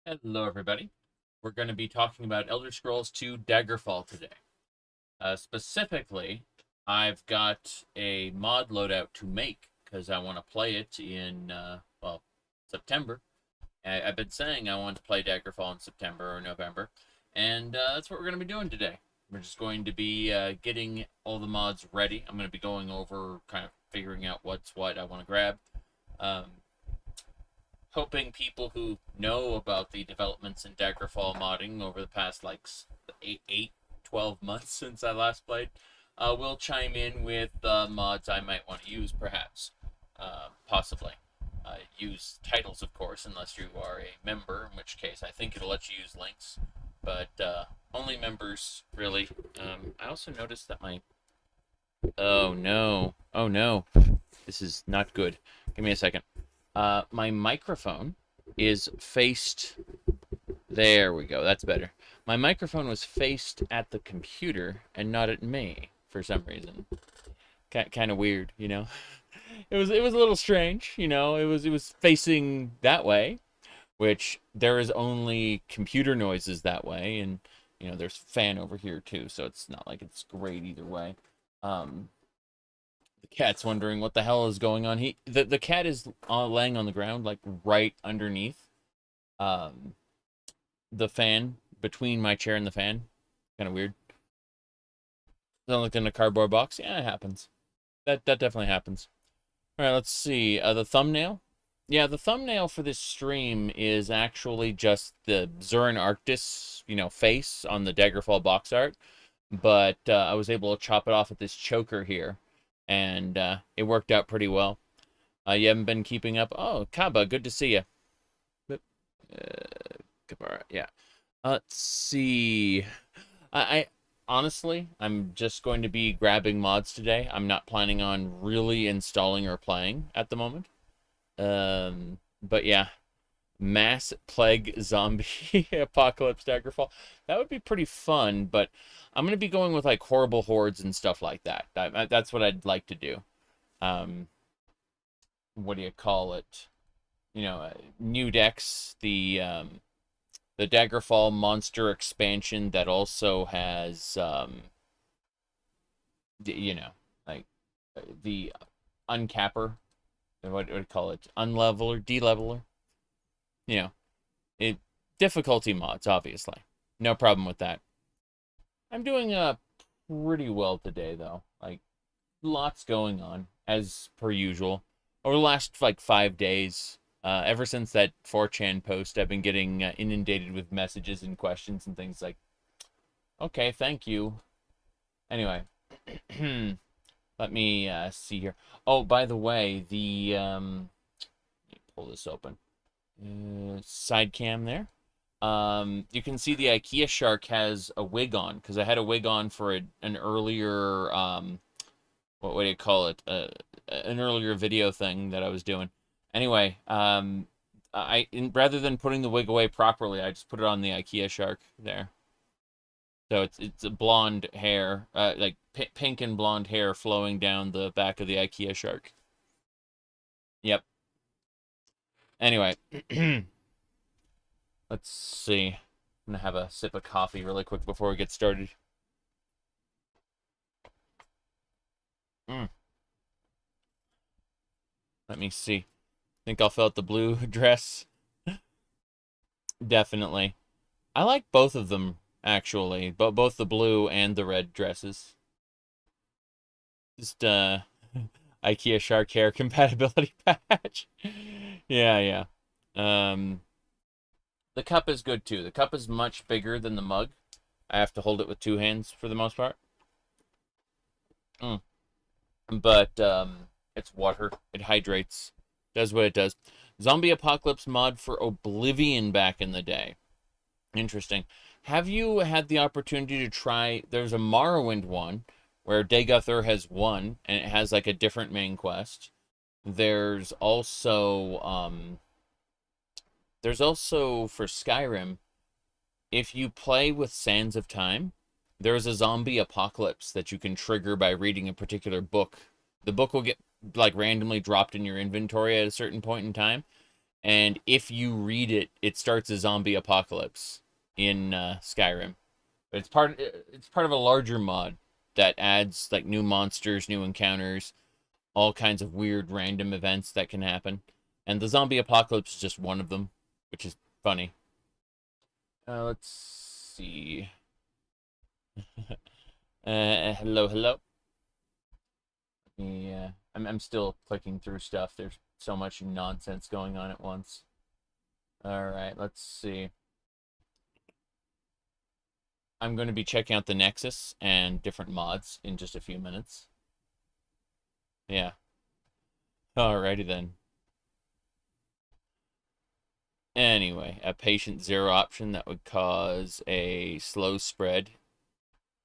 Hello, everybody. We're going to be talking about Elder Scrolls 2 Daggerfall today. Specifically, I've got a mod loadout to make because I want to play it in, September. I've been saying I want to play Daggerfall in September or November, and that's what we're going to be doing today. We're just going to be getting all the mods ready. I'm going to be going over, kind of figuring out what's what I want to grab. Um, Hoping people who know about the developments in Daggerfall modding over the past like 12 months since I last played will chime in with mods I might want to use, perhaps. Possibly. Use titles, of course, unless you are a member, in which case I think it'll let you use links. But only members, really. I also noticed that my... Oh, no. Oh, no. This is not good. Give me a second. My microphone is faced... There we go. That's better. My microphone was faced at the computer and not at me for some reason. Kind of weird, you know. It was a little strange, you know. It was facing that way, which there is only computer noises that way, and you know there's fan over here too, so it's not like it's great either way. The cat's wondering what the hell is going on. The cat is laying on the ground, like right underneath the fan, between my chair and the fan. Kind of weird. Doesn't look in a cardboard box. Yeah, it happens. That definitely happens. All right, let's see. The thumbnail. Yeah, the thumbnail for this stream is actually just the Zurin Arctis, you know, face on the Daggerfall box art. But I was able to chop it off with this choker here, and it worked out pretty well. You haven't been keeping up? Oh, Kaba, good to see you. Kabara, yeah. Let's see. I honestly, I'm just going to be grabbing mods today. I'm not planning on really installing or playing at the moment. But yeah, mass plague zombie apocalypse Daggerfall. That would be pretty fun, but I'm going to be going with like horrible hordes and stuff like that. That's what I'd like to do. What do you call it? You know, new decks, the Daggerfall monster expansion that also has, you know, like the uncapper, what do you call it? Unleveler, de-leveler. You know, difficulty mods, obviously. No problem with that. I'm doing pretty well today, though. Like, lots going on, as per usual. Over the last, like, 5 days, ever since that 4chan post, I've been getting inundated with messages and questions and things like, okay, thank you. Anyway, let me see here. Oh, by the way, let me pull this open. Side cam there. You can see the IKEA shark has a wig on, because I had a wig on for an earlier, what do you call it? An earlier video thing that I was doing. Anyway, rather than putting the wig away properly, I just put it on the IKEA shark there. So it's a blonde hair, like pink and blonde hair flowing down the back of the IKEA shark. Yep. Anyway, let's see. I'm gonna have a sip of coffee really quick before we get started. Let me see. Think I'll fill out the blue dress. Definitely. I like both of them, actually. Both the blue and the red dresses. Just, IKEA shark hair compatibility patch. Yeah. The cup is good, too. The cup is much bigger than the mug. I have to hold it with 2 hands for the most part. But, it's water. It hydrates. Does what it does. Zombie Apocalypse mod for Oblivion back in the day. Interesting. Have you had the opportunity to try... There's a Morrowind one where Daggerfall has one, and it has like a different main quest. There's also for Skyrim, if you play with Sands of Time, there's a zombie apocalypse that you can trigger by reading a particular book. The book will get like randomly dropped in your inventory at a certain point in time, and if you read it, it starts a zombie apocalypse in Skyrim. But it's part of a larger mod that adds like new monsters, new encounters, all kinds of weird random events that can happen. And the zombie apocalypse is just one of them, which is funny. Let's see. Hello, hello. Yeah, I'm still clicking through stuff. There's so much nonsense going on at once. All right, let's see. I'm going to be checking out the Nexus and different mods in just a few minutes. Yeah. Alrighty then. Anyway, a patient zero option that would cause a slow spread.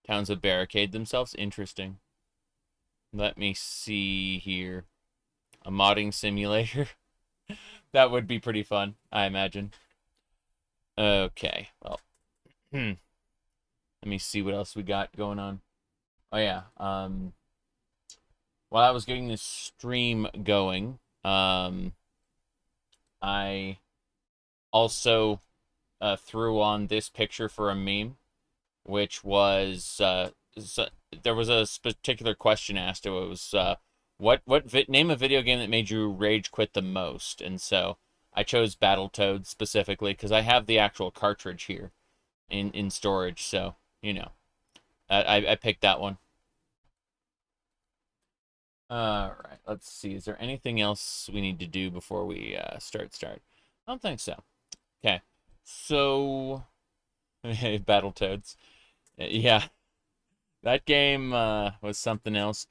Towns would barricade themselves. Interesting. Let me see here. A modding simulator. That would be pretty fun, I imagine. Okay, well. Let me see what else we got going on. Oh yeah, while I was getting this stream going, I also threw on this picture for a meme, which was so there was a particular question asked. It was name a video game that made you rage quit the most, and so I chose Battletoads specifically because I have the actual cartridge here in storage, so you know I picked that one. All right, let's see. Is there anything else we need to do before we start? I don't think so. Okay, so Battletoads. Yeah, that game was something else.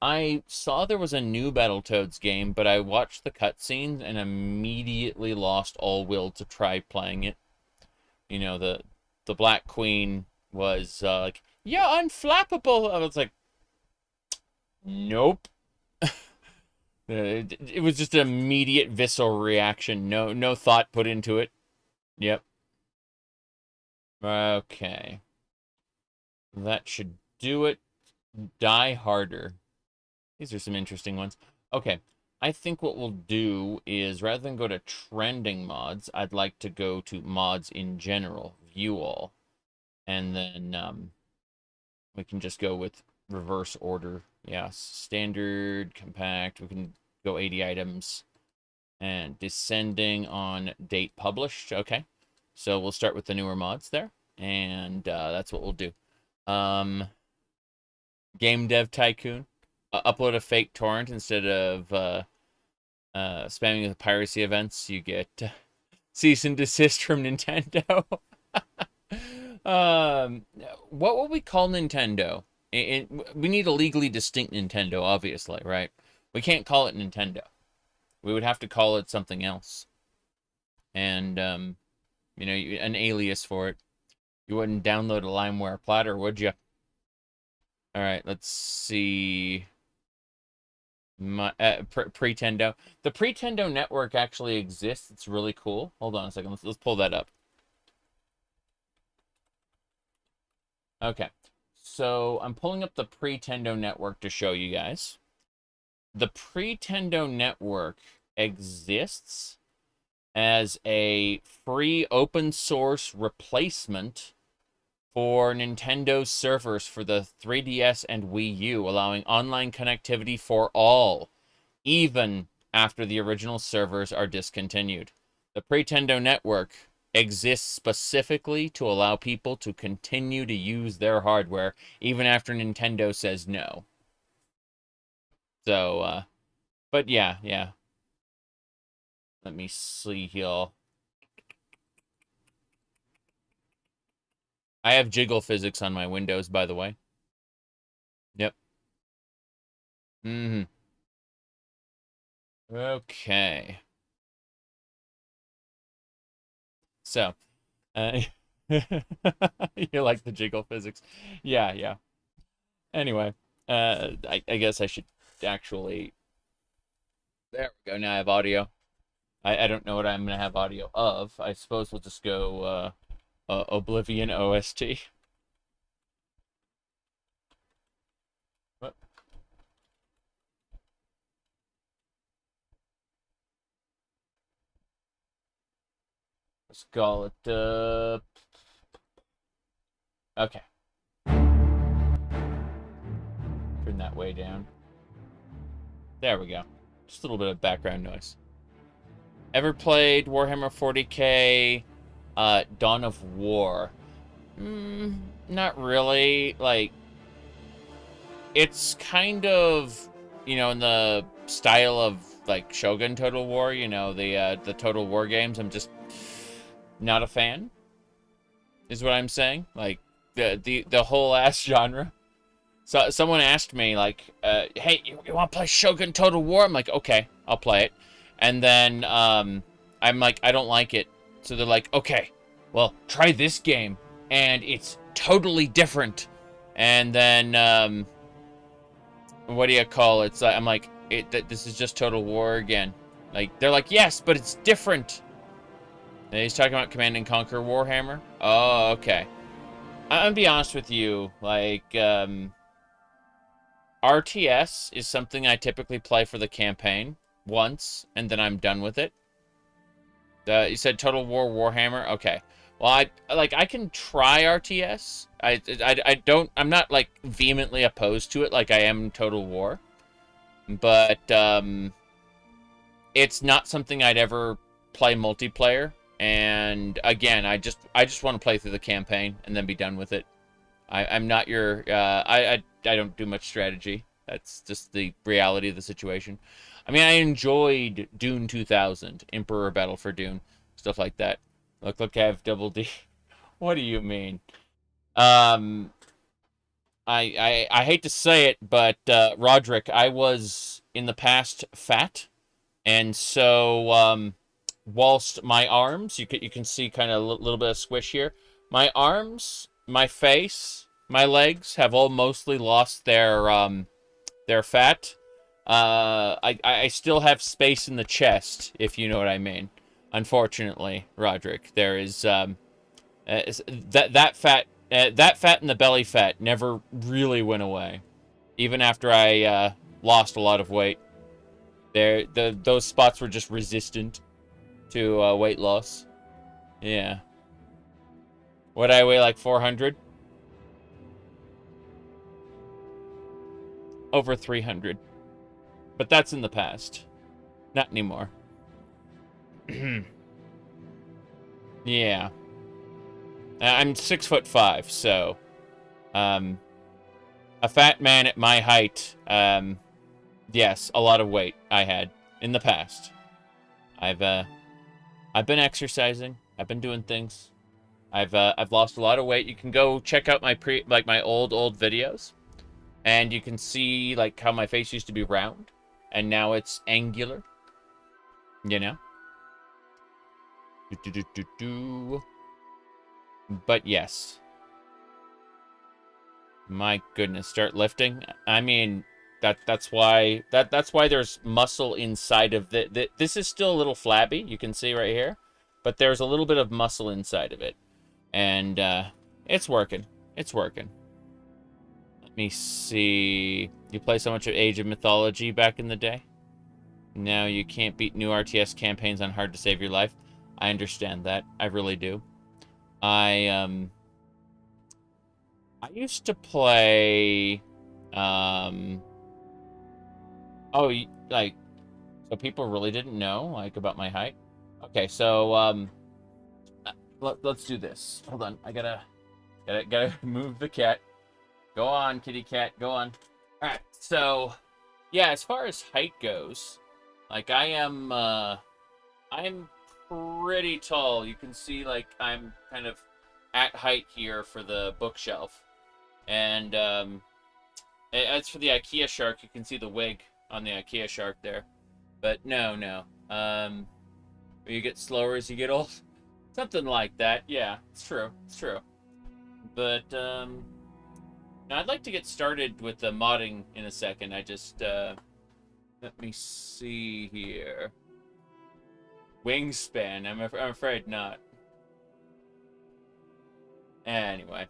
I saw there was a new Battletoads game, but I watched the cutscenes and immediately lost all will to try playing it. You know, the Black Queen was like, "Yeah, unflappable." I was like, "Nope." It was just an immediate visceral reaction. No thought put into it. Yep. Okay. That should do it. Die Harder. These are some interesting ones. Okay. I think what we'll do is rather than go to trending mods, I'd like to go to mods in general, view all, and then we can just go with reverse order. Yeah, standard, compact. We can go 80 items and descending on date published. Okay, so we'll start with the newer mods there, and that's what we'll do. Game Dev Tycoon. Upload a fake torrent instead of spamming with piracy events. You get cease and desist from Nintendo. What will we call Nintendo? We need a legally distinct Nintendo, obviously, right? We can't call it Nintendo. We would have to call it something else. And, you know, an alias for it. You wouldn't download a LimeWare platter, would you? All right, let's see. Pretendo. The Pretendo Network actually exists. It's really cool. Hold on a second. Let's pull that up. Okay. So I'm pulling up the Pretendo Network to show you guys. The Pretendo Network exists as a free open source replacement for Nintendo's servers for the 3DS and Wii U, allowing online connectivity for all, even after the original servers are discontinued. The Pretendo Network exists specifically to allow people to continue to use their hardware even after Nintendo says no. So, but yeah. Let me see here. I have jiggle physics on my Windows, by the way. Yep. Mm-hmm. Okay. So, uh, you like the jiggle physics? Yeah. Anyway, I guess I should actually. There we go. Now I have audio. I don't know what I'm gonna have audio of. I suppose we'll just go Oblivion OST. What? Let's call it, okay. Turn that way down. There we go. Just a little bit of background noise. Ever played Warhammer 40k, Dawn of War? Not really. Like, it's kind of, you know, in the style of, like, Shogun Total War, you know, the Total War games. I'm just not a fan, is what I'm saying. Like, the whole ass genre. So someone asked me, like, hey, you want to play Shogun Total War? I'm like, okay, I'll play it. And then I'm like, I don't like it. So they're like, okay, well, try this game. And it's totally different. And then, what do you call it? I'm like, this is just Total War again. Like, they're like, yes, but it's different. And he's talking about Command and Conquer Warhammer. Oh, okay. I'm gonna be honest with you. Like, RTS is something I typically play for the campaign once, and then I'm done with it. You said Total War Warhammer? Okay. Well, I can try RTS. I'm not, like, vehemently opposed to it like I am Total War. But, it's not something I'd ever play multiplayer. And, again, I just want to play through the campaign and then be done with it. I'm not your, I don't do much strategy. That's just the reality of the situation. I mean, I enjoyed Dune 2000, Emperor Battle for Dune, stuff like that. Look, I have double D. What do you mean? I hate to say it, but, Roderick, I was, in the past, fat. And so, whilst my arms, you can see kind of a little bit of squish here. My arms, my face, my legs have all mostly lost their fat. I still have space in the chest, if you know what I mean. Unfortunately, Roderick, there is that fat and the belly fat never really went away, even after I lost a lot of weight. Those spots were just resistant to weight loss. Yeah. What, I weigh like 400? Over 300. But that's in the past. Not anymore. Yeah. I'm 6'5", so a fat man at my height, yes, a lot of weight I had in the past. I've been exercising. I've been doing things. I've lost a lot of weight. You can go check out my old videos, and you can see, like, how my face used to be round, and now it's angular. You know. But yes. My goodness, start lifting. I mean, that's why there's muscle inside of this is still a little flabby, you can see right here, but there's a little bit of muscle inside of it, and it's working. It's working. Let me see. You play so much of Age of Mythology back in the day. Now you can't beat new RTS campaigns on hard to save your life. I understand that. I really do. I used to play, oh, like, so people really didn't know, like, about my height? Okay, so, let's do this. Hold on, I gotta move the cat. Go on, kitty cat, go on. Alright, so, yeah, as far as height goes, like, I'm pretty tall. You can see, like, I'm kind of at height here for the bookshelf. And, as for the IKEA shark, you can see the wig on the IKEA shark there. But no. You get slower as you get old. Something like that. Yeah, it's true. It's true. But, now I'd like to get started with the modding in a second. I just, let me see here. Wingspan. I'm afraid not. Anyway.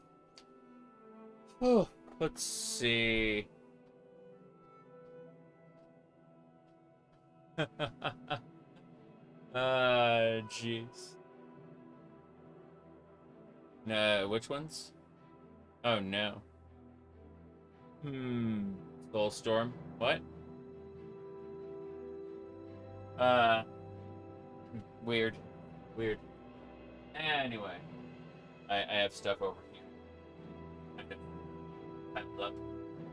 Oh, let's see. Jeez. No, which ones? Oh no. Soulstorm. What? Uh, weird. Weird. Anyway, I have stuff over here. Look.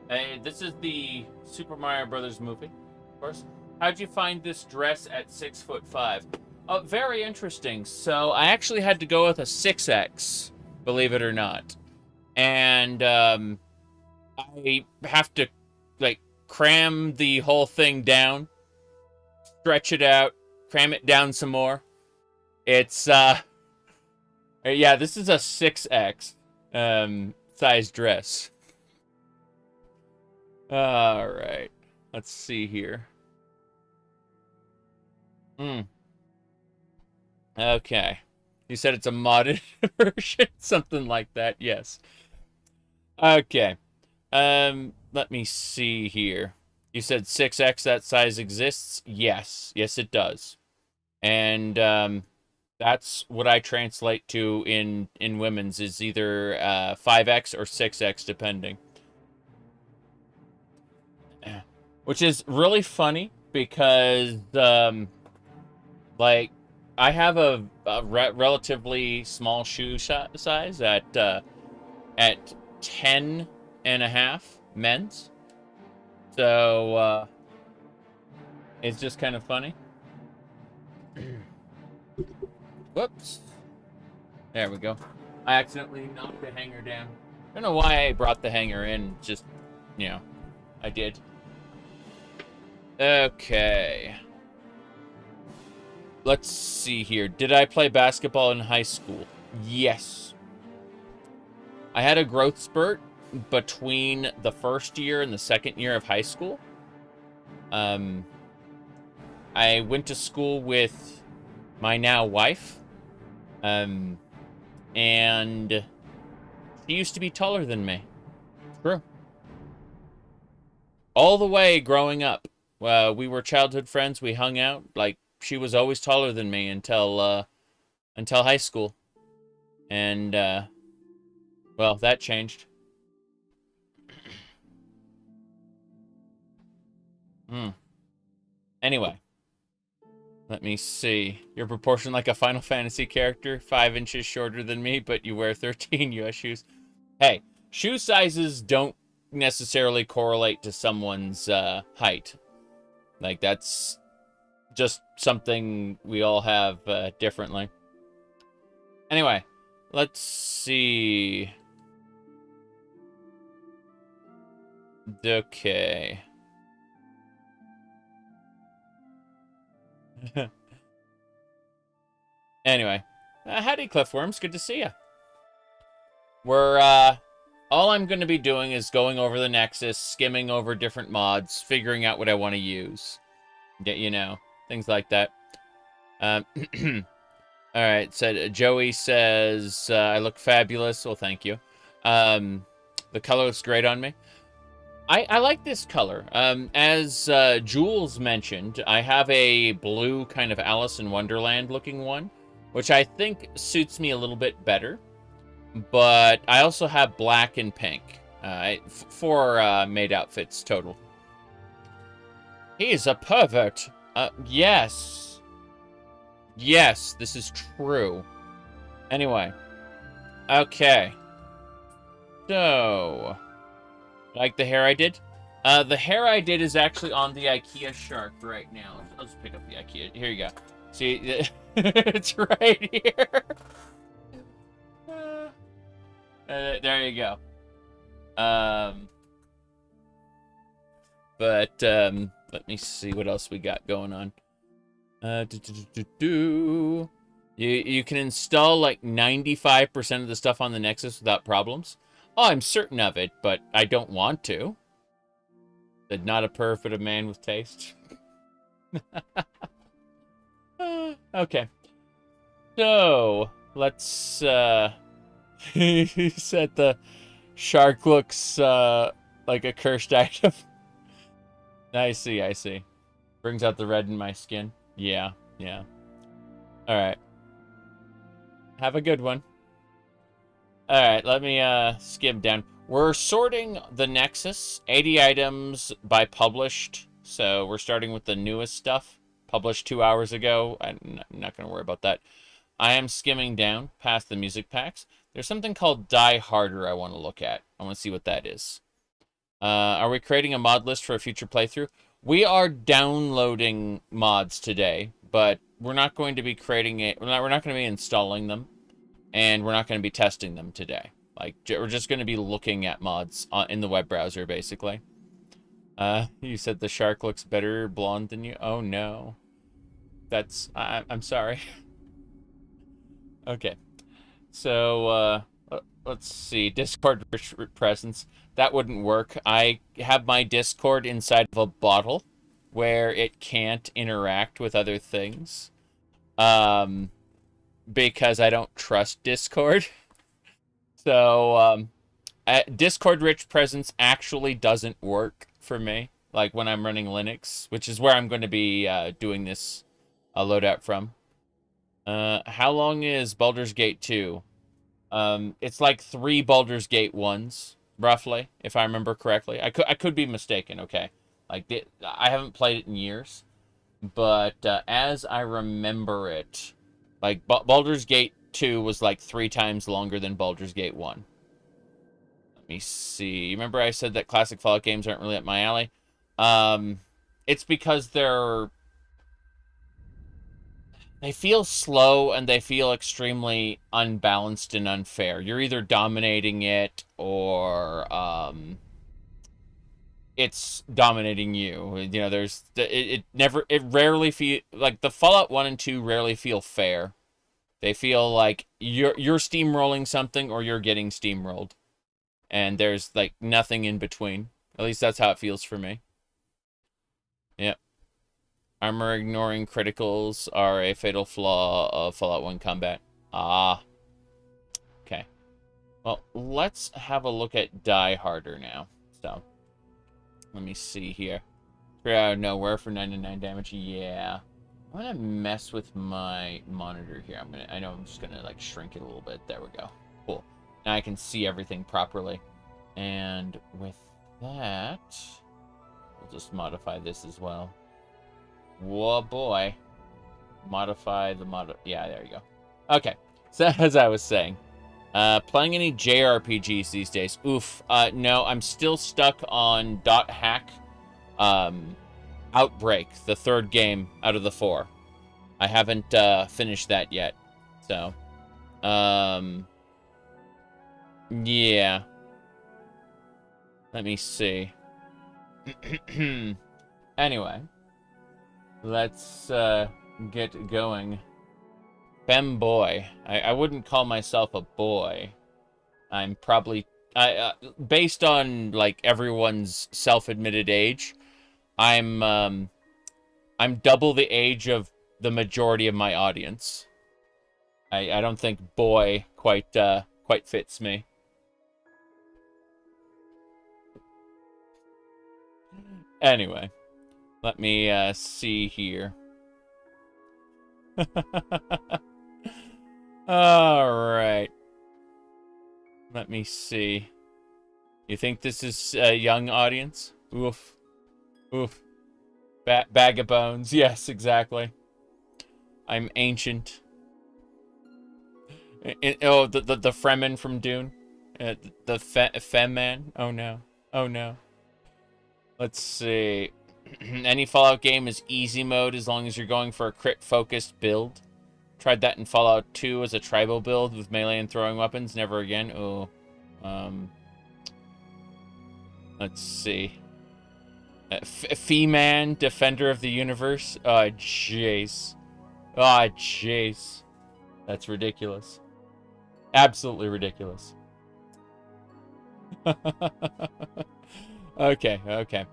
Hey, this is the Super Mario Brothers movie, of course. How'd you find this dress at 6'5"? Very interesting. So I actually had to go with a 6X, believe it or not. And I have to like cram the whole thing down, stretch it out, cram it down some more. It's yeah, this is a 6X size dress. All right. Let's see here. Okay. You said it's a modded version, something like that. Yes. Okay. Let me see here. You said 6X, that size exists? Yes. Yes, it does. And that's what I translate to in women's is either 5X or 6X depending. Which is really funny because like I have a relatively small shoe size at 10 and a half men's. So it's just kind of funny. Whoops. There we go. I accidentally knocked the hanger down. I don't know why I brought the hanger in. Just, you know, I did. Okay. Let's see here. Did I play basketball in high school? Yes. I had a growth spurt between the first year and the second year of high school. I went to school with my now wife. And she used to be taller than me. True. All the way growing up. We were childhood friends. We hung out. Like, she was always taller than me until high school. And, well, that changed. Anyway. Let me see. You're proportioned like a Final Fantasy character. 5 inches shorter than me, but you wear 13 US shoes. Hey, shoe sizes don't necessarily correlate to someone's height. Like, that's just something we all have differently. Anyway, let's see. Okay. Anyway, howdy, Cliffworms. Good to see you. We're, all I'm going to be doing is going over the Nexus, skimming over different mods, figuring out what I want to use. You know, things like that. Alright, so Joey says, I look fabulous. Well, thank you. The color looks great on me. I like this color. As Jules mentioned, I have a blue kind of Alice in Wonderland looking one, which I think suits me a little bit better. But I also have black and pink. 4 made outfits total. He is a pervert. Yes. Yes, this is true. Anyway. Okay. So... like the hair I did? The hair I did is actually on the IKEA shark right now. I'll just pick up the IKEA. Here you go. See, it's right here. There you go. But let me see what else we got going on. You can install like 95% of the stuff on the Nexus without problems. Oh, I'm certain of it, but I don't want to. Said not a perv, but a man with taste. Okay. So, let's, he said the shark looks, like a cursed item. I see, I see. Brings out the red in my skin. Yeah, yeah. Alright. Have a good one. Alright, let me skim down. We're sorting the Nexus, 80 items by published. So we're starting with the newest stuff, published 2 hours ago. I'm not going to worry about that. I am skimming down past the music packs. There's something called Die Harder I want to look at. I want to see what that is. Are we creating a mod list for a future playthrough? We are downloading mods today, but we're not going to be creating it. We're not going to be installing them, and we're not going to be testing them today. Like, we're just going to be looking at mods in the web browser, basically. You said the shark looks better blonde than you. Oh no, I'm sorry. Okay, so let's see. Discord presence. That wouldn't work. I have my Discord inside of a bottle where it can't interact with other things. Because I don't trust Discord. So, Discord rich presence actually doesn't work for me. Like when I'm running Linux, which is where I'm going to be doing this loadout from. How long is Baldur's Gate 2? It's like 3 Baldur's Gate 1s, roughly, if I remember correctly. I could be mistaken, okay? Like, I haven't played it in years. But as I remember it, like, Baldur's Gate 2 was like 3 times longer than Baldur's Gate 1. Let me see. Remember I said that classic Fallout games aren't really up my alley? It's because they feel slow and they feel extremely unbalanced and unfair. You're either dominating it or it's dominating you. You know, it rarely feel like the Fallout 1 and 2 rarely feel fair. They feel like you're steamrolling something or you're getting steamrolled. And there's like nothing in between. At least that's how it feels for me. Yep. Armor ignoring criticals are a fatal flaw of Fallout 1 combat. Ah. Okay. Well, let's have a look at Die Harder now. So, let me see here. 3 out of nowhere for 99 damage. Yeah. I'm gonna mess with my monitor here. I know I'm just gonna like shrink it a little bit. There we go. Cool. Now I can see everything properly. And with that, we'll just modify this as well. Whoa, boy. Modify the yeah, there you go. Okay, so as I was saying, playing any JRPGs these days? Oof. No, I'm still stuck on .hack Outbreak, the 3rd game out of the 4. I haven't finished that yet. So, yeah. Let me see. Anyway. Let's get going. Femboy. I wouldn't call myself a boy. I'm probably based on like everyone's self-admitted age, I'm double the age of the majority of my audience. I don't think boy quite fits me. Anyway. Let me see here. Alright. Let me see. You think this is a young audience? Oof. Oof. Bag of bones. Yes, exactly. I'm ancient. Oh, the Fremen from Dune? The Fem Man? Oh no. Oh no. Let's see. Any Fallout game is easy mode as long as you're going for a crit-focused build. Tried that in Fallout 2 as a tribal build with melee and throwing weapons. Never again. Oh. Let's see. Fee-Man, Defender of the Universe. Oh, jeez. Oh, jeez. That's ridiculous. Absolutely ridiculous. Okay.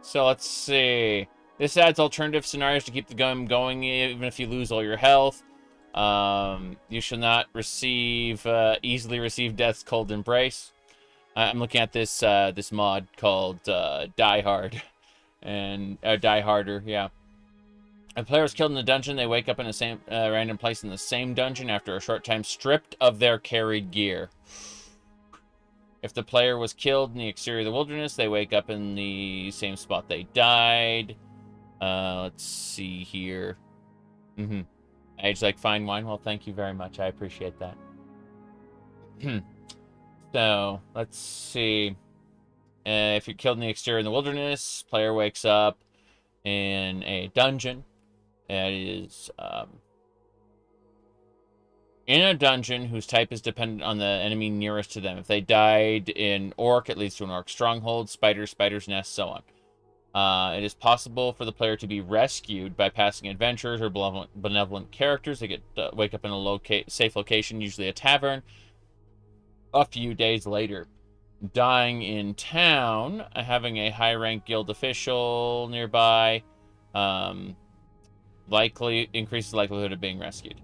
So let's see. This adds alternative scenarios to keep the game going even if you lose all your health. You shall not receive easily receive death's cold embrace. I'm looking at this this mod called Die Hard and Die Harder, yeah. A player is killed in the dungeon. They wake up in the same random place in the same dungeon after a short time, stripped of their carried gear. If the player was killed in the exterior of the wilderness, they wake up in the same spot they died. Let's see here. Age like fine wine. Well, thank you very much. I appreciate that. So, let's see. If you're killed in the exterior in the wilderness, player wakes up in a dungeon. That is in a dungeon whose type is dependent on the enemy nearest to them. If they died in orc, it leads to an orc stronghold, spider's nest, so on. It is possible for the player to be rescued by passing adventurers or benevolent characters. They get wake up in a safe location, usually a tavern, a few days later. Dying in town, having a high-rank guild official nearby, likely increases the likelihood of being rescued.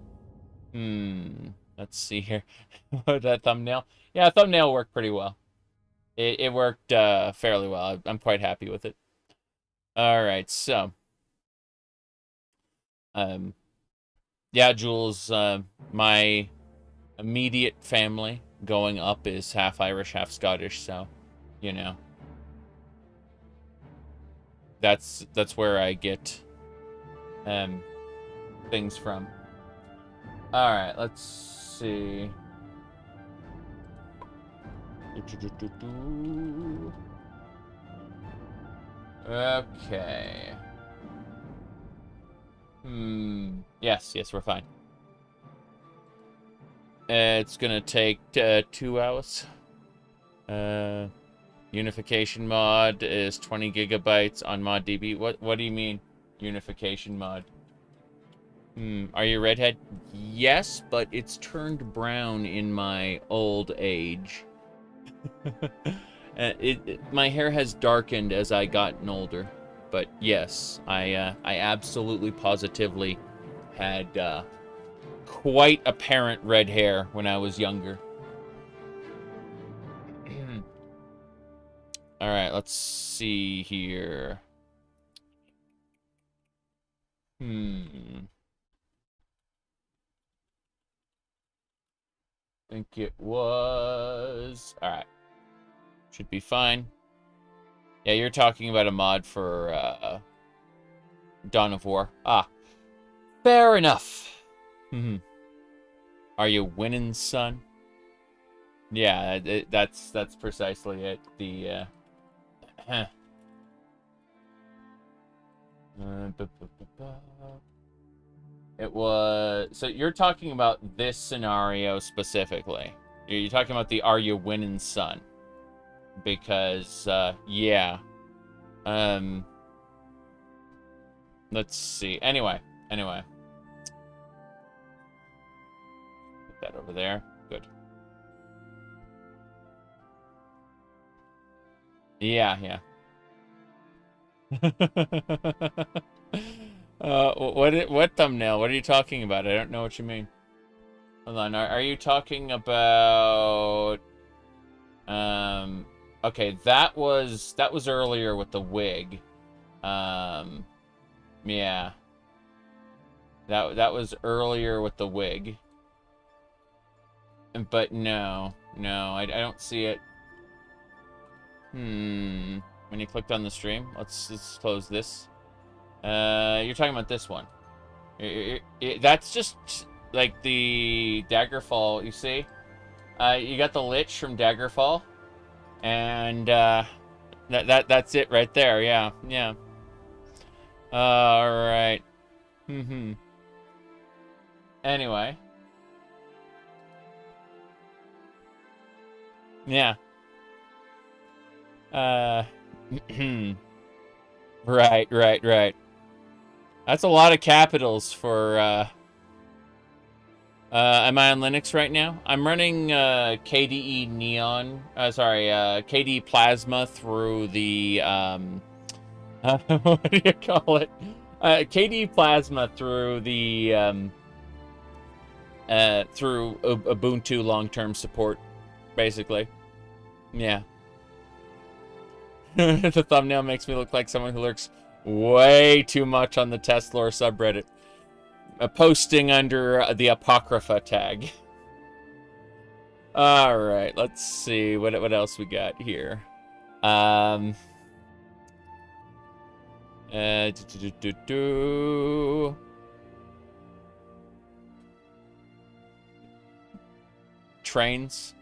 Let's see here. That thumbnail. Yeah, thumbnail worked pretty well. It worked fairly well. I'm quite happy with it. All right, so yeah, Jules, my immediate family going up is half Irish, half Scottish, so you know. That's where I get things from. All right, let's see. Okay. Yes, we're fine. It's gonna take 2 hours. Unification mod is 20 gigabytes on ModDB. What do you mean, unification mod? Are you redhead? Yes, but it's turned brown in my old age. My hair has darkened as I gotten older, but yes, I absolutely positively had quite apparent red hair when I was younger. All right, let's see here. Think it was... All right. Should be fine. Yeah, you're talking about a mod for Dawn of War. Ah, fair enough. Are you winning, son? Yeah, that's precisely it. The it was... So you're talking about this scenario specifically. You're talking about the Are You Winning, son? Because yeah. Let's see. Anyway. Put that over there. Good. Yeah. What thumbnail? What are you talking about? I don't know what you mean. Hold on. Are you talking about... Okay, that was earlier with the wig. Yeah. That was earlier with the wig. But no, I don't see it. When you clicked on the stream, let's close this. You're talking about this one. That's just like the Daggerfall, you see? You got the Lich from Daggerfall. And that's it right there. Yeah. All right. Anyway. Yeah. Right. That's a lot of capitals for am I on Linux right now? I'm running KDE Neon, KDE Plasma through the what do you call it? KDE Plasma through the through Ubuntu long-term support, basically. Yeah. The thumbnail makes me look like someone who Way too much on the test lore subreddit. Posting under the Apocrypha tag. Alright, let's see. What else we got here? Trains.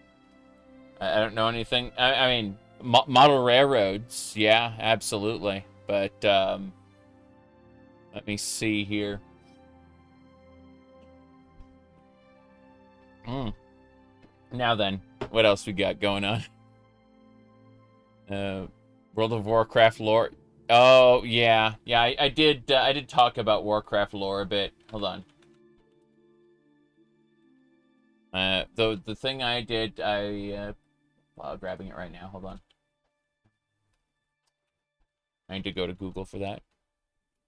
I don't know anything. I mean, model railroads. Yeah, absolutely. But, let me see here. Now then, what else we got going on? World of Warcraft lore. Oh, yeah. Yeah, I did talk about Warcraft lore a bit. Hold on. The thing I did, grabbing it right now. Hold on. I need to go to Google for that.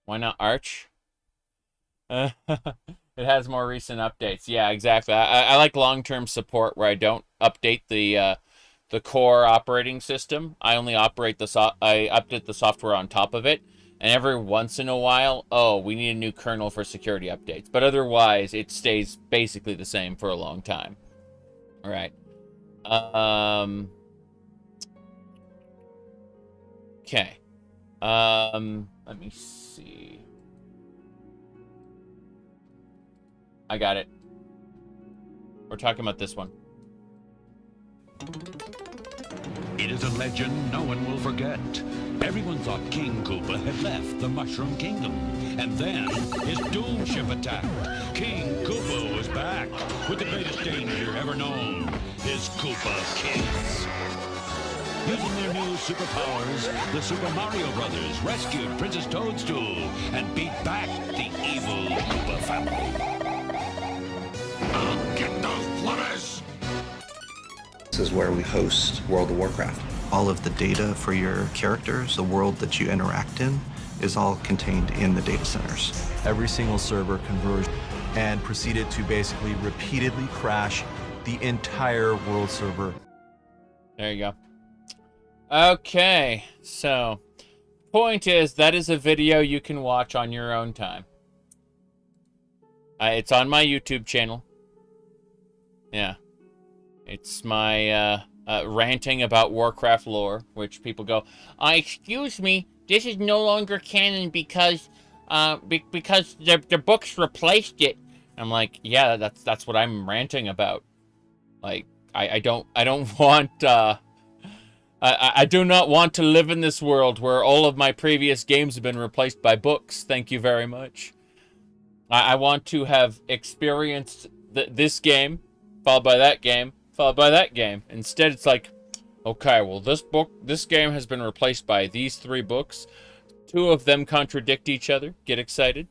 Why not Arch? It has more recent updates. Yeah, exactly. I like long-term support where I don't update the core operating system. I only operate I update the software on top of it. And every once in a while, oh, we need a new kernel for security updates. But otherwise, it stays basically the same for a long time. All right. Okay. Let me see. I got it. We're talking about this one. It is a legend no one will forget. Everyone thought King Koopa had left the Mushroom Kingdom. And then his doom ship attacked. King Koopa was back with the greatest danger ever known. His Koopa Kids. Using their new superpowers, the Super Mario Brothers rescued Princess Toadstool and beat back the evil Koopa family. I'll get those flutters! This is where we host World of Warcraft. All of the data for your characters, the world that you interact in, is all contained in the data centers. Every single server converged and proceeded to basically repeatedly crash the entire world server. There you go. Okay, so point is that is a video you can watch on your own time. It's on my YouTube channel. Yeah. It's my ranting about Warcraft lore, which people go, excuse me, this is no longer canon because their books replaced it. I'm like, yeah, that's what I'm ranting about. Like, I don't want I do not want to live in this world where all of my previous games have been replaced by books. Thank you very much. I want to have experienced this game, followed by that game, followed by that game. Instead, it's like, okay, well, this game has been replaced by these 3 books. 2 of them contradict each other. Get excited.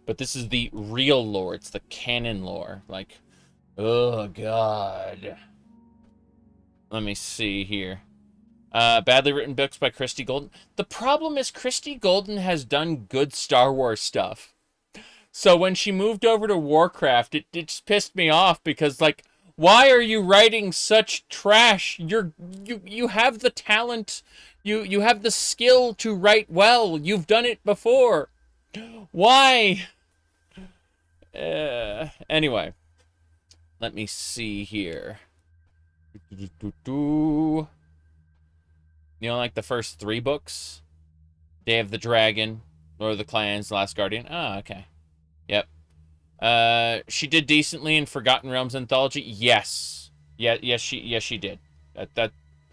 But this is the real lore. It's the canon lore. Like, oh, God. Let me see here. Badly written books by Christy Golden. The problem is Christy Golden has done good Star Wars stuff. So when she moved over to Warcraft, it just pissed me off because, like, why are you writing such trash? You have the talent, you have the skill to write well. You've done it before. Why? Anyway, let me see here. You know, like the first 3 books? Day of the Dragon, Lord of the Clans, The Last Guardian. Oh, okay. Yep. She did decently in Forgotten Realms anthology. Yes. Yes, she did.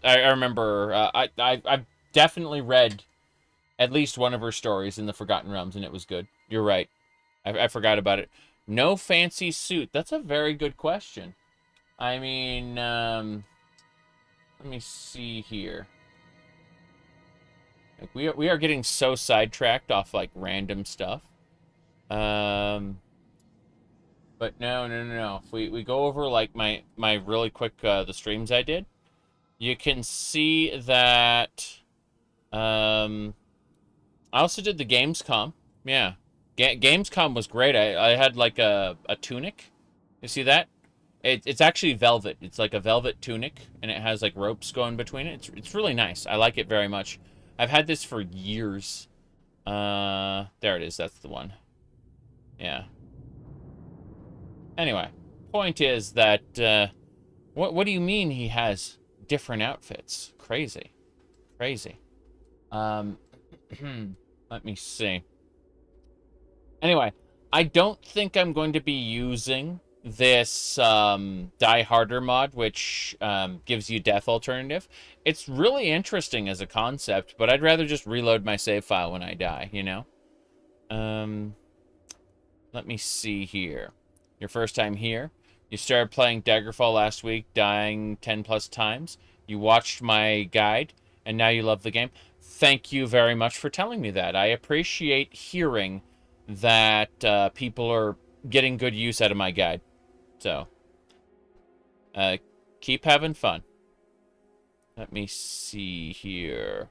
I remember. I've definitely read at least one of her stories in the Forgotten Realms, and it was good. You're right. I forgot about it. No fancy suit. That's a very good question. I mean, let me see here. Like, we are getting so sidetracked off like random stuff. But no. If we go over like my really quick the streams I did, you can see that I also did the Gamescom. Yeah. Gamescom was great. I had like a tunic. You see that? It's actually velvet. It's like a velvet tunic, and it has like ropes going between it. It's really nice. I like it very much. I've had this for years. There it is. That's the one. Yeah. Anyway, point is that, what do you mean he has different outfits? Crazy. Crazy. Let me see. Anyway, I don't think I'm going to be using this Die Harder mod, which gives you death alternative. It's really interesting as a concept, but I'd rather just reload my save file when I die, you know? Let me see here. Your first time here. You started playing Daggerfall last week, dying 10 plus times. You watched my guide, and now you love the game. Thank you very much for telling me that. I appreciate hearing that people are getting good use out of my guide. So, keep having fun. Let me see here.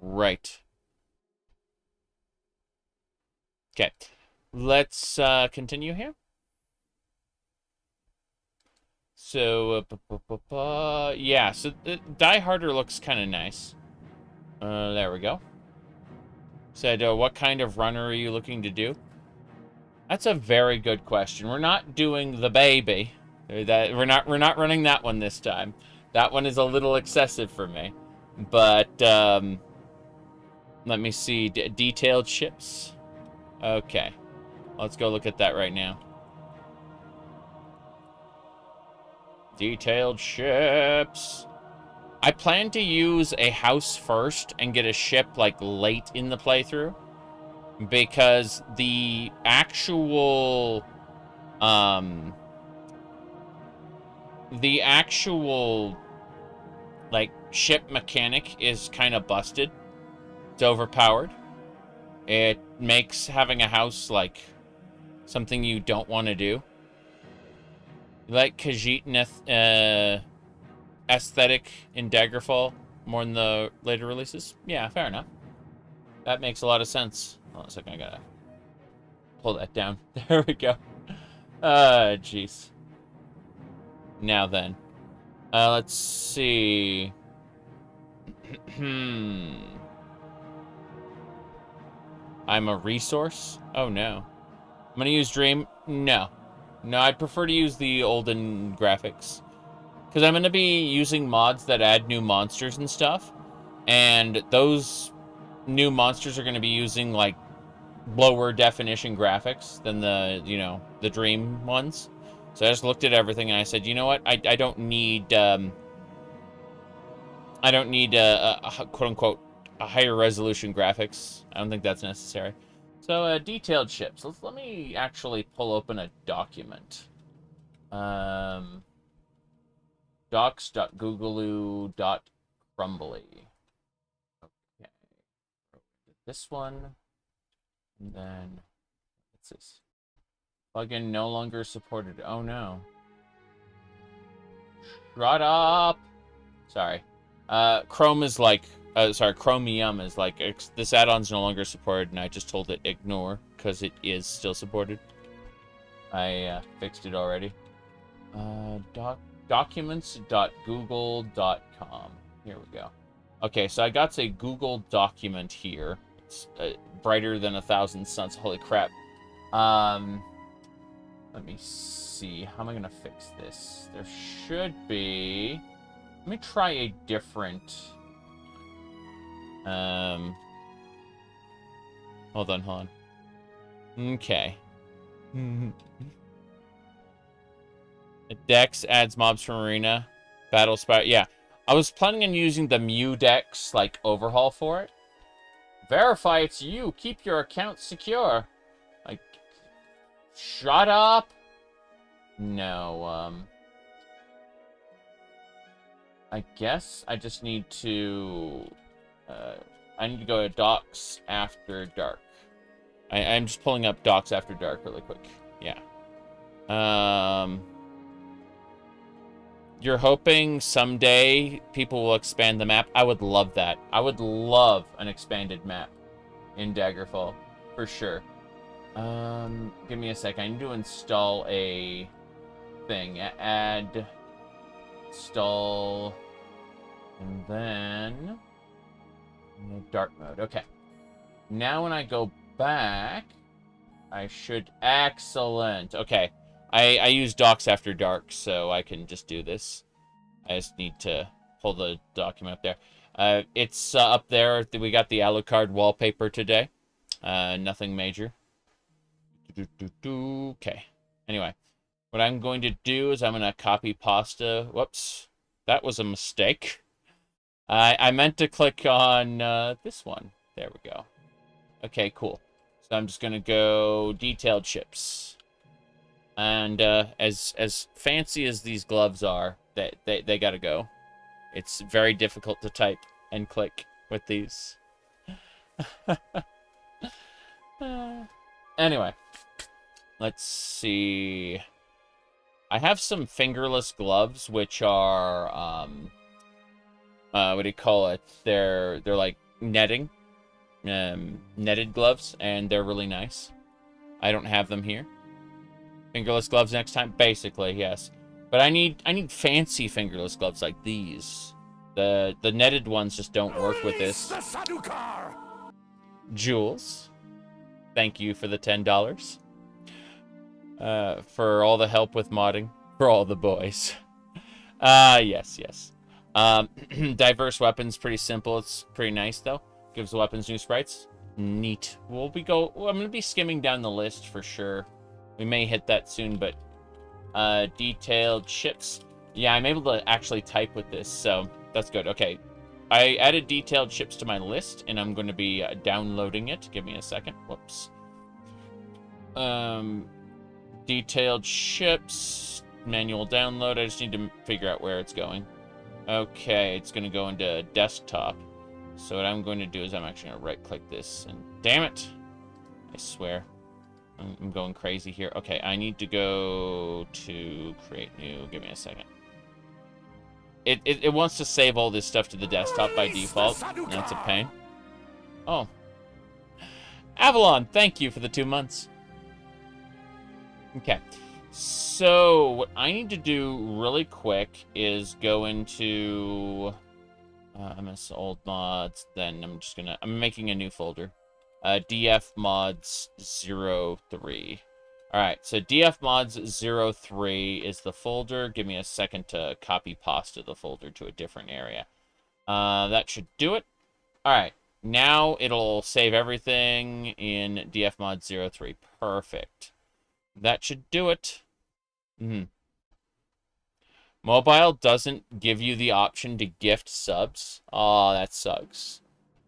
Right. Okay. Let's continue here. So, yeah, so Die Harder looks kind of nice. There we go. Said, what kind of runner are you looking to do? That's a very good question. We're not doing the baby. We're not running that one this time. That one is a little excessive for me. But let me see. Detailed ships. Okay. Let's go look at that right now. Detailed ships. I plan to use a house first and get a ship like late in the playthrough, because the actual like ship mechanic is kind of busted. It's overpowered. It makes having a house like something you don't want to do. You like Khajiit aesthetic in Daggerfall more than the later releases? Yeah, fair enough. That makes a lot of sense. Hold on a second, I gotta pull that down. There we go. Jeez. Now then. Let's see. I'm a resource? Oh, no. I'm gonna use Dream? No. No, I'd prefer to use the olden graphics. Because I'm going to be using mods that add new monsters and stuff. And those new monsters are going to be using, like, lower definition graphics than the, you know, the Dream ones. So I just looked at everything and I said, you know what? I don't need, a quote-unquote, a higher resolution graphics. I don't think that's necessary. So, detailed ships. Let me actually pull open a document. Docs.googaloo.crumbly. Okay. This one. And then, what's this? Plugin no longer supported. Oh no. Shut up! Sorry. Chrome is like, Chromium is like, this add-on's no longer supported, and I just told it ignore, because it is still supported. I fixed it already. Documents.google.com. Here we go. Okay, so I got a Google document here. It's brighter than 1,000 suns. Holy crap. Let me see. How am I going to fix this? There should be... Let me try a different... Hold on. Okay. Dex adds mobs from Arena. Battle Spire. Yeah. I was planning on using the Mew Dex, like, overhaul for it. Verify it's you. Keep your account secure. Like, shut up. No, I guess I just need to... I need to go to Docs After Dark. I'm just pulling up Docs After Dark really quick. Yeah. You're hoping someday people will expand the map? I would love that. I would love an expanded map in Daggerfall. For sure. Give me a sec. I need to install a thing. Install... And then dark mode. Okay. Now when I go back, I should... Excellent. Okay. I use docs after dark, so I can just do this. I just need to pull the document up there. It's up there. We got the Alucard wallpaper today. Nothing major. Okay. Anyway, what I'm going to do is I'm going to copy pasta. Whoops. That was a mistake. I meant to click on this one. There we go. Okay, cool. So I'm just going to go detailed ships. And as fancy as these gloves are, they got to go. It's very difficult to type and click with these. Anyway, let's see. I have some fingerless gloves, which are what do you call it? They're like netting, netted gloves, and they're really nice. I don't have them here. Fingerless gloves next time, basically, yes. But I need fancy fingerless gloves like these. The netted ones just don't work with this. Jules, thank you for the $10. For all the help with modding for all the boys. Yes. Diverse weapons, pretty simple. It's pretty nice though. Gives the weapons new sprites. Neat. I'm gonna be skimming down the list for sure. We may hit that soon, but detailed ships. Yeah, I'm able to actually type with this, so that's good. Okay, I added detailed ships to my list, and I'm going to be downloading it. Give me a second. Whoops. Detailed ships, manual download. I just need to figure out where it's going. Okay, it's going to go into desktop. So what I'm going to do is I'm actually going to right-click this, and damn it! I swear. I'm going crazy here. Okay, I need to go to create new. Give me a second. It wants to save all this stuff to the desktop by default. That's a pain. Oh. Avalon, thank you for the 2 months. Okay. So, what I need to do really quick is go into MS old mods. Then I'm making a new folder. DF mods 03. Alright, so DF mods 03 is the folder. Give me a second to copy pasta the folder to a different area. That should do it. Alright, now it'll save everything in DF mod 03. Perfect. That should do it. Mobile doesn't give you the option to gift subs. Oh, that sucks.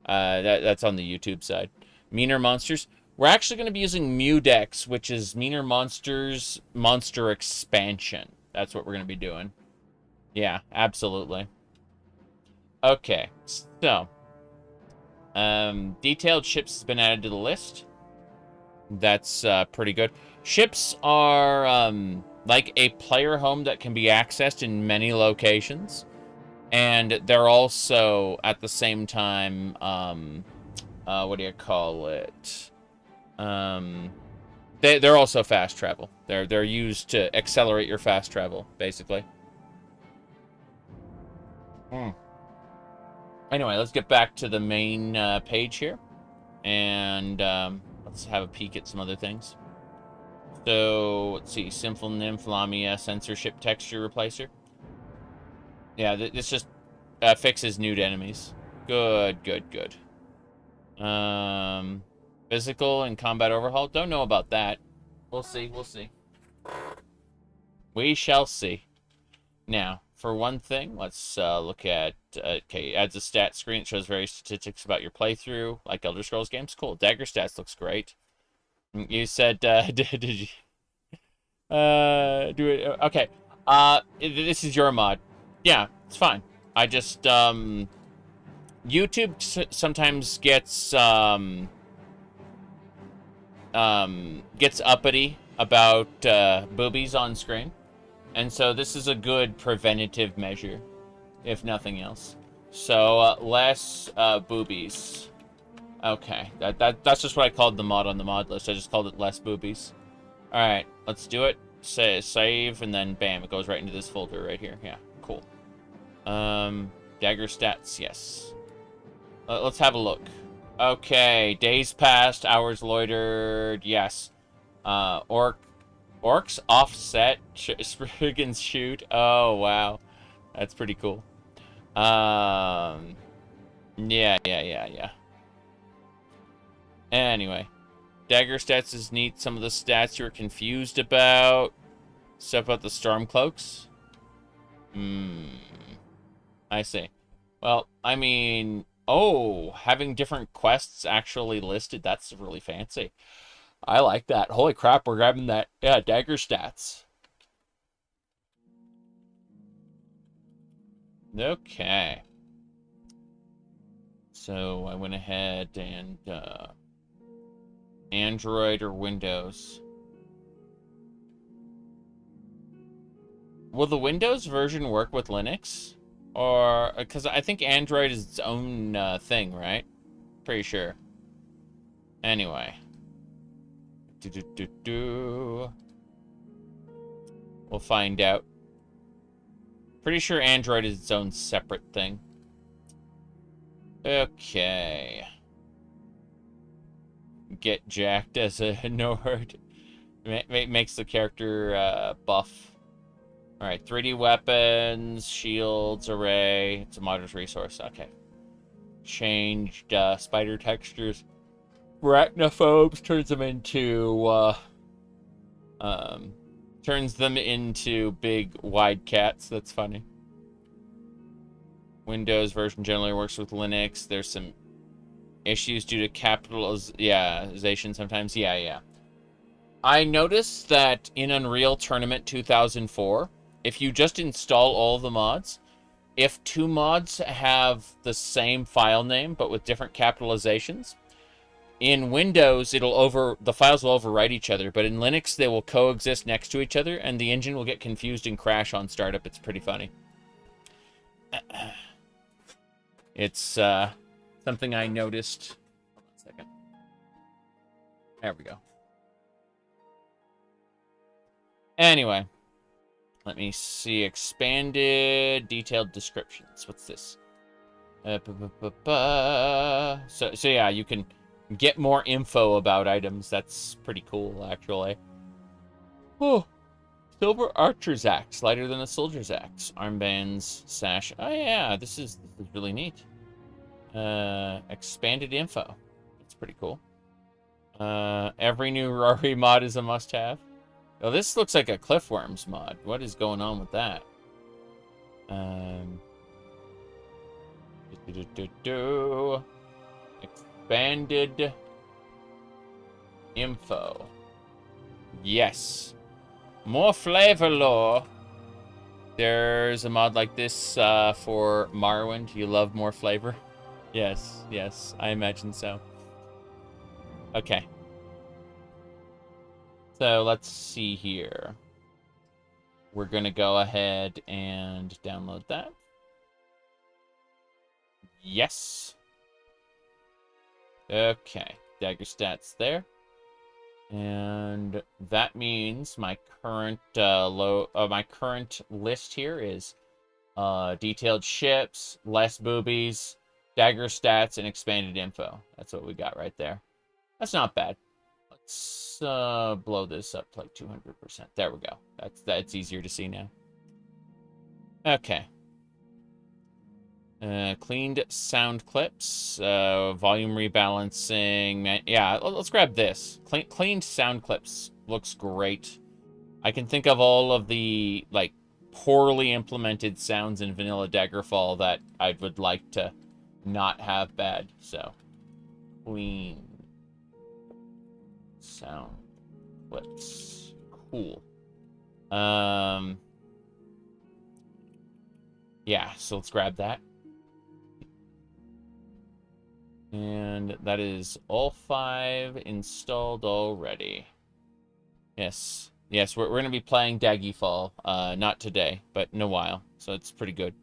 That's on the YouTube side. Meaner Monsters. We're actually going to be using Mudex, which is Meaner Monsters Monster Expansion. That's what we're going to be doing. Yeah, absolutely. Okay, so. Detailed ships has been added to the list. That's pretty good. Ships are like a player home that can be accessed in many locations. And they're also, at the same time, what do you call it? They're also fast travel. They're used to accelerate your fast travel, basically. Anyway, let's get back to the main page here, and let's have a peek at some other things. So let's see, Simple Nymph Lamia censorship texture replacer. Yeah, this just fixes nude enemies. Good. Physical and combat overhaul. Don't know about that. We'll see. We shall see. Now, for one thing, let's look at... okay, adds a stat screen. It shows various statistics about your playthrough, like Elder Scrolls games. Cool. Dagger stats looks great. You said, did you... do it... Okay. This is your mod. Yeah, it's fine. I just, YouTube sometimes gets uppity about boobies on screen, and so this is a good preventative measure, if nothing else. So less boobies. Okay, that's just what I called the mod on the mod list. I just called it less boobies. All right, let's do it. Say save, and then bam, it goes right into this folder right here. Yeah, cool. Dagger stats, yes. Let's have a look. Okay, days passed, hours loitered, yes. Orcs offset, Spriggans shoot. Oh, wow. That's pretty cool. Yeah. Anyway. Dagger stats is neat. Some of the stats you were confused about. Stuff about the Stormcloaks. I see. Well, I mean... Oh, having different quests actually listed. That's really fancy. I like that. Holy crap, we're grabbing that. Yeah, dagger stats. Okay. So I went ahead and Android or Windows. Will the Windows version work with Linux? Or, because I think Android is its own thing, right? Pretty sure. Anyway. We'll find out. Pretty sure Android is its own separate thing. Okay. Get jacked as a Nord. Makes the character buff. Alright, 3D weapons, shields, array. It's a modern resource. Okay. Changed spider textures. Arachnophobes turns them into big wide cats. That's funny. Windows version generally works with Linux. There's some issues due to capitalization sometimes. Yeah. I noticed that in Unreal Tournament 2004, if you just install all the mods, if two mods have the same file name but with different capitalizations, in Windows the files will overwrite each other, but in Linux they will coexist next to each other, and the engine will get confused and crash on startup. It's pretty funny. It's something I noticed. Hold on a second. There we go. Anyway, let me see. Expanded detailed descriptions. What's this? So yeah, you can get more info about items. That's pretty cool, actually. Oh, silver archer's axe, lighter than a soldier's axe. Armbands, sash. Oh yeah, this is really neat. Expanded info. That's pretty cool. Every new Rory mod is a must-have. Oh, this looks like a Cliffworms mod. What is going on with that? Expanded info. Yes. More flavor lore. There's a mod like this for Morrowind. You love more flavor? Yes, I imagine so. Okay. So let's see here. We're going to go ahead and download that. Yes. Okay. Dagger stats there. And that means my current current list here is detailed ships, less boobies, dagger stats, and expanded info. That's what we got right there. That's not bad. Let's blow this up to like 200%. There we go. That's easier to see now. Okay. Cleaned sound clips, volume rebalancing. Yeah, let's grab this. Cleaned sound clips looks great. I can think of all of the like poorly implemented sounds in vanilla Daggerfall that I would like to not have bad. So, clean sound clips. Cool. Yeah, so let's grab that. And that is all 5 installed already. Yes, we're going to be playing Daggerfall. Not today, but in a while. So it's pretty good.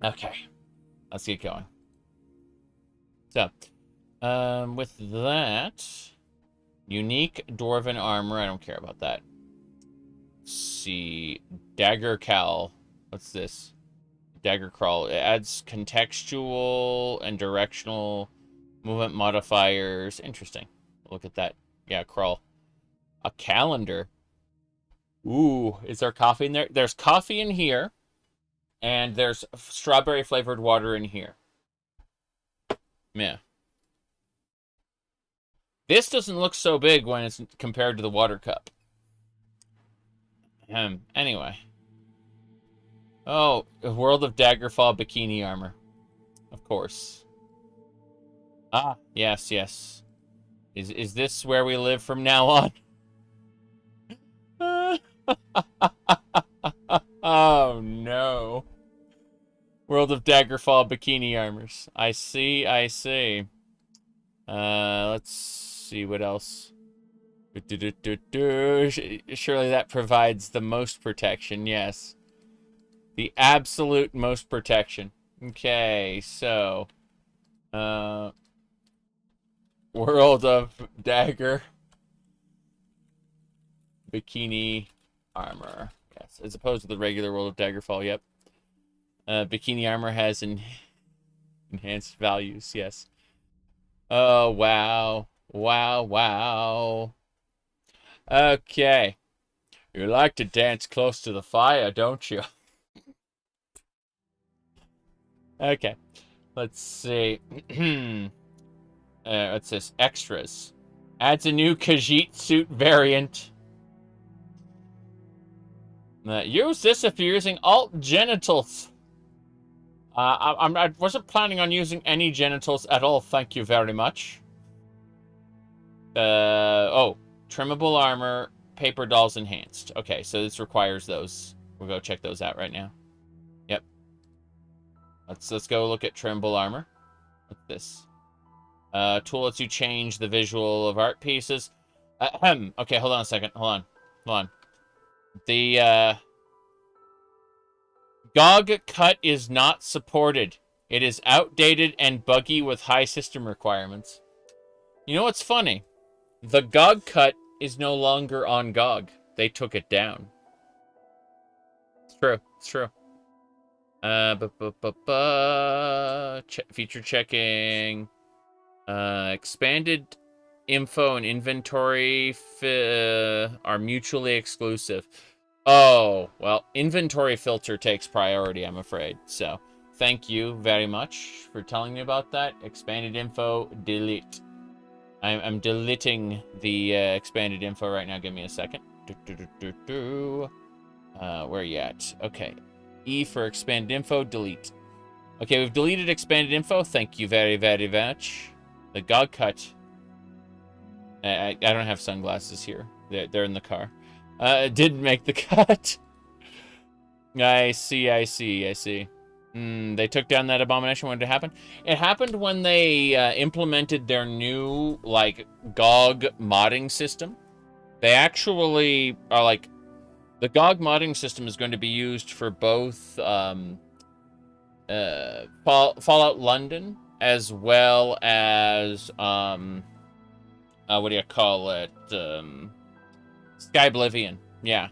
Okay, let's get going. So, with that, unique Dwarven armor. I don't care about that. Let's see. Dagger Cal. What's this? Dagger Crawl. It adds contextual and directional movement modifiers. Interesting. Look at that. Yeah, crawl. A calendar. Ooh, is there coffee in there? There's coffee in here. And there's strawberry flavored water in here. Yeah. This doesn't look so big when it's compared to the water cup. Anyway. Oh, a World of Daggerfall bikini armor. Of course. Ah, yes, yes. Is this where we live from now on? Oh, no. World of Daggerfall bikini armors. I see, I see. Let's see what else. Surely that provides the most protection, yes. The absolute most protection. Okay, so... World of Dagger bikini armor. Yes, as opposed to the regular World of Daggerfall, yep. Bikini armor has enhanced values, yes. Oh, wow. Wow, wow. Okay. You like to dance close to the fire, don't you? Okay. Let's see. What's this? Extras. Adds a new Khajiit suit variant. Use this if you're using alt genitals. I wasn't planning on using any genitals at all, thank you very much. Oh, trimmable armor, paper dolls enhanced. Okay, so this requires those. We'll go check those out right now. Yep. Let's go look at trimmable armor. What's this? Tool lets you change the visual of art pieces. Okay, hold on a second. Hold on. The GOG cut is not supported. It is outdated and buggy with high system requirements. You know what's funny? The GOG cut is no longer on GOG. They took it down. It's true. It's true. Feature checking. Expanded info and inventory are mutually exclusive. Oh, well, inventory filter takes priority, I'm afraid. So, thank you very much for telling me about that. Expanded info, delete. I'm deleting the expanded info right now. Give me a second. Where are you at? Okay. E for expanded info, delete. Okay, we've deleted expanded info. Thank you very, very much. The GOG cut. I don't have sunglasses here. They're in the car. Didn't make the cut. I see. They took down that abomination. When did it happen? It happened when they implemented their new, like, GOG modding system. They actually are, like... The GOG modding system is going to be used for both Fallout London, as well as, what do you call it? Sky Oblivion. Yeah.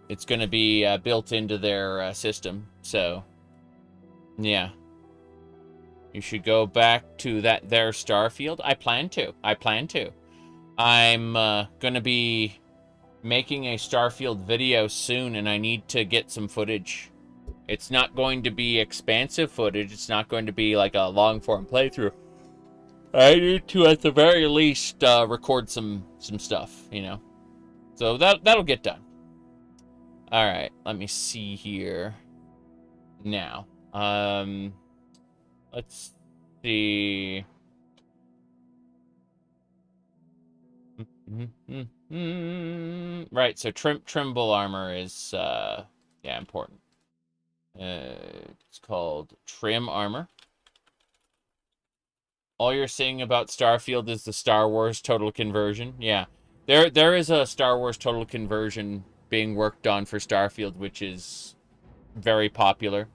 It's going to be built into their system, so... Yeah. You should go back to their Starfield. I plan to. I'm going to be making a Starfield video soon, and I need to get some footage. It's not going to be expansive footage. It's not going to be like a long-form playthrough. I need to, at the very least, record some stuff, you know? So that'll get done. All right, let me see here. Now, let's see. Right, so Trimble armor is, yeah, important. It's called Trim armor. All you're seeing about Starfield is the Star Wars total conversion. Yeah, there is a Star Wars total conversion being worked on for Starfield, which is very popular.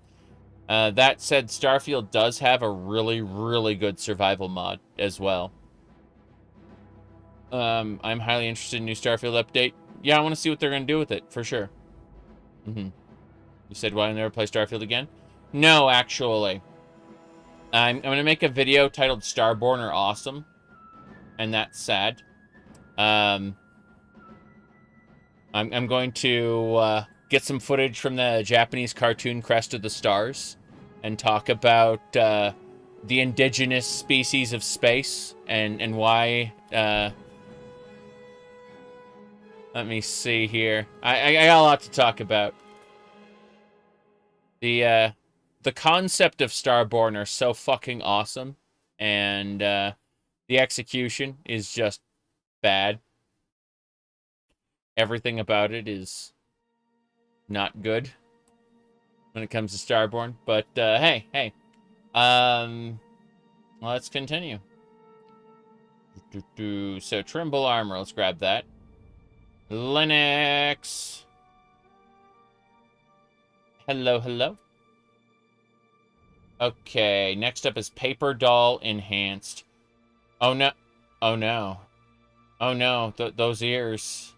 That said, Starfield does have a really, really good survival mod as well. I'm highly interested in new Starfield update. Yeah, I want to see what they're going to do with it, for sure. You said, why never play Starfield again? No, actually. I'm going to make a video titled Starborn are Awesome. And that's sad. I'm going to get some footage from the Japanese cartoon Crest of the Stars and talk about the indigenous species of space and why... let me see here. I got a lot to talk about. The concept of Starborn are so fucking awesome, and the execution is just bad. Everything about it is not good when it comes to Starborn. But hey, let's continue. So Trimble armor, let's grab that. Linux. Hello, hello. Okay, next up is Paper Doll Enhanced. Oh no. Oh no. Oh no, those ears.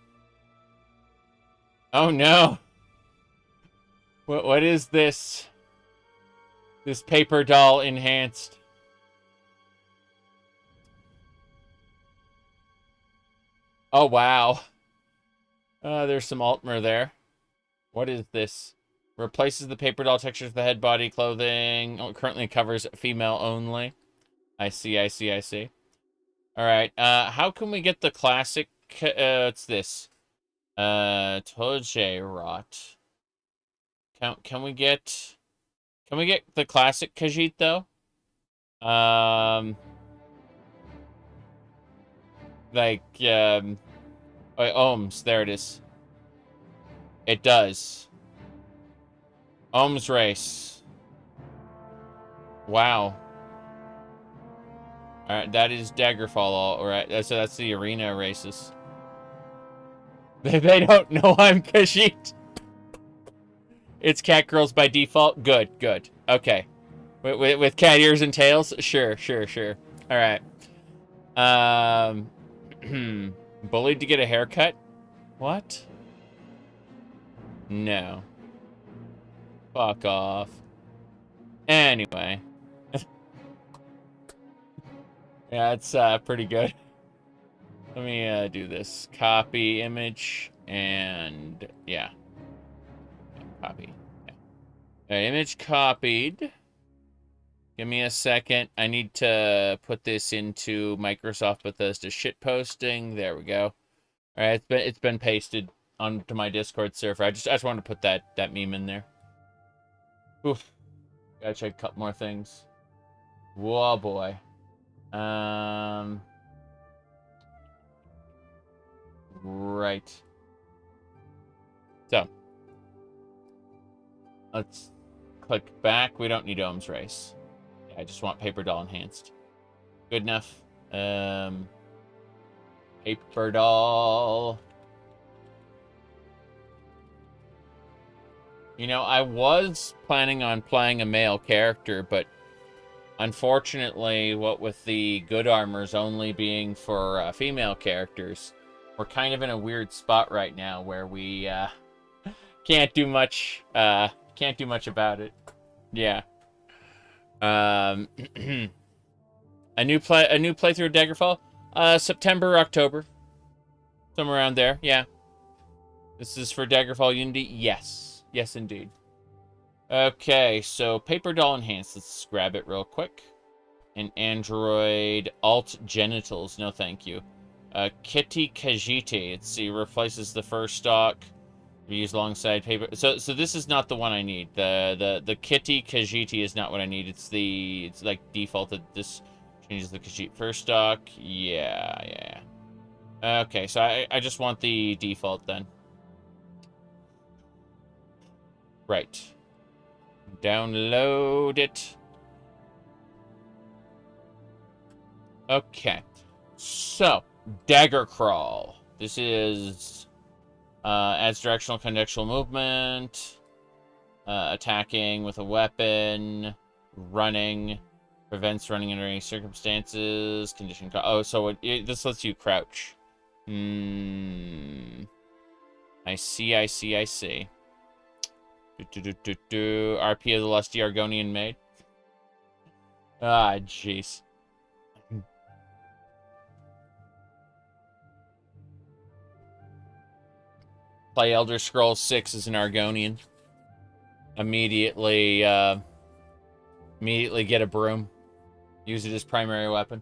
Oh no. What is this? This Paper Doll Enhanced. Oh wow. There's some Altmer there. What is this? Replaces the paper doll textures of the head, body, clothing. Oh, currently covers female only. I see. Alright, how can we get the classic... what's this? Toje Rot. Can we get... Can we get the classic Khajiit, though? Ohms, there it is. It does. Ohms race. Wow. Alright, that is Daggerfall, alright. So that's the arena races. They don't know I'm Khajiit. It's cat girls by default? Good. Okay. With cat ears and tails? Sure. Alright. Bullied to get a haircut? What? No. Fuck off. Anyway. Yeah, it's pretty good. Let me do this. Copy image and yeah. Copy. Yeah. Alright, image copied. Give me a second. I need to put this into Microsoft Bethesda shitposting. There we go. Alright, it's been pasted onto my Discord server. I just wanted to put that meme in there. Oof. Gotta check a couple more things. Whoa boy. Right. So let's click back. We don't need Ohm's race. I just want Paper Doll Enhanced. Good enough. Paper Doll. You know, I was planning on playing a male character, but unfortunately, what with the good armors only being for female characters, we're kind of in a weird spot right now where we can't do much. Can't do much about it. Yeah. A new playthrough of Daggerfall? September, October. Somewhere around there, yeah. This is for Daggerfall Unity? Yes. Yes, indeed. Okay, so Paper Doll Enhanced. Let's grab it real quick. An Android Alt Genitals. No, thank you. Kitty Khajiit. Let's see, replaces the first stock. We use alongside paper. So this is not the one I need. The Kitty Khajiit is not what I need. It's like defaulted. This changes the Khajiit first stock. Yeah. Okay, so I just want the default then. Right. Download it. Okay. So, Dagger Crawl. This is adds directional contextual movement, attacking with a weapon, running, prevents running under any circumstances, condition. Oh, so this lets you crouch. I see. RP of the Lusty Argonian Maid. Ah, jeez. Play Elder Scrolls 6 as an Argonian. Immediately get a broom. Use it as primary weapon.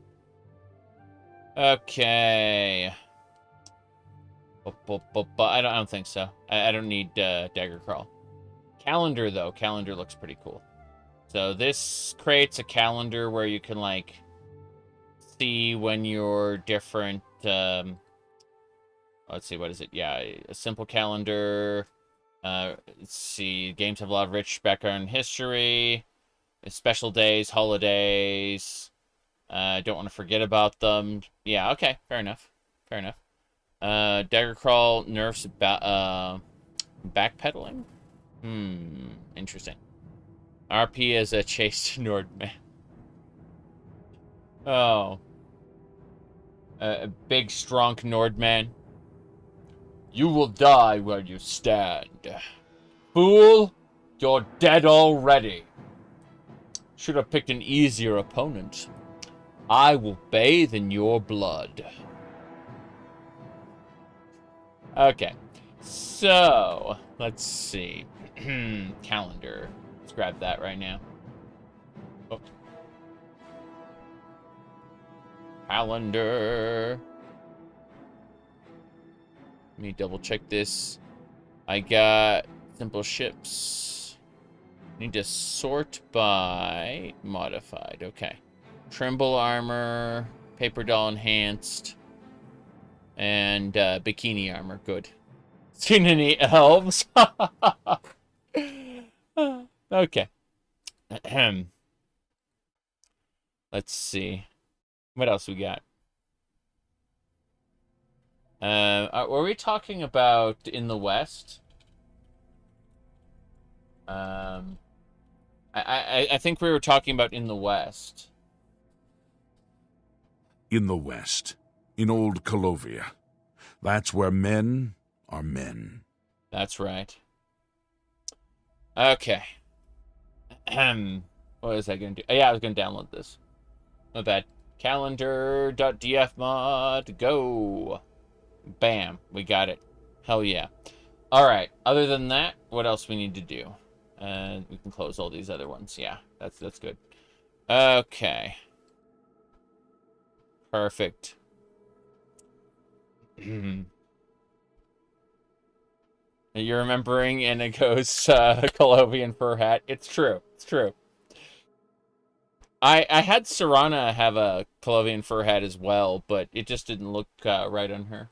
Okay. But I don't think so. I don't need Dagger Crawl. Calendar, though. Calendar looks pretty cool. So this creates a calendar where you can, like, see when your different... let's see, what is it? Yeah, a simple calendar. Let's see. Games have a lot of rich background history. Special days, holidays. Don't want to forget about them. Yeah, okay. Fair enough. Dagger Crawl nerfs backpedaling. Interesting. RP is a chased Nordman. Oh. A big, strong Nordman. You will die where you stand. Fool, you're dead already. Should have picked an easier opponent. I will bathe in your blood. Okay. So, let's see. Calendar. Let's grab that right now. Oh. Calendar. Let me double check this. I got simple ships. Need to sort by modified. Okay. Trimble armor, paper doll enhanced, and bikini armor. Good. Seen any elves? Okay. Let's see. What else we got? Were we talking about in the West? I think we were talking about in the West. In the West, in old Colovia. That's where men are men. That's right. Okay. What was I going to do? Oh, yeah, I was going to download this. Not bad. Calendar.dfmod. Go. Bam. We got it. Hell yeah. All right. Other than that, what else we need to do? We can close all these other ones. Yeah, that's good. Okay. Perfect. You're remembering Inigo's Colovian fur hat. It's true. It's true. I had Serana have a Colovian fur hat as well, but it just didn't look right on her.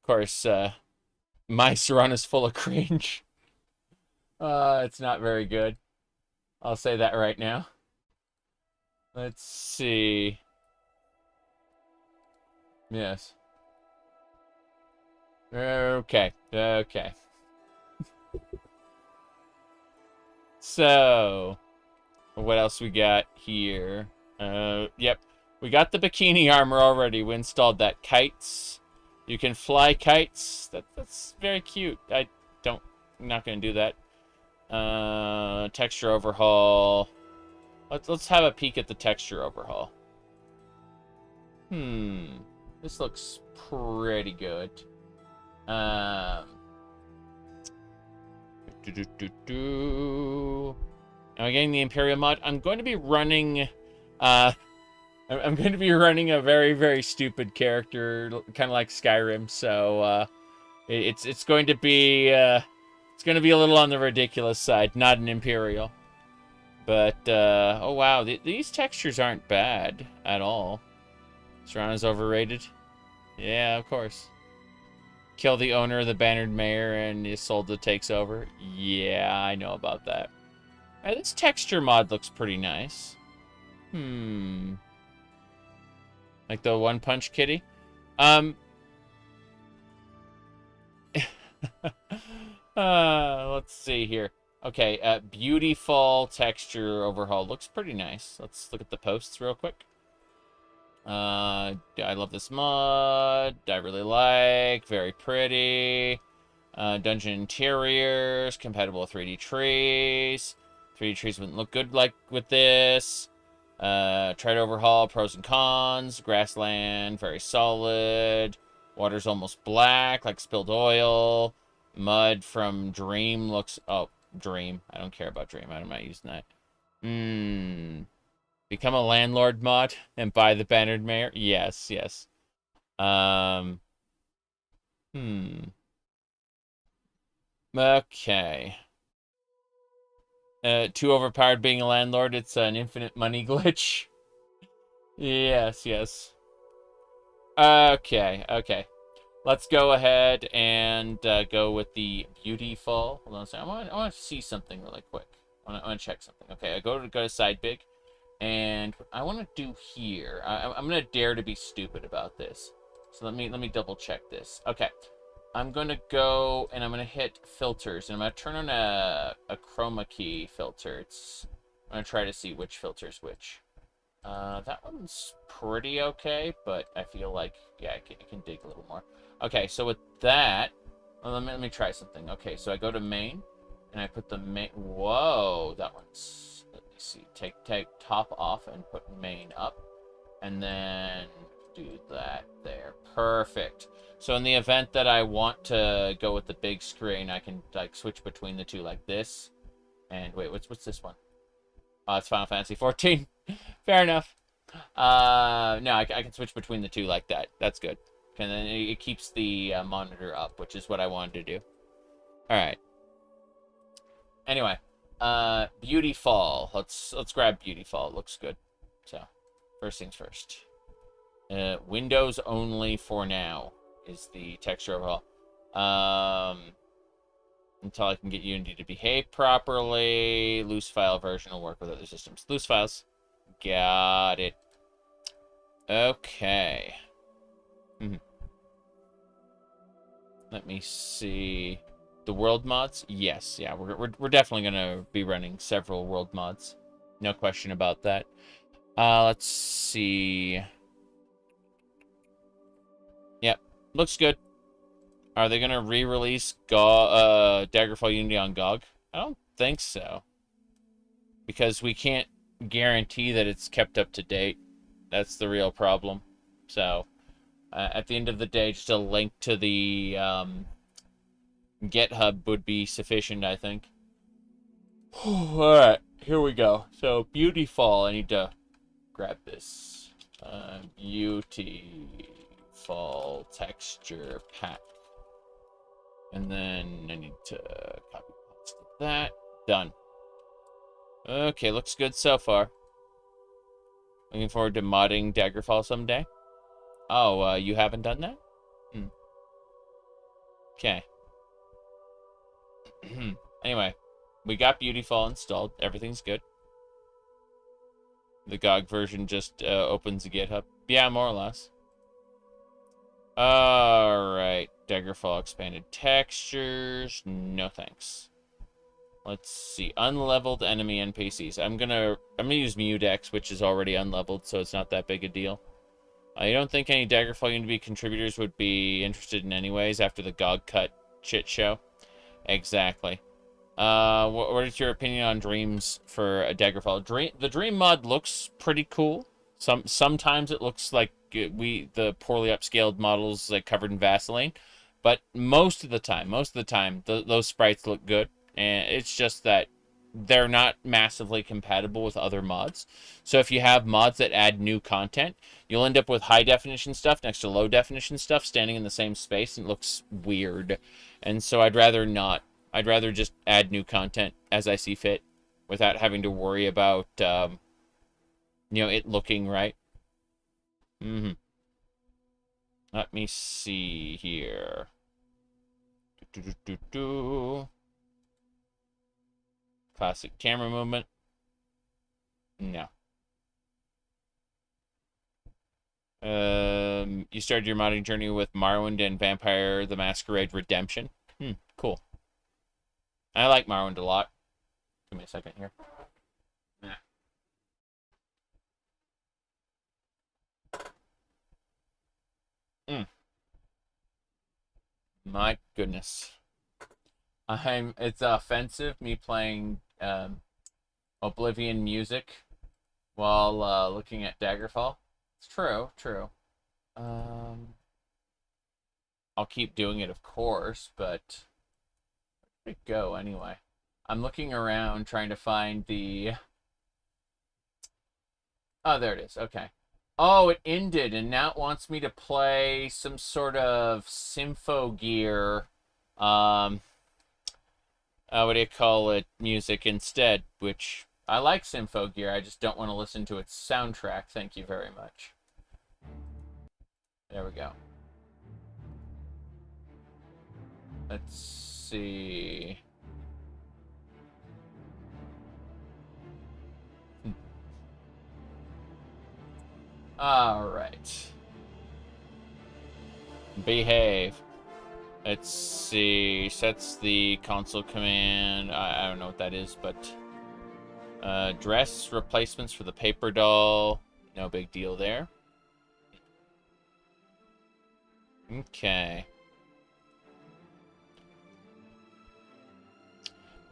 Of course, my Serana's full of cringe. It's not very good. I'll say that right now. Let's see. Yes. Okay. Okay. So, what else we got here? Yep. We got the bikini armor already. We installed that. Kites. You can fly kites. That's very cute. I'm not going to do that. Texture overhaul. Let's have a peek at the texture overhaul. This looks pretty good. Am I getting the Imperial mod? I'm going to be running I'm going to be running a very, very stupid character, kind of like Skyrim, so it's going to be a little on the ridiculous side, not an Imperial. But oh wow, these textures aren't bad at all. Serana's overrated. Yeah, of course. Kill the owner of the Bannered Mayor and Isolde takes over. Yeah, I know about that. This texture mod looks pretty nice. Like the One Punch Kitty. Let's see here. Okay, beautiful texture overhaul. Looks pretty nice. Let's look at the posts real quick. I love this mod. I really like. Very pretty. Dungeon interiors, compatible with 3D trees. 3D trees wouldn't look good like with this. Try to overhaul, pros and cons. Grassland, very solid. Water's almost black, like spilled oil. Mud from Dream looks... Oh, Dream. I don't care about Dream. I'm not using that. Become a landlord mod and buy the bannered mayor? Yes, yes. Okay. Too overpowered being a landlord. It's an infinite money glitch. Yes, yes. Okay, okay. Let's go ahead and go with the beautiful. Hold on a second. I want to see something really quick. I want to check something. Okay, I go to side big, and I want to do here. I'm gonna dare to be stupid about this. So let me double check this. Okay, I'm gonna go and I'm gonna hit filters, and I'm gonna turn on a chroma key filter. I'm gonna try to see which filter's which. That one's pretty okay, but I feel like, yeah, I can dig a little more. Okay, so with that, well, let me try something. Okay, so I go to main, and I put the main. Whoa, that one's. Let me see. Take top off and put main up, and then do that there. Perfect. So in the event that I want to go with the big screen, I can like switch between the two like this. And wait, what's this one? Oh, it's Final Fantasy 14. Fair enough. No, I can switch between the two like that. That's good. And then it keeps the monitor up, which is what I wanted to do. All right. Anyway, Beauty Fall. Let's grab Beauty Fall. It looks good. So, first things first. Windows only for now is the texture overhaul. Until I can get Unity to behave properly. Loose file version will work with other systems. Loose files. Got it. Okay. Let me see. The world mods? Yes, yeah, we're definitely gonna be running several world mods. No question about that. Let's see. Yep, looks good. Are they gonna re-release Daggerfall Unity on GOG? I don't think so. Because we can't guarantee that it's kept up to date. That's the real problem. So, at the end of the day, just a link to the GitHub would be sufficient, I think. Alright, here we go. So, Beauty Fall. I need to grab this. Beauty Fall texture pack. And then I need to copy paste that. Done. Okay, looks good so far. Looking forward to modding Daggerfall someday. Oh, you haven't done that? Okay. Anyway, we got Beautiful installed. Everything's good. The GOG version just opens the GitHub. Yeah, more or less. Alright. Daggerfall expanded textures. No thanks. Let's see. Unleveled enemy NPCs. I'm gonna use Mudex, which is already unleveled, so it's not that big a deal. I don't think any Daggerfall Unity contributors would be interested in anyways after the GOG cut shit show. Exactly. What is your opinion on Dreams for a Daggerfall? The Dream mod looks pretty cool. Sometimes it looks like the poorly upscaled models like covered in Vaseline, but most of the time, those sprites look good, and it's just that they're not massively compatible with other mods. So if you have mods that add new content, you'll end up with high definition stuff next to low definition stuff standing in the same space, and it looks weird. And so I'd rather not. I'd rather just add new content as I see fit without having to worry about, it looking right. Let me see here. Classic camera movement. No. You started your modding journey with Morrowind and Vampire the Masquerade Redemption. Cool. I like Morrowind a lot. Give me a second here. My goodness. It's offensive, me playing Oblivion music while looking at Daggerfall. It's true, true. I'll keep doing it, of course, but where'd it go anyway? I'm looking around trying to find the... Oh, there it is. Okay. Oh, it ended, and now it wants me to play some sort of Sympho Gear, what do you call it, music instead, which I like Sympho Gear, I just don't want to listen to its soundtrack. Thank you very much. There we go. Let's see. All right. Behave. Let's see. Sets the console command. I don't know what that is, but dress replacements for the paper doll. No big deal there. Okay.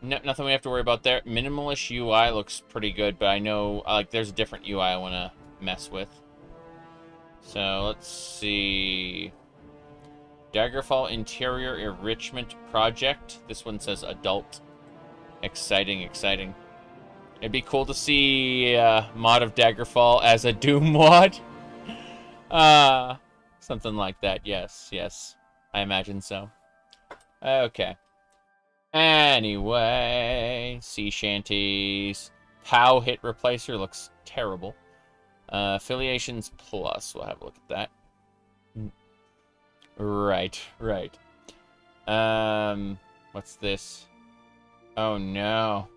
No, nothing we have to worry about there. Minimalist UI looks pretty good, but I know like there's a different UI I want to mess with. So let's see. Daggerfall Interior Enrichment Project. This one says adult. Exciting, exciting. It'd be cool to see mod of Daggerfall as a Doom mod. Something like that. Yes, yes. I imagine so. Okay. Anyway, sea shanties. POW hit replacer looks terrible. Affiliations plus. We'll have a look at that. Right, right. What's this? Oh no.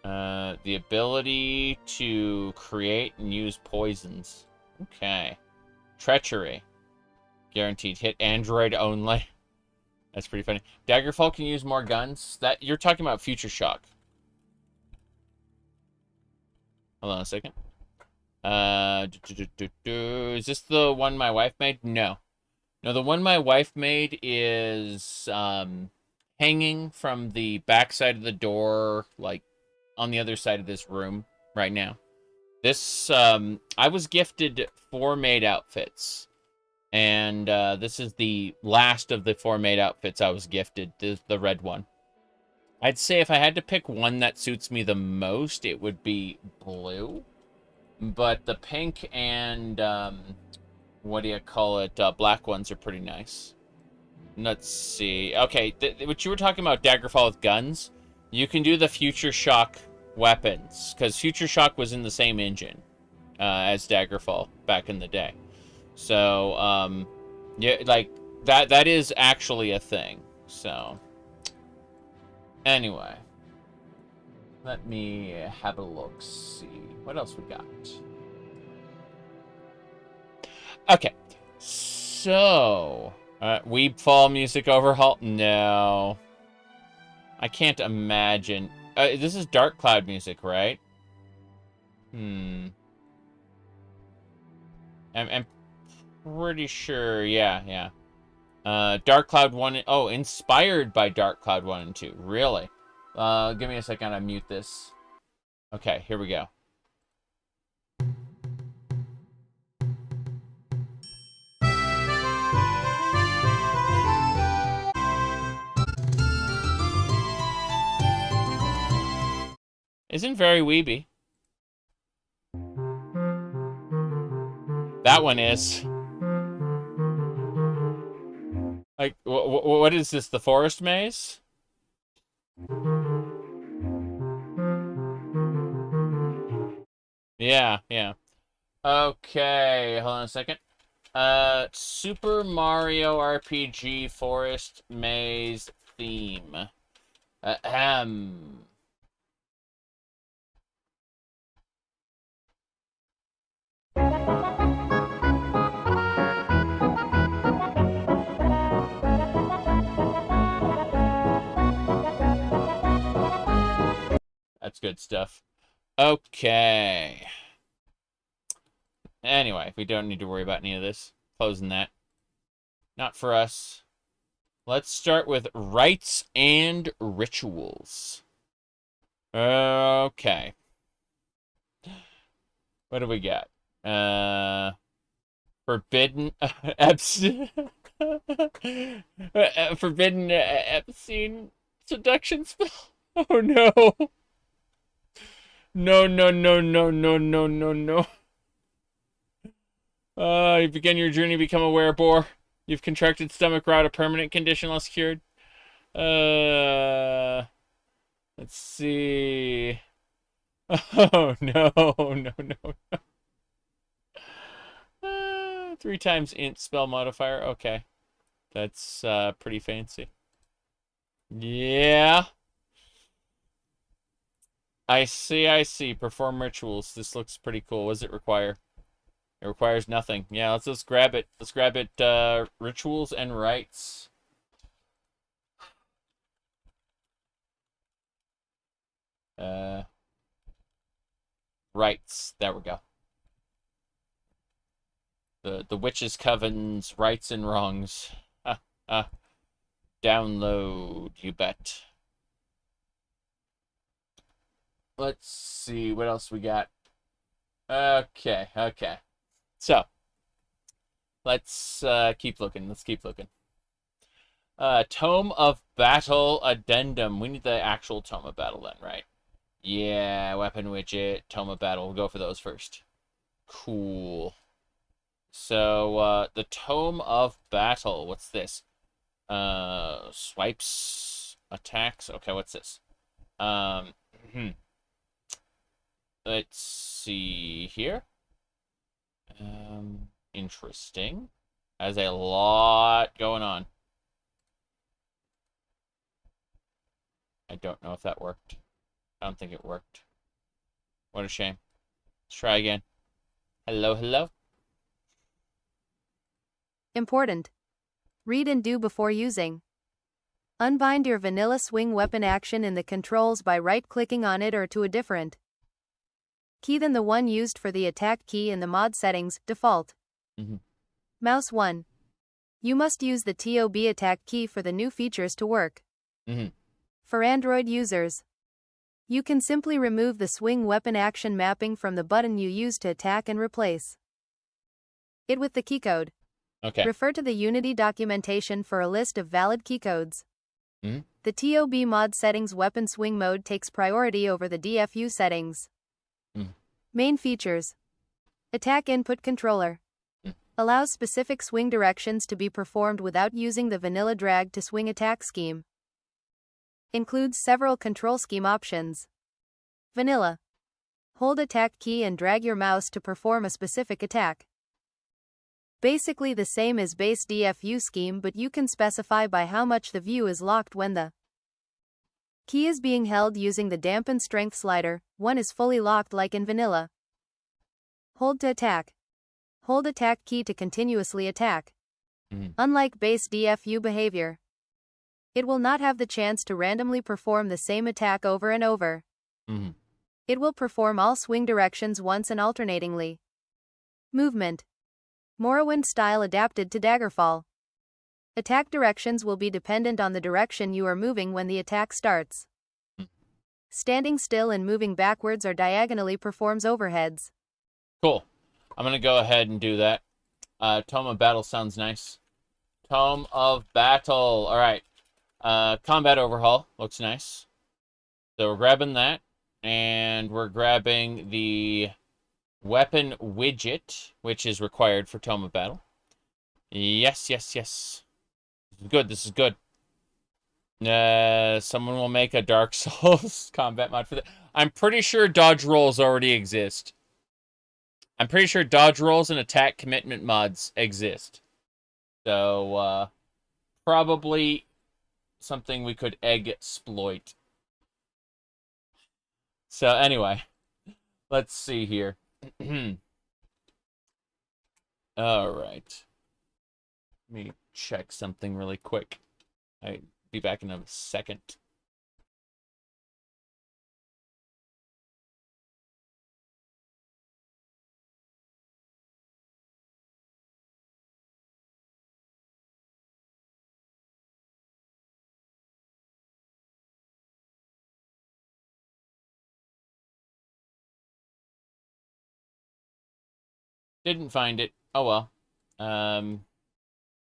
The ability to create and use poisons. Okay. Treachery. Guaranteed hit. Android only. That's pretty funny. Daggerfall can use more guns. That you're talking about Future Shock. Hold on a second. Is this the one my wife made? No. No, the one my wife made is hanging from the back side of the door, like on the other side of this room right now. This, I was gifted 4 maid outfits. And this is the last of the 4 maid outfits I was gifted, the red one. I'd say if I had to pick one that suits me the most, it would be blue. But the pink and, what do you call it, black ones are pretty nice. Let's see. Okay, what you were talking about, Daggerfall with guns, you can do the Future Shock weapons, because Future Shock was in the same engine as Daggerfall back in the day. So, yeah, like, that is actually a thing. So, anyway. Let me have a look, see. What else we got? Okay. So, Weebfall music overhaul? No. I can't imagine. This is Dark Cloud music, right? I'm pretty sure, yeah. Dark Cloud 1, oh, inspired by Dark Cloud 1 and 2, really? Give me a second, I mute this. Okay, here we go. Isn't very weeby. That one is. Like, what is this, the forest maze? Yeah. Okay, hold on a second. Super Mario RPG Forest Maze theme. That's good stuff. Okay. Anyway, we don't need to worry about any of this. Closing that. Not for us. Let's start with rites and rituals. Okay. What do we got? Forbidden forbidden obscene seduction spell. Oh no. No, no, no, no, no, no, no, no. You begin your journey, become a werebore. You've contracted stomach rot, a permanent condition less cured. Let's see. Oh no, no, no. 3 times int spell modifier. Okay. That's pretty fancy. Yeah. I see, I see. Perform rituals. This looks pretty cool. What does it require? It requires nothing. Yeah, let's grab it. Let's grab it. Rituals and rites. Rites. There we go. The witches' covens, rights and wrongs. Download, you bet. Let's see what else we got. Okay, okay. So let's keep looking. Let's keep looking. Tome of Battle Addendum. We need the actual Tome of Battle then, right? Yeah, weapon widget, Tome of Battle. We'll go for those first. Cool. So, the Tome of Battle. What's this? Swipes, attacks. Okay, what's this? Let's see here. Interesting. Has a lot going on. I don't know if that worked. I don't think it worked. What a shame. Let's try again. Hello, hello. Important. Read and do before using. Unbind your vanilla swing weapon action in the controls by right-clicking on it or to a different key than the one used for the attack key in the mod settings, default. Mouse 1. You must use the TOB attack key for the new features to work. For Android users, you can simply remove the swing weapon action mapping from the button you use to attack and replace it with the keycode. Okay. Refer to the Unity documentation for a list of valid keycodes. The TOB mod settings weapon swing mode takes priority over the DFU settings. Main features. Attack input controller. Allows specific swing directions to be performed without using the vanilla drag to swing attack scheme. Includes several control scheme options. Vanilla. Hold attack key and drag your mouse to perform a specific attack. Basically the same as base DFU scheme, but you can specify by how much the view is locked when the key is being held using the dampen strength slider. One is fully locked like in vanilla. Hold to attack. Hold attack key to continuously attack. Unlike base DFU behavior, it will not have the chance to randomly perform the same attack over and over. It will perform all swing directions once and alternatingly. Movement. Morrowind style adapted to Daggerfall. Attack directions will be dependent on the direction you are moving when the attack starts. Standing still and moving backwards or diagonally performs overheads. Cool. I'm going to go ahead and do that. Tome of Battle sounds nice. Tome of Battle. All right. Combat overhaul. Looks nice. So we're grabbing that. And we're grabbing the weapon widget, which is required for Tome of Battle. Yes, yes, yes. This is good. This is good. Someone will make a Dark Souls combat mod for that. I'm pretty sure dodge rolls already exist. I'm pretty sure dodge rolls and attack commitment mods exist. So, probably something we could exploit. So, anyway, let's see here. All right. Let me check something really quick. I'll be back in a second. Didn't find it. Oh well.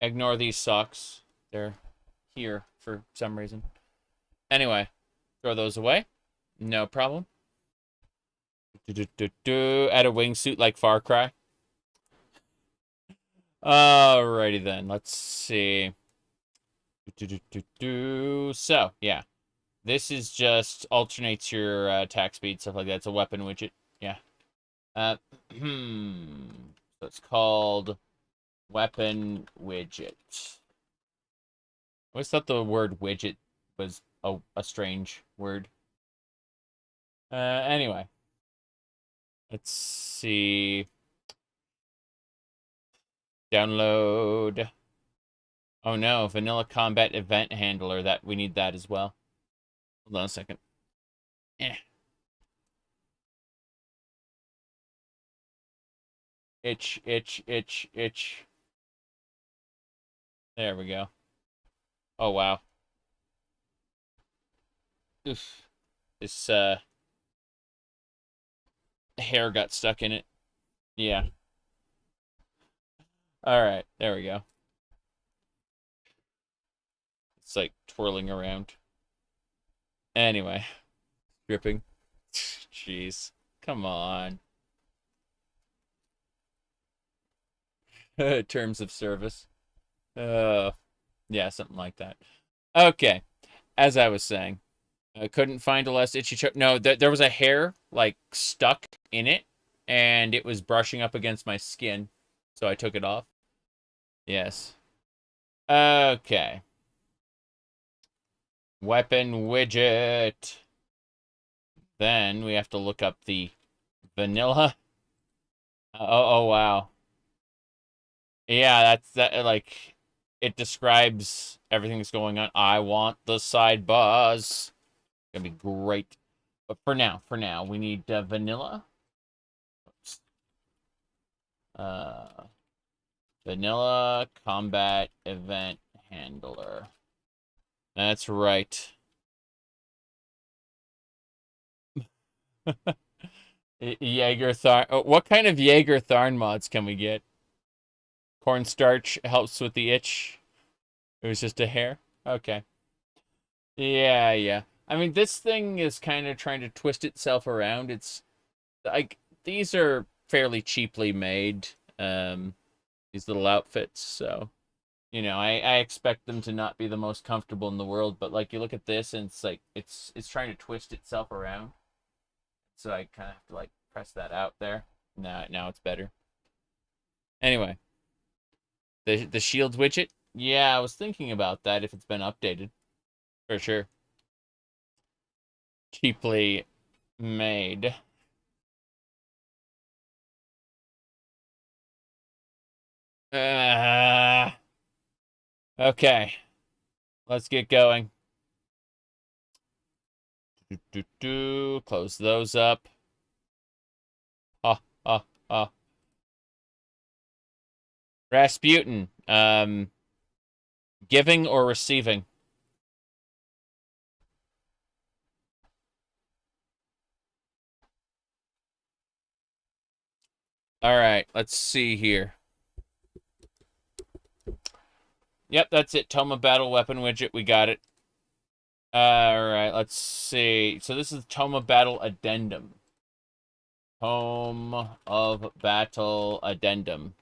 Ignore these socks. They're here for some reason. Anyway, throw those away. No problem. Add a wingsuit like Far Cry. Alrighty then. Let's see. So, yeah. This is just alternates your attack speed, stuff like that. It's a weapon widget. Yeah. So it's called weapon widget. I always thought the word widget was a strange word. Anyway. Let's see. Download. Oh no, vanilla combat event handler. That we need that as well. Hold on a second. Itch, itch, itch, itch. There we go. Oh wow. Oof. This hair got stuck in it. Yeah. Alright, there we go. It's like twirling around. Anyway. Dripping. Jeez. Come on. Terms of service. Yeah, something like that. Okay. As I was saying, I couldn't find a less itchy choke. No, there was a hair, like, stuck in it, and it was brushing up against my skin, so I took it off. Yes. Okay. Weapon widget. Then we have to look up the vanilla. Oh wow. Yeah, that like it describes everything that's going on. I want the sidebars. Gonna be great. But for now, we need vanilla. Oops. Vanilla combat event handler. That's right. Jaeger Tharn. Oh, what kind of Jaeger Tharn mods can we get? Cornstarch helps with the itch. It was just a hair? Okay. Yeah. I mean, this thing is kind of trying to twist itself around. It's like these are fairly cheaply made, these little outfits, so I expect them to not be the most comfortable in the world, but like you look at this and it's like it's trying to twist itself around. So I kind of have to like press that out there. Now it's better. Anyway, the shield widget. Yeah, I was thinking about that if it's been updated. For sure. Cheaply made. Okay. Let's get going. Close those up. Rasputin. Giving or receiving? Alright, let's see here. Yep, that's it. Tome of Battle Weapon widget. We got it. Alright, let's see. So this is Tome of Battle Addendum. Tome of Battle Addendum.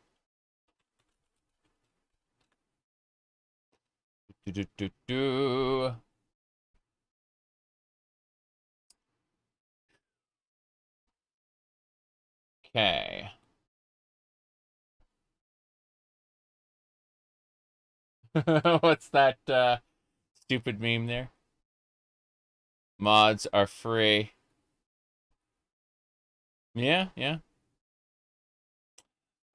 Okay. What's that stupid meme there? Mods are free. Yeah.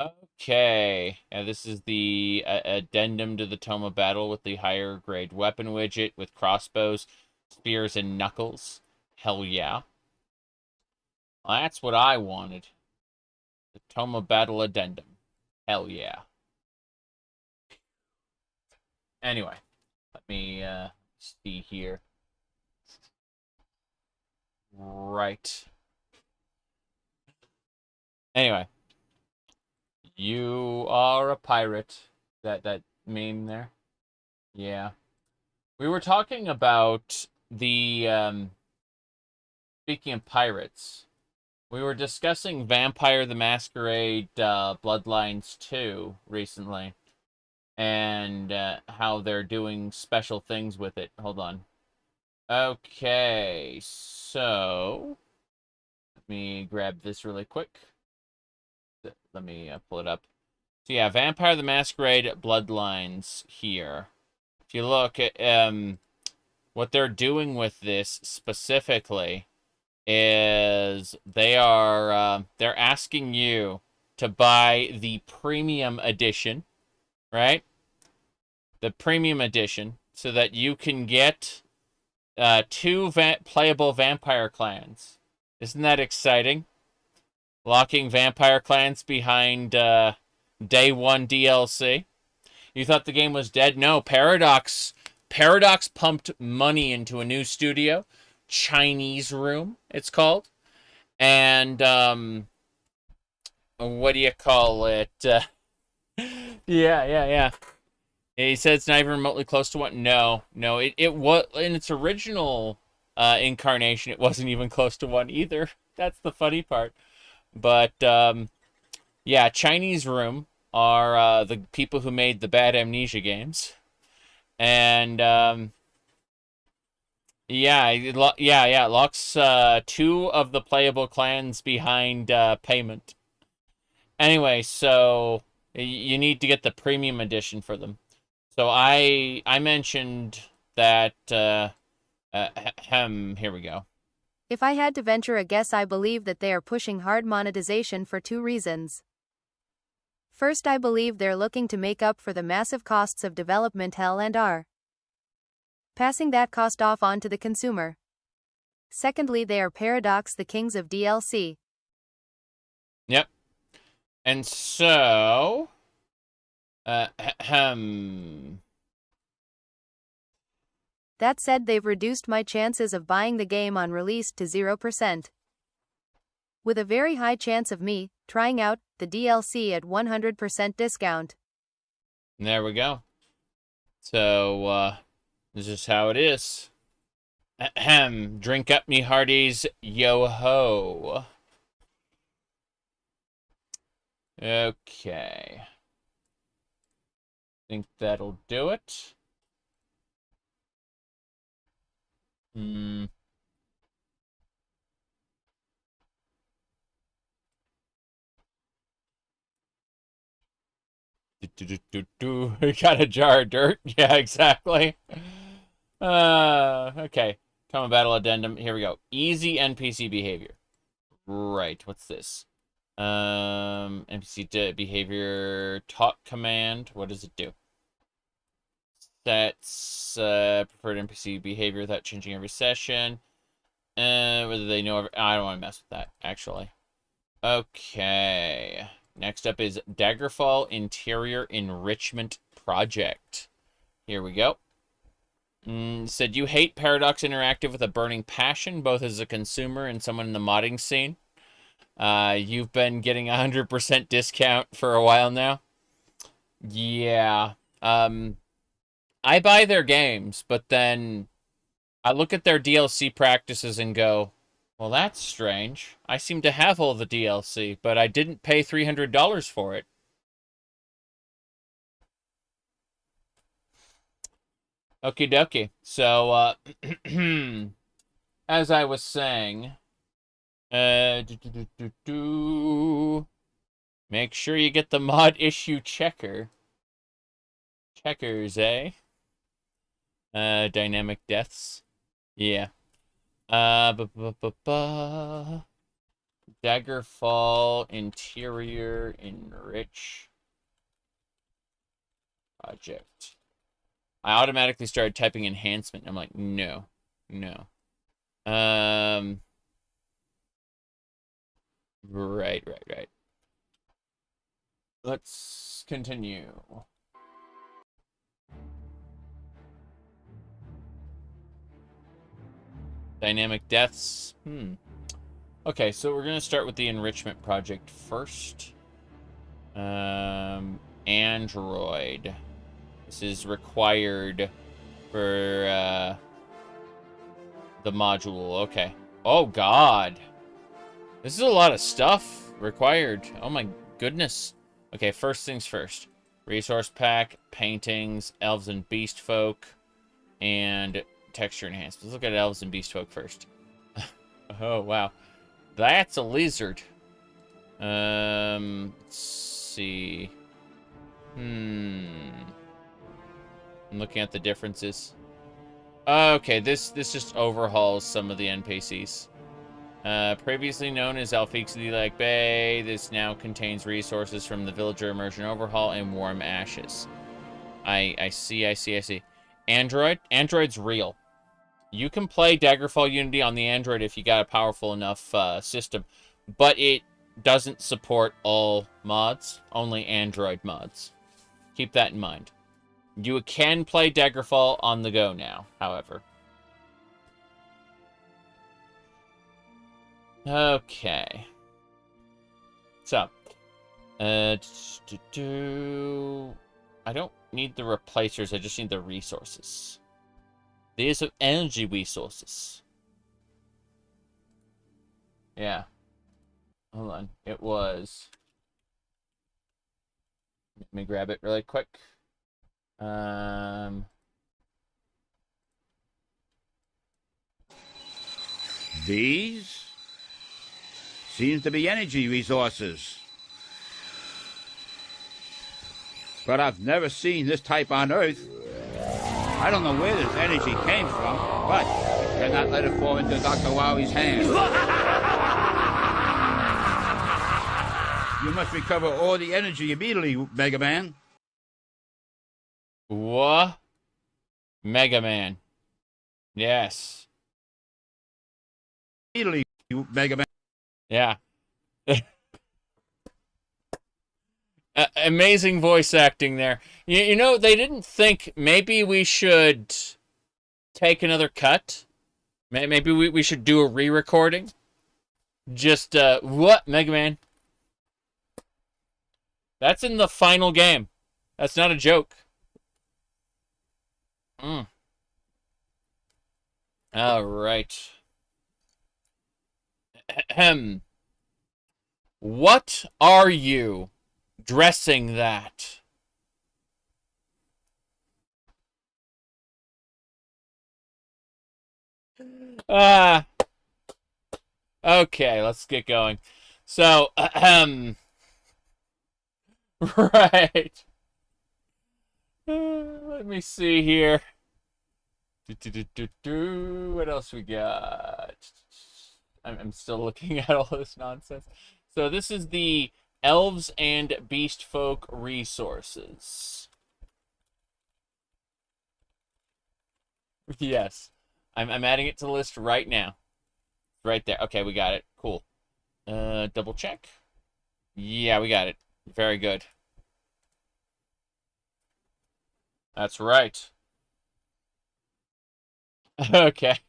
Okay. Yeah, this is the addendum to the Tome of Battle with the higher grade weapon widget with crossbows, spears, and knuckles. Hell yeah. Well, that's what I wanted. The Tome of Battle addendum. Hell yeah. Anyway, let me see here. Right. Anyway. You are a pirate. That meme there. Yeah. We were talking about the speaking of pirates, we were discussing Vampire the Masquerade Bloodlines 2 recently, and how they're doing special things with it. Hold on. Okay, so let me grab this really quick. Let me pull it up. So yeah, Vampire the Masquerade Bloodlines here. If you look at what they're doing with this specifically is they're asking you to buy the premium edition, right? The premium edition, so that you can get two playable vampire clans. Isn't that exciting? Locking vampire clans behind day one DLC. You thought the game was dead? No, Paradox pumped money into a new studio, Chinese Room, it's called. And what do you call it? Yeah. He said it's not even remotely close to one. No, it was in its original incarnation. It wasn't even close to one either. That's the funny part. But yeah, Chinese Room are the people who made the bad Amnesia games, and it locks two of the playable clans behind payment. Anyway, so you need to get the premium edition for them. So I mentioned that. Here we go. If I had to venture a guess, I believe that they are pushing hard monetization for two reasons. First, I believe they're looking to make up for the massive costs of development hell and are passing that cost off onto the consumer. Secondly, they are Paradox, the kings of DLC. Yep. And so, That said, they've reduced my chances of buying the game on release to 0%. With a very high chance of me trying out the DLC at 100% discount. There we go. So, this is how it is. Drink up me hearties, yo-ho. Okay. Think that'll do it. We got a jar of dirt. Yeah, exactly. Okay. Common battle addendum. Here we go. Easy NPC behavior. Right. What's this? NPC behavior talk command. What does it do? Sets preferred NPC behavior without changing every session. Whether they know. I don't want to mess with that, actually. Okay. Next up is Daggerfall Interior Enrichment Project. Here we go. Said you hate Paradox Interactive with a burning passion, both as a consumer and someone in the modding scene. You've been getting 100% discount for a while now. Yeah. I buy their games, but then I look at their DLC practices and go, well, that's strange. I seem to have all the DLC, but I didn't pay $300 for it. Okie dokie. So, as I was saying, make sure you get the mod issue checker. Checkers, eh? Dynamic deaths. Yeah. Daggerfall Interior Enrich Project. I automatically started typing enhancement. I'm like, no. Right. Let's continue. Dynamic deaths. Okay, so we're going to start with the enrichment project first. Android. This is required for the module. Okay. Oh, God. This is a lot of stuff required. Oh, my goodness. Okay, first things first. Resource pack, paintings, elves and beast folk, and texture enhancements. Let's look at elves and beast folk first. Oh, wow. That's a lizard. Let's see. I'm looking at the differences. Okay, this just overhauls some of the NPCs. Previously known as Alfixi Bay, this now contains resources from the Villager Immersion Overhaul and Warm Ashes. I see. Android's real. You can play Daggerfall Unity on the Android if you got a powerful enough system, but it doesn't support all mods, only Android mods. Keep that in mind. You can play Daggerfall on the go now, however. Okay. So, I don't need the replacers, I just need the resources. These are energy resources. Yeah. Hold on. It was... Let me grab it really quick. These seems to be energy resources. But I've never seen this type on Earth. I don't know where this energy came from, but cannot let it fall into Dr. Wowie's hands. You must recover all the energy immediately, Mega Man. What? Mega Man. Yes. Immediately, Mega Man. Yeah. Amazing voice acting there. You know, they didn't think maybe we should take another cut. Maybe we should do a re-recording. Just, what? Mega Man. That's in the final game. That's not a joke. All right. Ahem. What are you dressing that? Okay, let's get going. So, right. Let me see here. What else we got? I'm still looking at all this nonsense. So this is the Elves and Beast Folk resources. Yes. I'm adding it to the list right now. Right there. Okay, we got it. Cool. Double check. Yeah, we got it. Very good. That's right. Okay.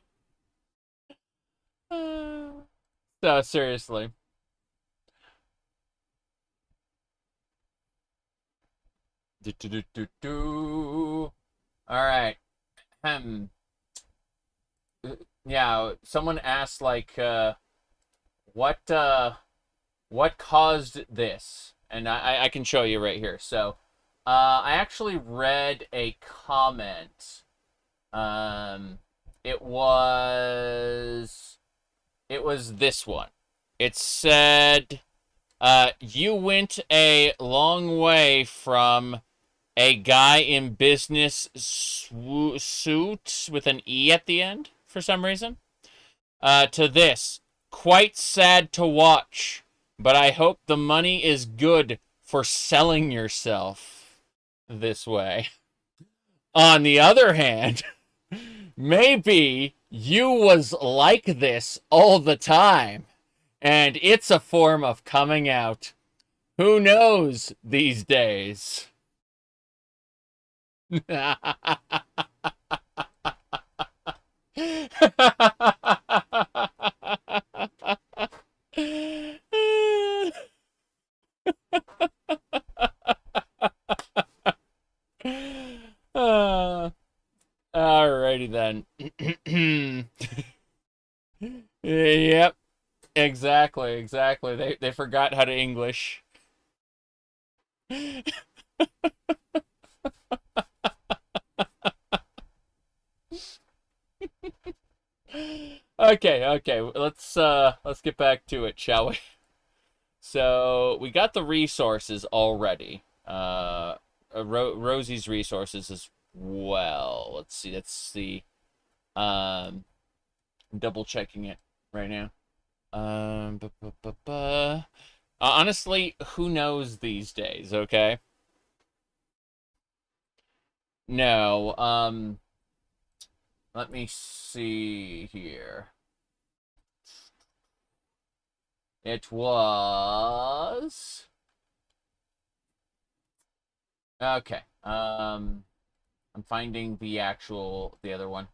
So, seriously. Alright. Yeah, someone asked, like, what caused this? And I can show you right here. So, I actually read a comment. It was this one. It said, you went a long way from a guy in business suit with an E at the end, for some reason, to this. Quite sad to watch, but I hope the money is good for selling yourself this way. On the other hand, maybe you was like this all the time, and it's a form of coming out. Who knows these days? Alrighty then. Yep. Exactly. They forgot how to English. Okay. Let's get back to it, shall we? So we got the resources already. Rosie's resources as well. Let's see. I'm double checking it right now. Honestly, who knows these days? Okay. No. Let me see here. It was... Okay. I'm finding the other one.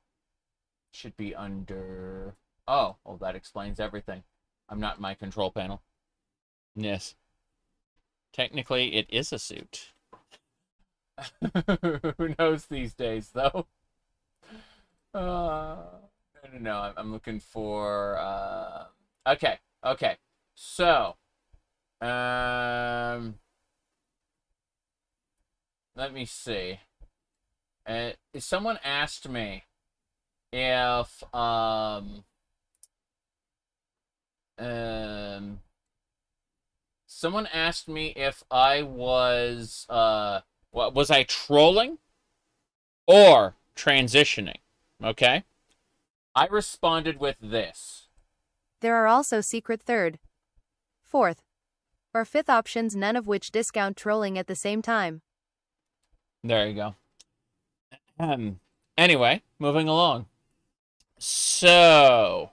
Should be under... Oh, well, that explains everything. I'm not in my control panel. Yes. Technically, it is a suit. Who knows these days, though? No. I'm looking for... Okay. So, let me see. Someone asked me if someone asked me if I was was I trolling or transitioning? Okay. I responded with this. There are also secret third, fourth, or fifth options, none of which discount trolling at the same time. There you go. Anyway, moving along. So,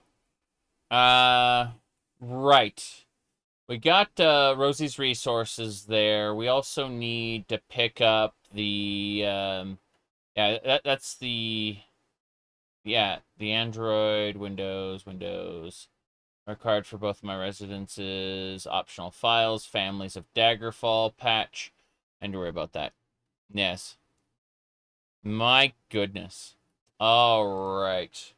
right. We got Rosie's resources there. We also need to pick up the that's the Android, Windows. Required for both my residences, optional files, families of Daggerfall patch. And to worry about that. Yes. My goodness. All right.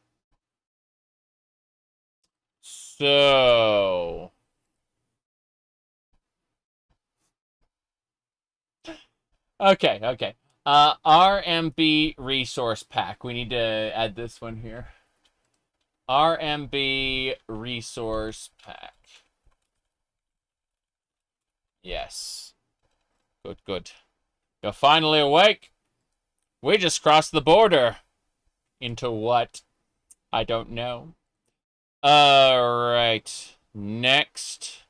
So... Okay. RMB resource pack. We need to add this one here. RMB resource pack. Yes. Good. You're finally awake. We just crossed the border. Into what? I don't know. Alright. Next.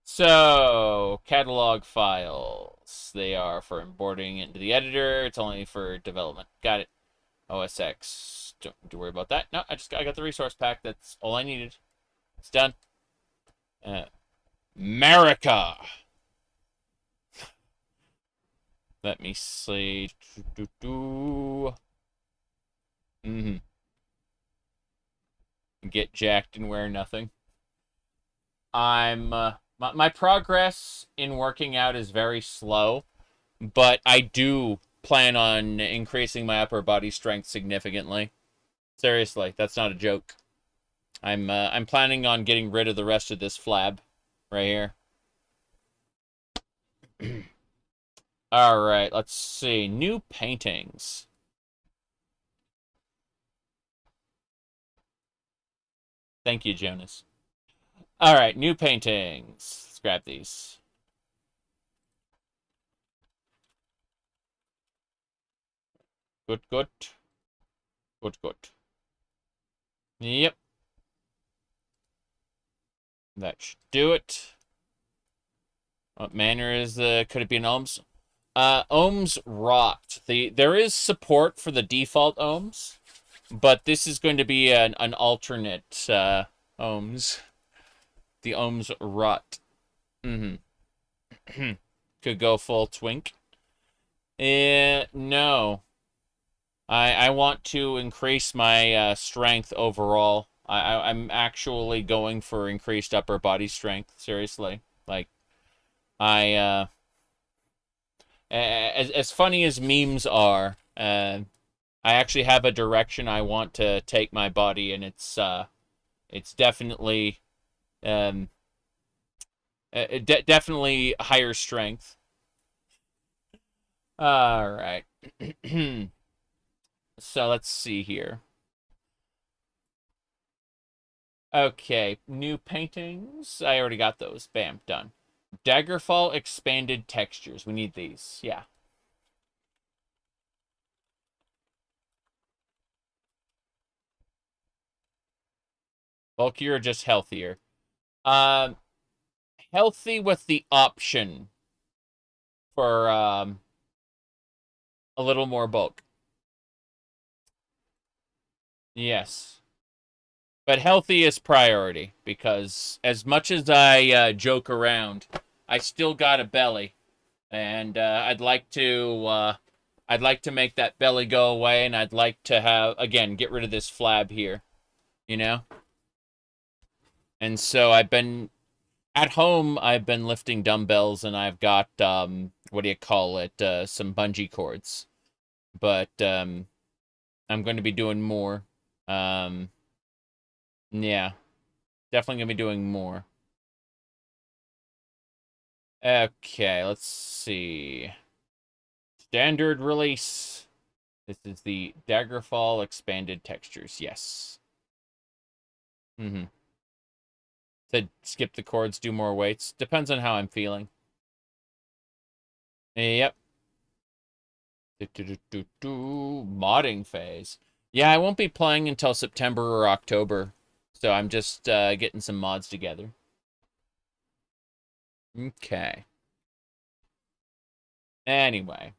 So, catalog files. They are for importing into the editor. It's only for development. Got it. OSX. Don't worry about that. No, I got the resource pack. That's all I needed. It's done. America. Let me see. Get jacked and wear nothing. My progress in working out is very slow, but I do plan on increasing my upper body strength significantly. Seriously, that's not a joke. I'm planning on getting rid of the rest of this flab right here. All right, let's see. New paintings. Thank you, Jonas. All right, new paintings. Let's grab these. Good. Yep. That should do it. What manner is could it be an ohms? Ohms rocked. There is support for the default ohms, but this is going to be an alternate ohms. The ohms rot. Could go full twink. No. I want to increase my strength overall. I'm actually going for increased upper body strength. Seriously. Like, as funny as memes are, I actually have a direction I want to take my body, and it's definitely definitely higher strength. All right. So let's see here. Okay, new paintings. I already got those. Bam, done. Daggerfall expanded textures. We need these. Yeah. Bulkier or just healthier? Healthy with the option for a little more bulk. Yes. But healthy is priority, because as much as I joke around, I still got a belly, and I'd like to make that belly go away, and I'd like to have, again, get rid of this flab here, you know? And so at home, I've been lifting dumbbells, and I've got, what do you call it, some bungee cords. But I'm going to be doing more. Yeah, definitely going to be doing more. Okay, let's see. Standard release. This is the Daggerfall expanded textures. Yes. Said skip the chords, do more weights. Depends on how I'm feeling. Yep. Modding phase. Yeah, I won't be playing until September or October. So I'm just getting some mods together. Okay. Anyway.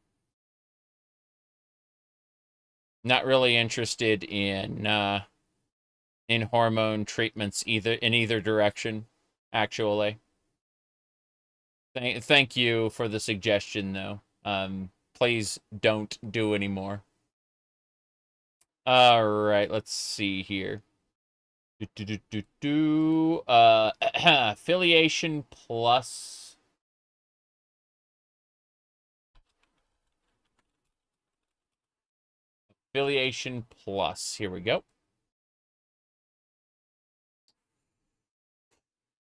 Not really interested in hormone treatments in either direction, actually. Thank you for the suggestion, though. Please don't do anymore. All right, let's see here. Affiliation plus. Affiliation plus. Here we go.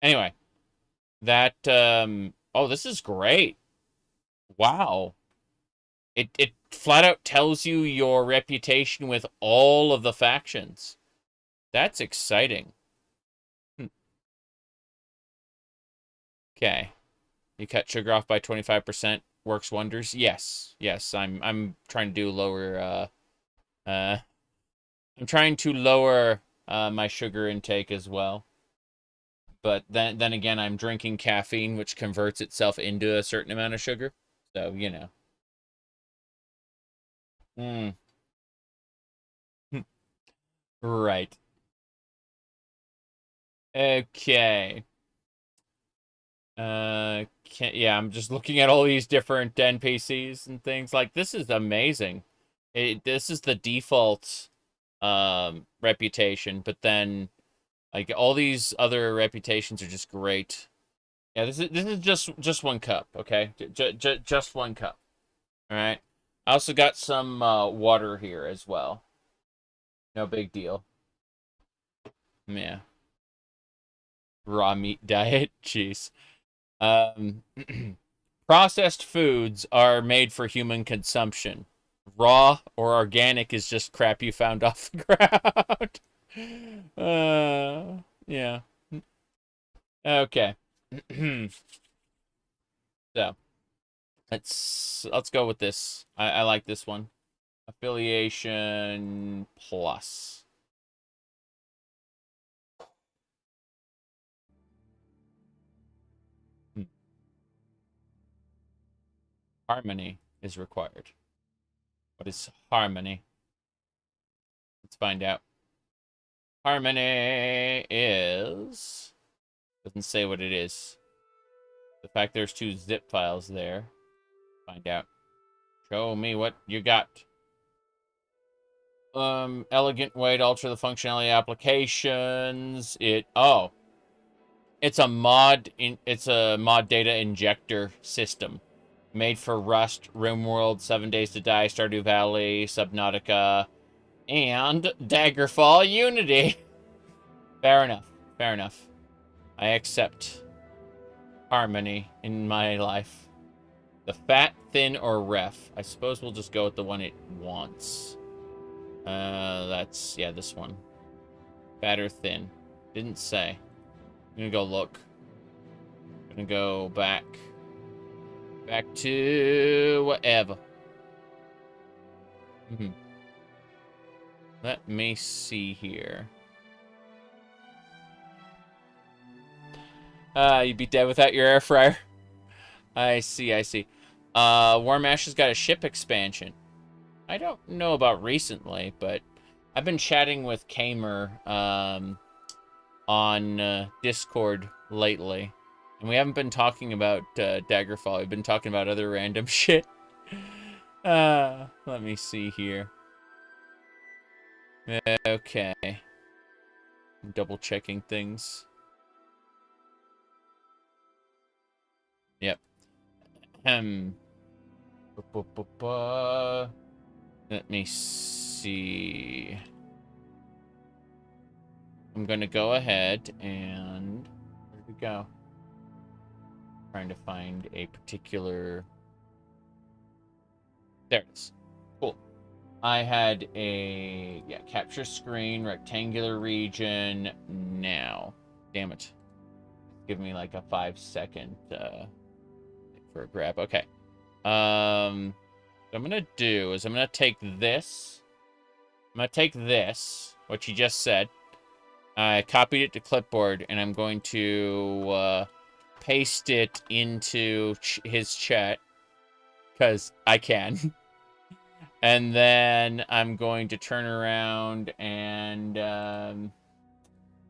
Anyway, that oh, this is great. Wow. It flat out tells you your reputation with all of the factions. That's exciting. Okay. You cut sugar off by 25%. Works wonders. Yes. Yes, I'm trying to do lower I'm trying to lower my sugar intake as well. But then again, I'm drinking caffeine, which converts itself into a certain amount of sugar. So, you know. Right. Okay. Yeah, I'm just looking at all these different NPCs and things. Like, this is amazing. This is the default reputation, but then like all these other reputations are just great. Yeah, this is just one cup, okay? Just one cup. All right. I also got some water here as well. No big deal. Yeah. Raw meat diet. Jeez. Processed foods are made for human consumption. Raw or organic is just crap you found off the ground. Yeah. Okay. So, let's go with this. I like this one. Affiliation plus. Harmony is required. What is harmony? Let's find out. Harmony is... Doesn't say what it is. The fact there's 2 zip files there. Find out. Show me what you got. Elegant way to alter the functionality applications. It's a mod data injector system. Made for Rust, RimWorld, 7 Days to Die, Stardew Valley, Subnautica, and Daggerfall Unity. Fair enough. Fair enough. I accept harmony in my life. The fat, thin, or ref. I suppose we'll just go with the one it wants. That's, yeah, this one. Fat or thin. Didn't say. I'm gonna go look. Gonna go back. Back to whatever. Let me see here. You'd be dead without your air fryer. I see, I see. Warm Ashes got a ship expansion. I don't know about recently, but I've been chatting with Kamer on Discord lately. And we haven't been talking about Daggerfall. We've been talking about other random shit. Let me see here. Okay. I'm double checking things. Yep. Let me see. I'm gonna go ahead and where'd we go? Trying to find a particular. There it is. Cool. I had a capture screen, rectangular region now. Damn it. Give me like a 5-second for a grab. Okay. What I'm gonna do is I'm gonna take this. I'm gonna take this, what you just said. I copied it to clipboard, and I'm going to paste it into his chat because I can. And then I'm going to turn around and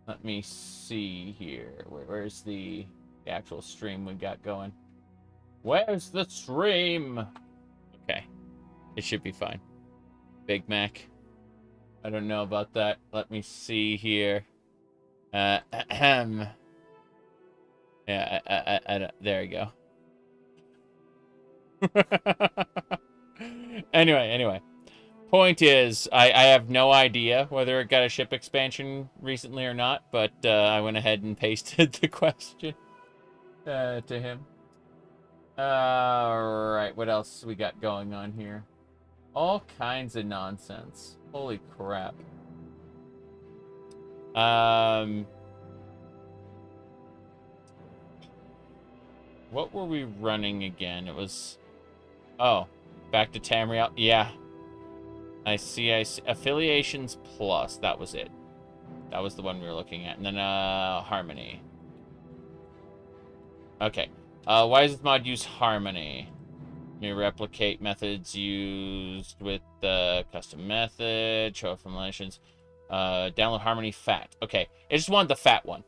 let me see here. Where's the actual stream we got going? Where's the stream? Okay. It should be fine. Big Mac. I don't know about that. Let me see here. Yeah, there you go. Anyway. Point is, I have no idea whether it got a ship expansion recently or not, but I went ahead and pasted the question to him. Alright, what else we got going on here? All kinds of nonsense. Holy crap. What were we running again? It was... Oh, back to Tamriel. Yeah. I see. Affiliations Plus. That was it. That was the one we were looking at. And then, Harmony. Okay. Why does this mod use Harmony? You replicate methods used with the custom method. Show formulations. Download Harmony Fat. Okay. I just wanted the fat one.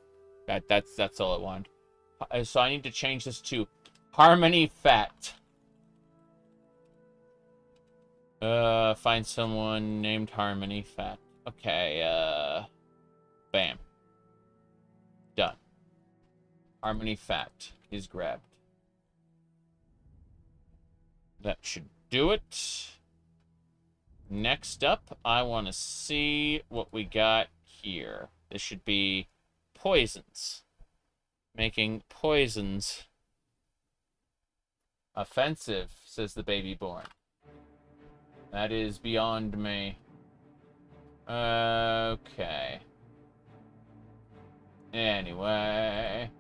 That's all it wanted. So I need to change this to Harmony Fat. Find someone named Harmony Fat. Okay, bam. Done. Harmony Fat is grabbed. That should do it. Next up, I want to see what we got here. This should be poisons. Making poisons offensive, says the baby born. That is beyond me. Okay. Anyway.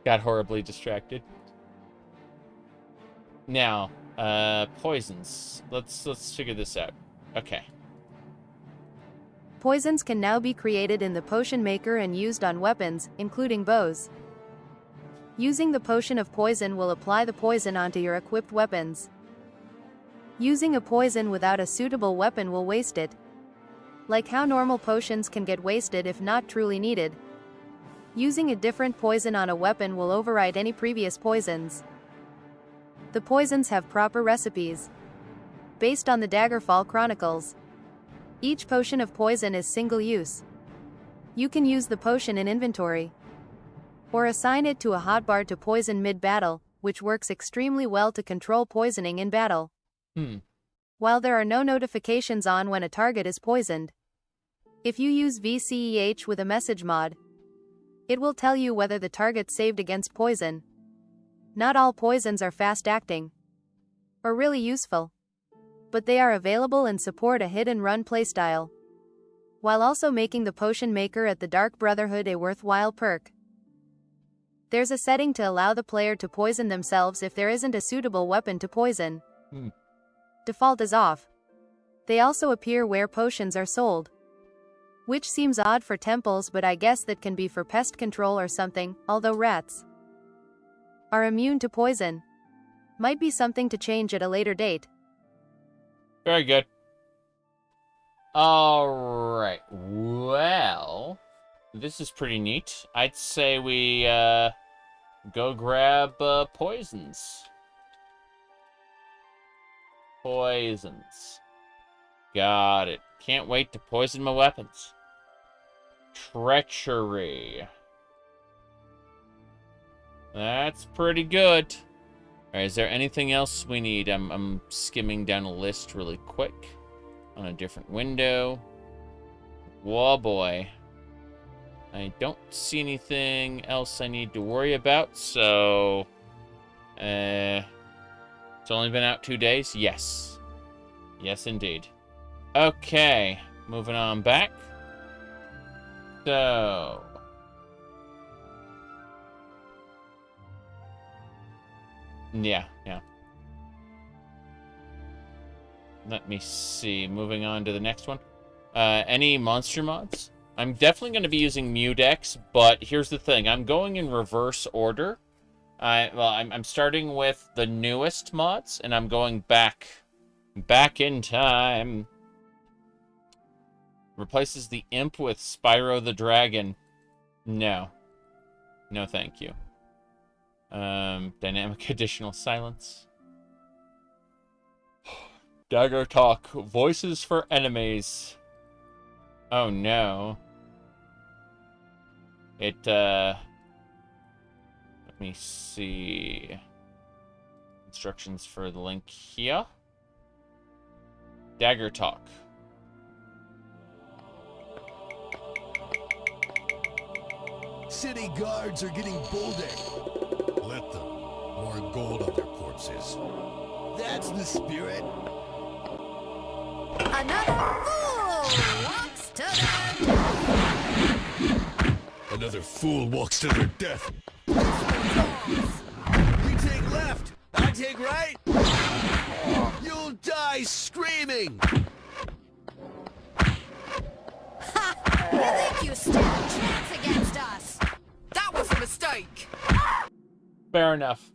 Got horribly distracted. Now, poisons. Let's figure this out. Okay. Poisons can now be created in the potion maker and used on weapons, including bows. Using the potion of poison will apply the poison onto your equipped weapons. Using a poison without a suitable weapon will waste it. Like how normal potions can get wasted if not truly needed. Using a different poison on a weapon will override any previous poisons. The poisons have proper recipes. Based on the Daggerfall Chronicles. Each potion of poison is single use. You can use the potion in inventory, or assign it to a hotbar to poison mid-battle, which works extremely well to control poisoning in battle. While there are no notifications on when a target is poisoned, if you use VCEH with a message mod, it will tell you whether the target saved against poison. Not all poisons are fast-acting, or really useful, but they are available and support a hit-and-run playstyle, while also making the potion maker at the Dark Brotherhood a worthwhile perk. There's a setting to allow the player to poison themselves if there isn't a suitable weapon to poison. Default is off. They also appear where potions are sold, which seems odd for temples, but I guess that can be for pest control or something, although rats are immune to poison. Might be something to change at a later date. Very good. Alright, well, this is pretty neat. I'd say we go grab poisons. Poisons. Got it. Can't wait to poison my weapons. Treachery. That's pretty good. Alright, is there anything else we need? I'm skimming down a list really quick on a different window. Whoa, boy. I don't see anything else I need to worry about, so... it's only been out 2 days? Yes. Yes, indeed. Okay, moving on back. So... Yeah. Let me see. Moving on to the next one. Any monster mods? I'm definitely going to be using Mudex, but here's the thing. I'm going in reverse order. I'm starting with the newest mods, and I'm going back in time. Replaces the imp with Spyro the Dragon. No, thank you. Dynamic additional silence. Dagger talk. Voices for enemies. Oh no. Let me see. Instructions for the link here. Dagger talk. City guards are getting bolder. Let them. More gold on their corpses. That's the spirit. Another fool walks to their death. Another fool walks to their death. You take left. I take right. You'll die screaming. Ha! You think you stand a chance against us? That was a mistake. Fair enough.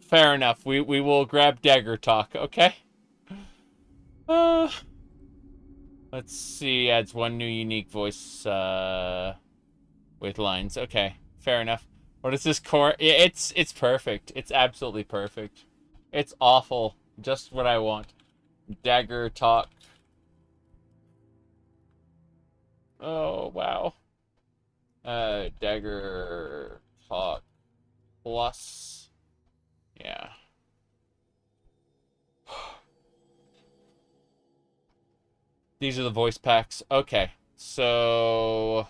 We will grab Dagger talk, okay? Let's see. Adds one new unique voice with lines. Okay, fair enough. What is this core? It's perfect. It's absolutely perfect. It's awful. Just what I want. Dagger talk. Oh wow. Dagger talk plus. Yeah. These are the voice packs. Okay, so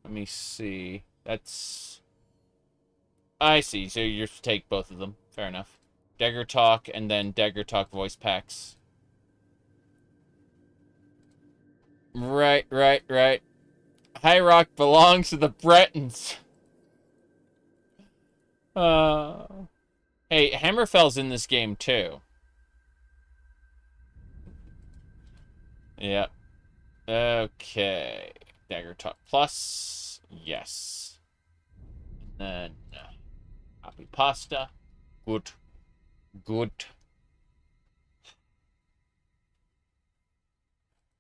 let me see. That's... I see. So you just take both of them. Fair enough. Dagger talk and then Dagger talk voice packs. Right. High Rock belongs to the Bretons. Hey, Hammerfell's in this game too. Yep. Okay. Dagger talk plus. Yes. And then copy pasta. Good.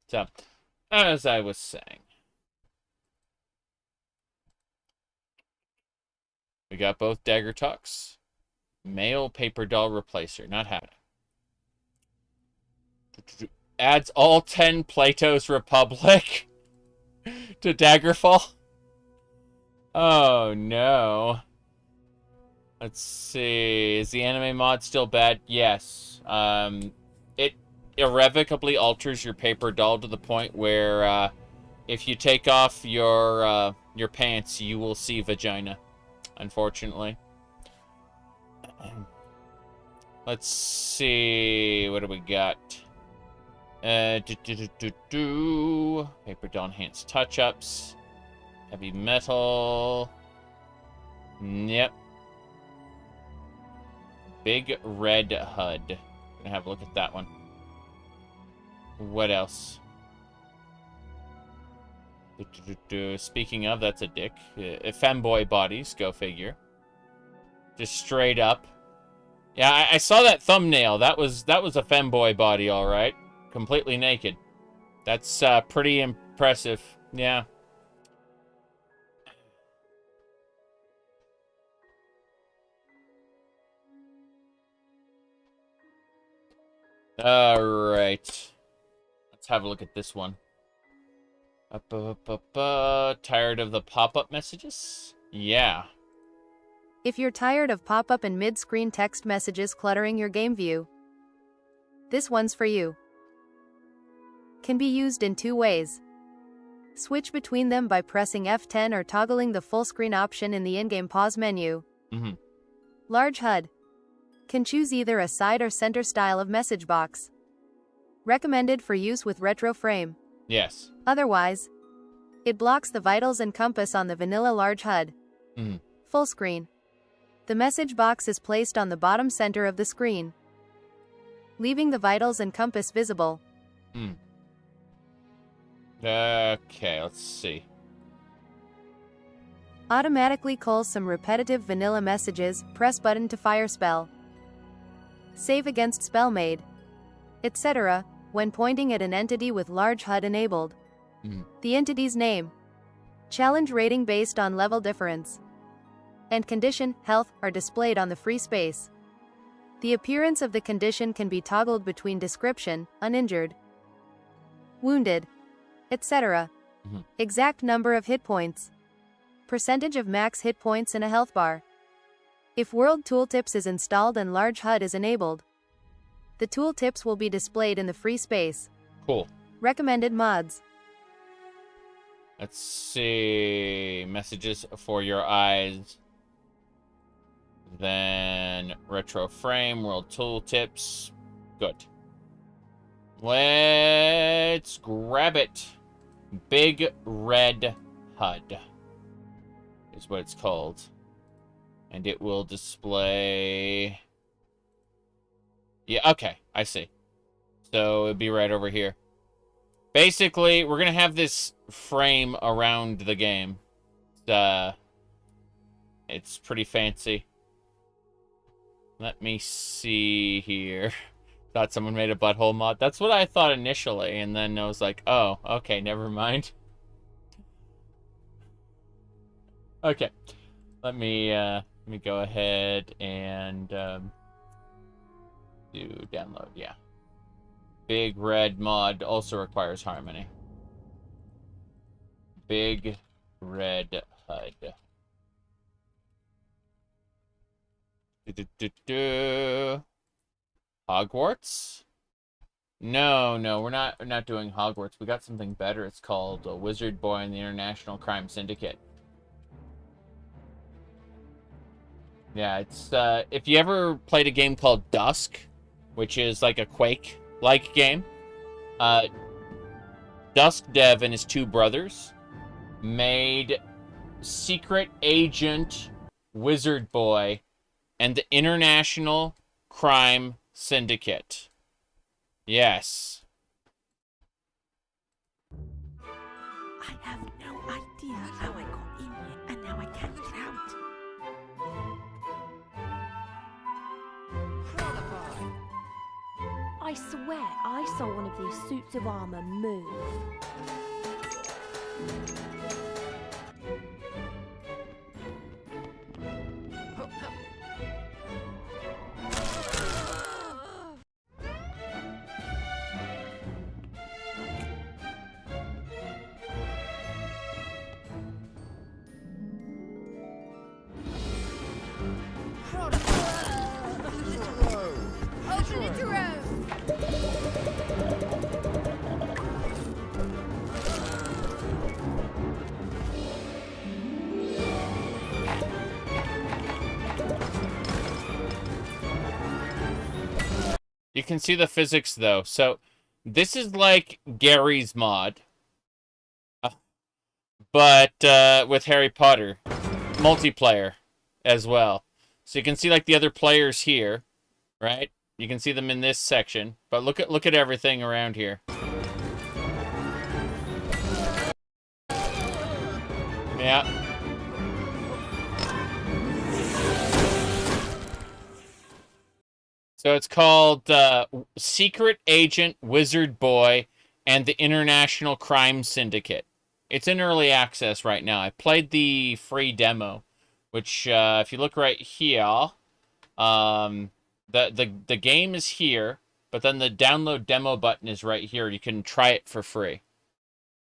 So, as I was saying, we got both Dagger talks. Male paper doll replacer. Not having it. Adds all 10 Plato's Republic to Daggerfall. Oh, no. Let's see. Is the anime mod still bad? Yes. It irrevocably alters your paper doll to the point where if you take off your pants, you will see vagina. Unfortunately. Let's see. What do we got? Paper doll enhanced touch-ups. Heavy metal. Yep. Big red HUD. Gonna have a look at that one. What else? Speaking of, that's a dick. Femboy bodies, go figure. Just straight up. Yeah, I saw that thumbnail. That was a femboy body, all right. Completely naked. That's pretty impressive. Yeah. All right. Let's have a look at this one. Tired of the pop-up messages? Yeah. If you're tired of pop-up and mid-screen text messages cluttering your game view, this one's for you. Can be used in two ways. Switch between them by pressing F10 or toggling the full screen option in the in-game pause menu. Large HUD. Can choose either a side or center style of message box. Recommended for use with retro frame. Yes. Otherwise, it blocks the vitals and compass on the vanilla large HUD. Full screen. The message box is placed on the bottom center of the screen, leaving the vitals and compass visible. Okay, let's see. Automatically culls some repetitive vanilla messages, press button to fire spell. Save against spell made, etc. when pointing at an entity with large HUD enabled. The entity's name, challenge rating based on level difference, and condition, health, are displayed on the free space. The appearance of the condition can be toggled between description, uninjured, wounded, etc. Exact number of hit points, percentage of max hit points in a health bar. If World Tooltips is installed and large HUD is enabled, the tooltips will be displayed in the free space. Cool. Recommended mods. Let's see. Messages for your eyes. Then retro frame, world tooltips. Good. Let's grab it. Big red HUD is what it's called. And it will display... Yeah, okay, I see. So it'll be right over here. Basically, we're going to have this frame around the game. It's pretty fancy. Let me see here. Thought someone made a butthole mod. That's what I thought initially, and then I was like, oh, okay, never mind. Okay. Let me go ahead and do download, yeah. Big red mod also requires harmony. Big red HUD. Hogwarts? No, we're not doing Hogwarts. We got something better. It's called Wizard Boy and the International Crime Syndicate. Yeah, it's if you ever played a game called Dusk, which is like a Quake-like game, Dusk Dev and his two brothers made Secret Agent Wizard Boy and the International Crime Syndicate. Yes. I have no idea how I got in here, and now I can't get out. I swear I saw one of these suits of armor move. ready to roll. You can see the physics, though. So, this is like Gary's mod. But with Harry Potter. Multiplayer as well. So you can see, like, the other players here. Right? You can see them in this section. But look at everything around here. Yeah. So it's called Secret Agent Wizard Boy and the International Crime Syndicate. It's in early access right now. I played the free demo, which if you look right here, the game is here, but then the download demo button is right here. You can try it for free,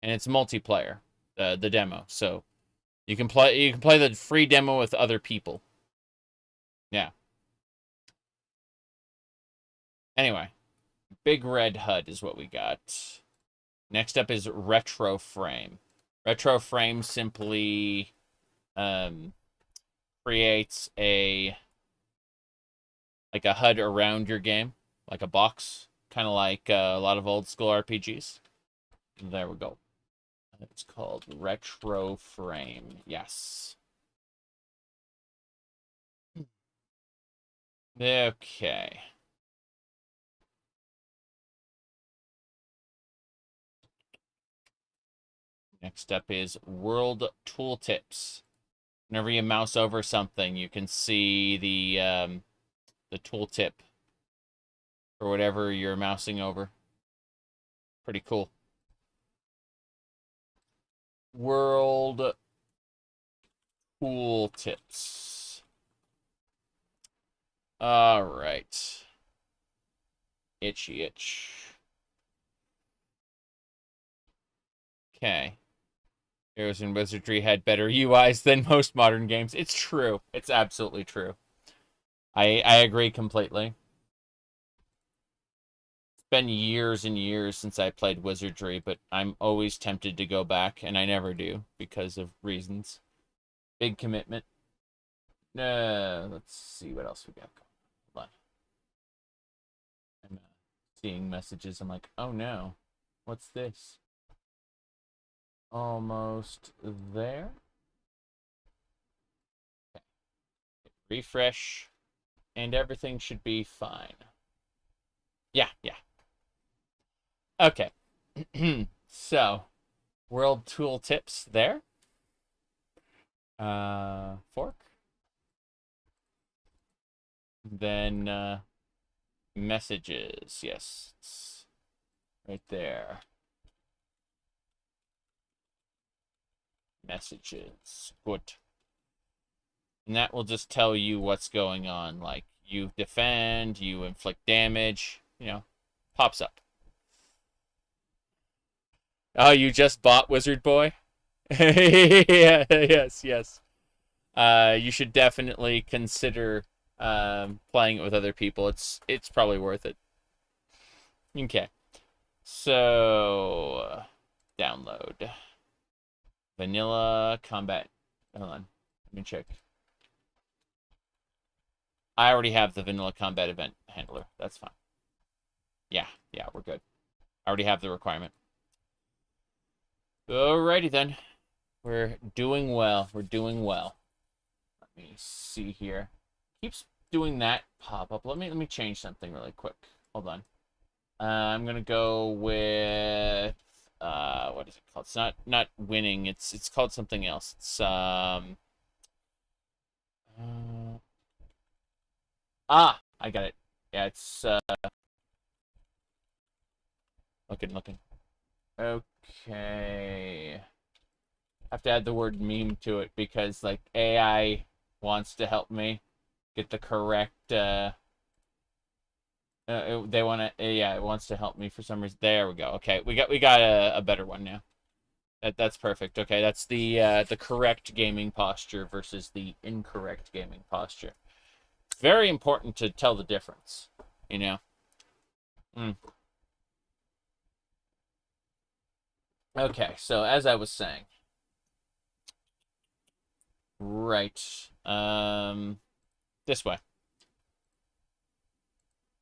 and it's multiplayer. The demo, so you can play the free demo with other people. Yeah. Anyway, big red HUD is what we got. Next up is Retro Frame. Retro Frame simply creates a HUD around your game, like a box, kind of like a lot of old school RPGs. There we go. It's called Retro Frame. Yes. Okay. Next up is World Tooltips. Whenever you mouse over something, you can see the tooltip for whatever you're mousing over. Pretty cool. World Tooltips. All right. Itchy itch. Okay. Heroes and Wizardry had better UIs than most modern games. It's true. It's absolutely true. I agree completely. It's been years and years since I played Wizardry, but I'm always tempted to go back, and I never do because of reasons. Big commitment. Let's see what else we got going on. Hold on. I'm seeing messages. I'm like, oh no. What's this? Almost there. Okay. Refresh, and everything should be fine. Yeah. Okay. So, World Tooltips there. Fork. Then, messages. Yes. It's right there. Messages. Good. And that will just tell you what's going on. Like, you defend, you inflict damage, pops up. Oh, you just bought Wizard Boy? Yeah, yes. You should definitely consider playing it with other people. It's probably worth it. Okay. So, download. Vanilla Combat. Hold on. Let me check. I already have the Vanilla Combat Event Handler. That's fine. Yeah, we're good. I already have the requirement. Alrighty then. We're doing well. Let me see here. Keeps doing that pop up. Let me change something really quick. Hold on. I'm gonna go with what is it called? It's not winning. It's called something else. It's I got it. Yeah, it's looking. Okay. I have to add the word meme to it because like AI wants to help me get the correct it wants to help me for some reason. There we go. Okay, we got a better one now. That's perfect. Okay, that's the correct gaming posture versus the incorrect gaming posture. It's very important to tell the difference, Mm. Okay, so as I was saying. Right. This way.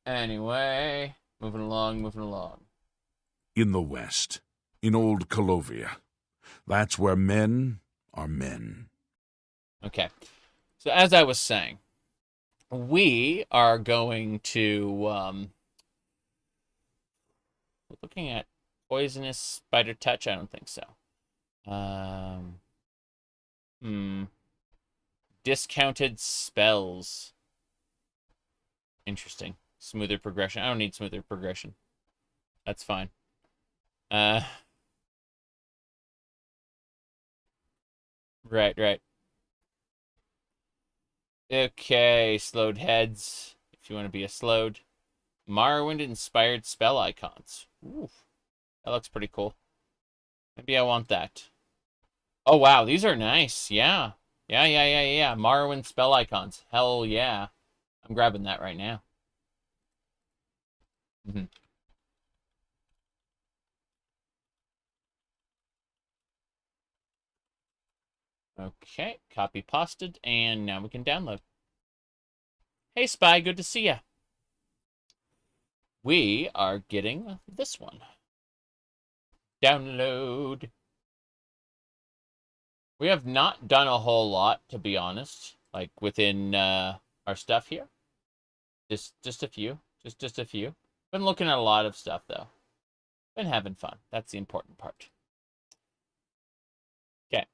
Anyway, moving along, moving along. In the West, in old Colovia. That's where men are men. Okay. So as I was saying, we are going to looking at poisonous spider touch. I don't think so. Discounted spells. Interesting. Smoother progression. I don't need smoother progression. That's fine. Right. Okay, slowed heads. If you want to be a slowed. Morrowind-inspired spell icons. Ooh, that looks pretty cool. Maybe I want that. Oh, wow, these are nice. Yeah. Yeah. Morrowind spell icons. Hell yeah. I'm grabbing that right now. Okay, copy pasted, and now we can download. Hey, Spy, good to see ya. We are getting this one. Download. We have not done a whole lot, to be honest, like within our stuff here. Just a few. Just a few. Been looking at a lot of stuff, though. Been having fun. That's the important part. Okay.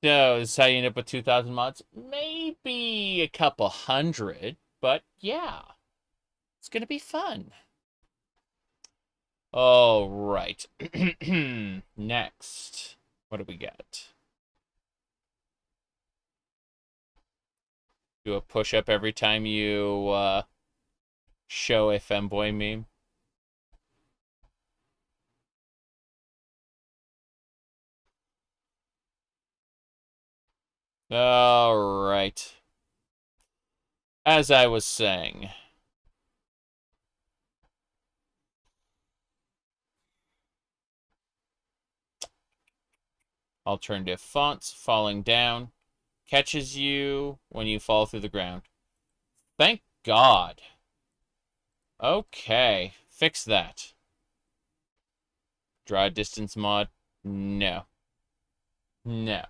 So, this is how you end up with 2,000 mods? Maybe a couple hundred, but yeah. It's going to be fun. All right. Next. What do we got? Do a push-up every time you show a femboy meme. All right. As I was saying. Alternative fonts falling down. Catches you when you fall through the ground. Thank God. Okay. Fix that. Draw distance mod. No. No.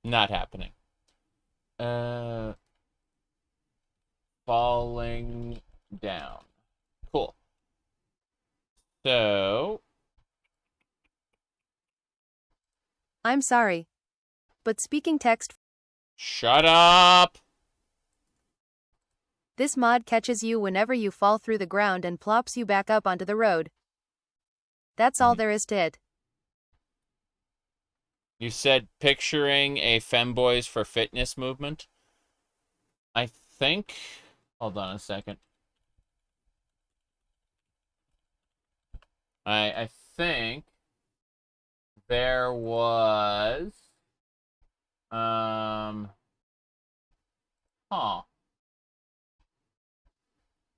Not happening. Falling down. Cool. So. I'm sorry. But speaking text. Shut up! This mod catches you whenever you fall through the ground and plops you back up onto the road. That's all there is to it. You said picturing a Femboys for Fitness movement? I think... Hold on a second. I think there was...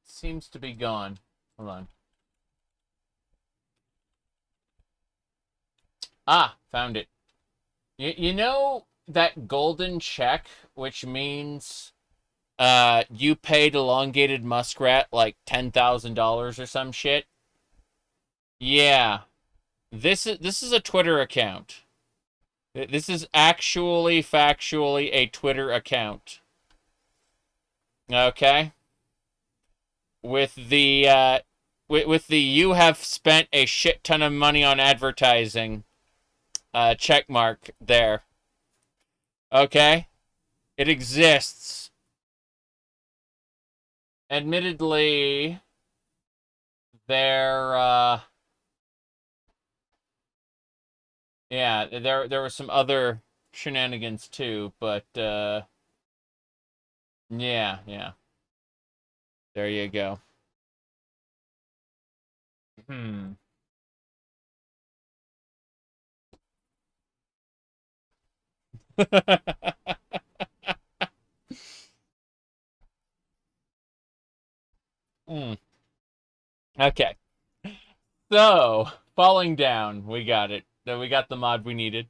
Seems to be gone. Hold on. Ah, found it. You know that golden check, which means you paid Elongated Muskrat like $10,000 or some shit? Yeah. This is a Twitter account. This is actually factually a Twitter account. Okay? With the you have spent a shit ton of money on advertising check mark there. Okay? It exists. Admittedly, there yeah, there were some other shenanigans too, but yeah. There you go. Okay. So, falling down. We got it. We got the mod we needed.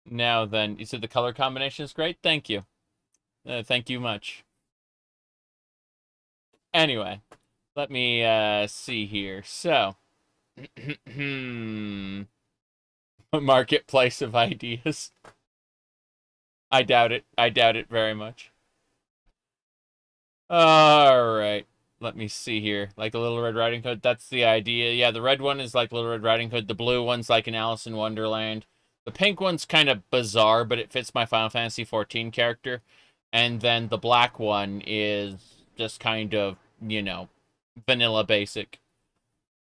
Now then, you said the color combination is great? Thank you. Thank you much. Anyway, let me see here. So, marketplace of ideas. I doubt it. I doubt it very much. All right. Let me see here. Like a Little Red Riding Hood. That's the idea. Yeah, the red one is like Little Red Riding Hood. The blue one's like an Alice in Wonderland. The pink one's kind of bizarre, but it fits my Final Fantasy XIV character. And then the black one is just kind of, you know, vanilla basic.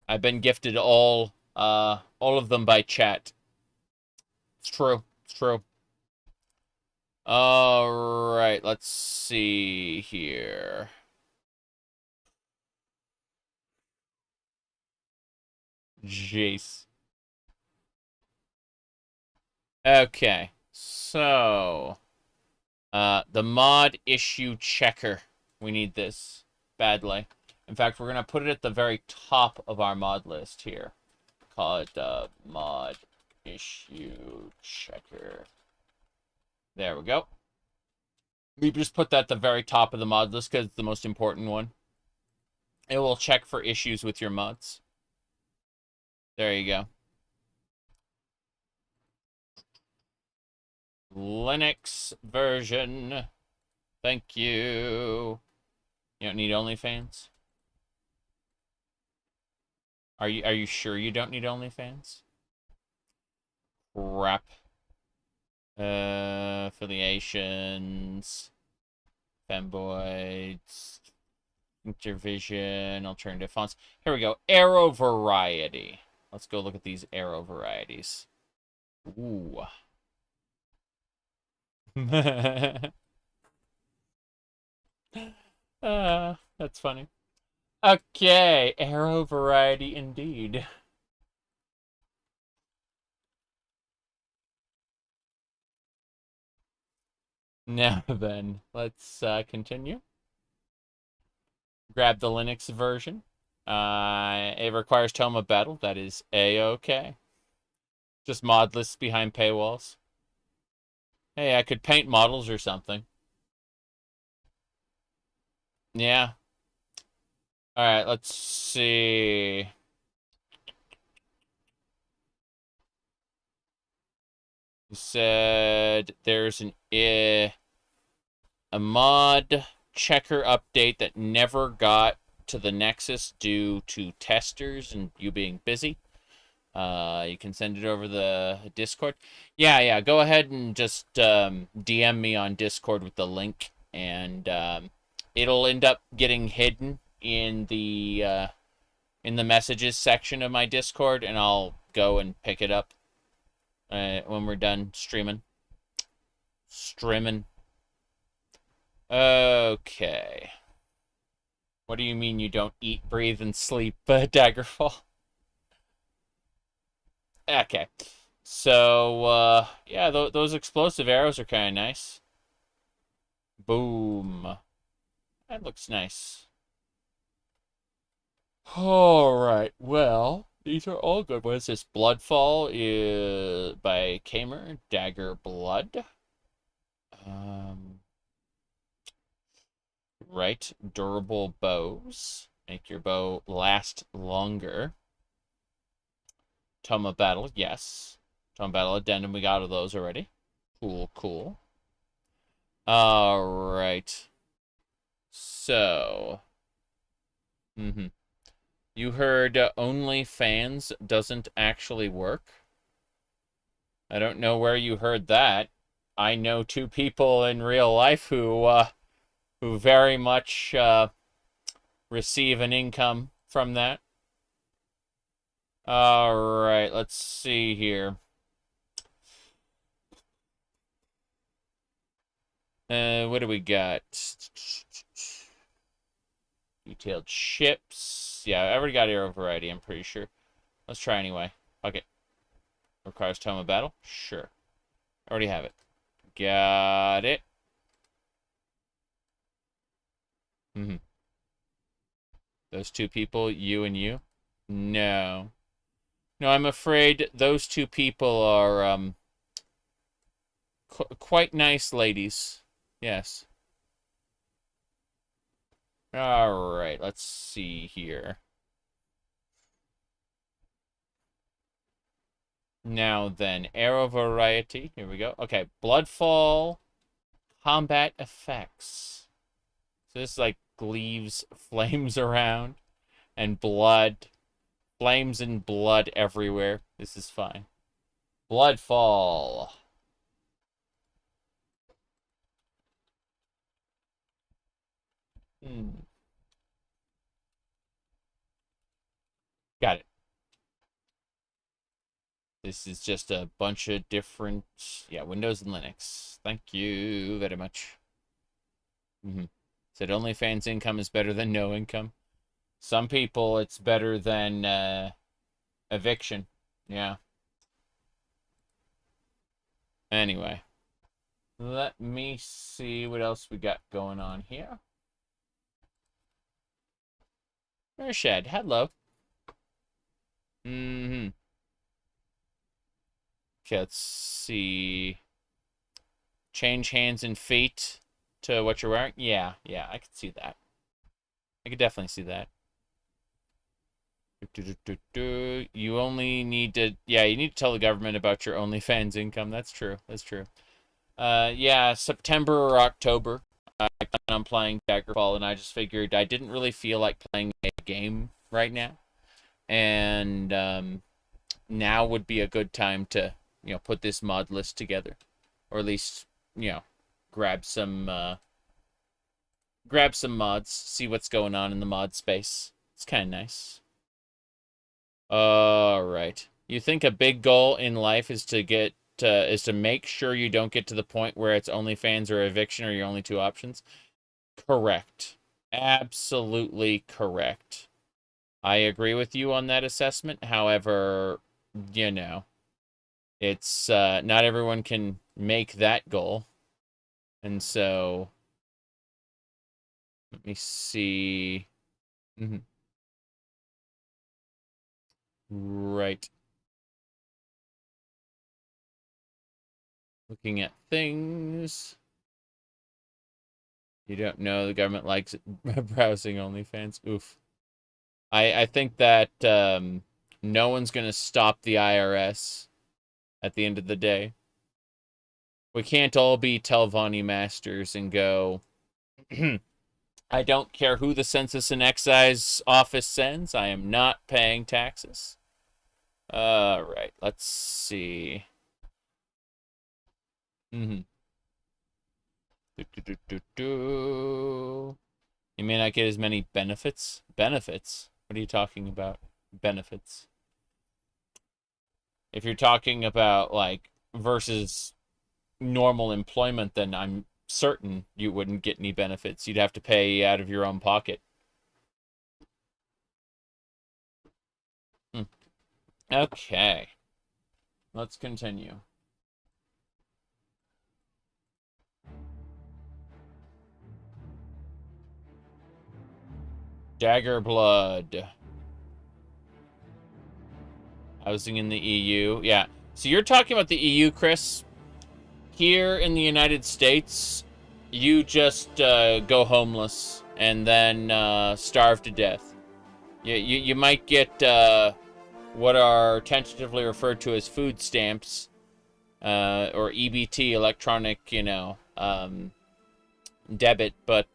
I've been gifted all of them by chat. It's true. It's true. All right, let's see here. Jeez. Okay, so the mod issue checker. We need this badly. In fact, we're gonna put it at the very top of our mod list here. Call it mod issue checker. There we go. We just put that at the very top of the mod list because it's the most important one. It will check for issues with your mods. There you go. Linux version. Thank you. You don't need OnlyFans? Are you sure you don't need OnlyFans? Crap. Affiliations. Femboids. Intervision. Alternative fonts. Here we go. Arrow variety. Let's go look at these arrow varieties. Ooh. That's funny. Okay, arrow variety indeed. Now then, let's continue. Grab the Linux version. It requires Tome of Battle. That is A-okay. Just mod lists behind paywalls. Hey, I could paint models or something. Yeah. Alright, let's see. You said there's a mod checker update that never got to the Nexus due to testers and you being busy. You can send it over the Discord. Yeah, go ahead and just DM me on Discord with the link, and it'll end up getting hidden in the messages section of my Discord, and I'll go and pick it up when we're done streaming. Okay. What do you mean you don't eat, breathe, and sleep, Daggerfall? Okay. So, yeah, those explosive arrows are kind of nice. Boom. That looks nice. Alright, well, these are all good. What is this? Bloodfall is by Kamer, Dagger Blood. Right, durable bows. Make your bow last longer. Tome of Battle, yes. Tome of Battle Addendum, we got all those already. Cool. Alright. So. You heard OnlyFans doesn't actually work? I don't know where you heard that. I know two people in real life who very much receive an income from that. Alright, let's see here. What do we got? Detailed ships. Yeah, I already got arrow variety, I'm pretty sure. Let's try anyway. Okay. Requires Tome of Battle? Sure. Already have it. Got it. Those two people, you and you? No. No, I'm afraid those two people are, quite nice ladies. Yes. Alright, let's see here. Now then, arrow variety. Here we go. Okay, Bloodfall combat effects. So this like leaves flames around and blood. Flames and blood everywhere. This is fine. Bloodfall. Got it. This is just a bunch of different, yeah, Windows and Linux. Thank you very much. Said OnlyFans income is better than no income. Some people, it's better than eviction. Yeah. Anyway. Let me see what else we got going on here. Mershed, hello. Okay, let's see. Change hands and feet to what you're wearing? Yeah, I could see that. I could definitely see that. You only need to, yeah, you need to tell the government about your OnlyFans income. That's true. That's true. Yeah, September or October, I plan on playing Daggerfall, and I just figured I didn't really feel like playing a game right now. And now would be a good time to, you know, put this mod list together. Or at least, you know, grab some mods, see what's going on in the mod space. It's kind of nice. Alright. You think a big goal in life is to make sure you don't get to the point where it's OnlyFans or eviction are your only two options? Correct. Absolutely correct. I agree with you on that assessment. However, you know, it's not everyone can make that goal. And so let me see. Right. Looking at things. You don't know the government likes it. Browsing OnlyFans. Oof. I think that no one's going to stop the IRS at the end of the day. We can't all be Telvanni masters and go, I don't care who the Census and Excise Office sends. I am not paying taxes. Alright, let's see. You may not get as many benefits. Benefits? What are you talking about? Benefits. If you're talking about, like, versus normal employment, then I'm certain you wouldn't get any benefits. You'd have to pay out of your own pocket. Okay. Let's continue. Dagger blood. Housing in the EU. Yeah. So you're talking about the EU, Chris? Here in the United States, you just go homeless and then starve to death. You might get what are tentatively referred to as food stamps, or EBT, electronic, you know, debit, but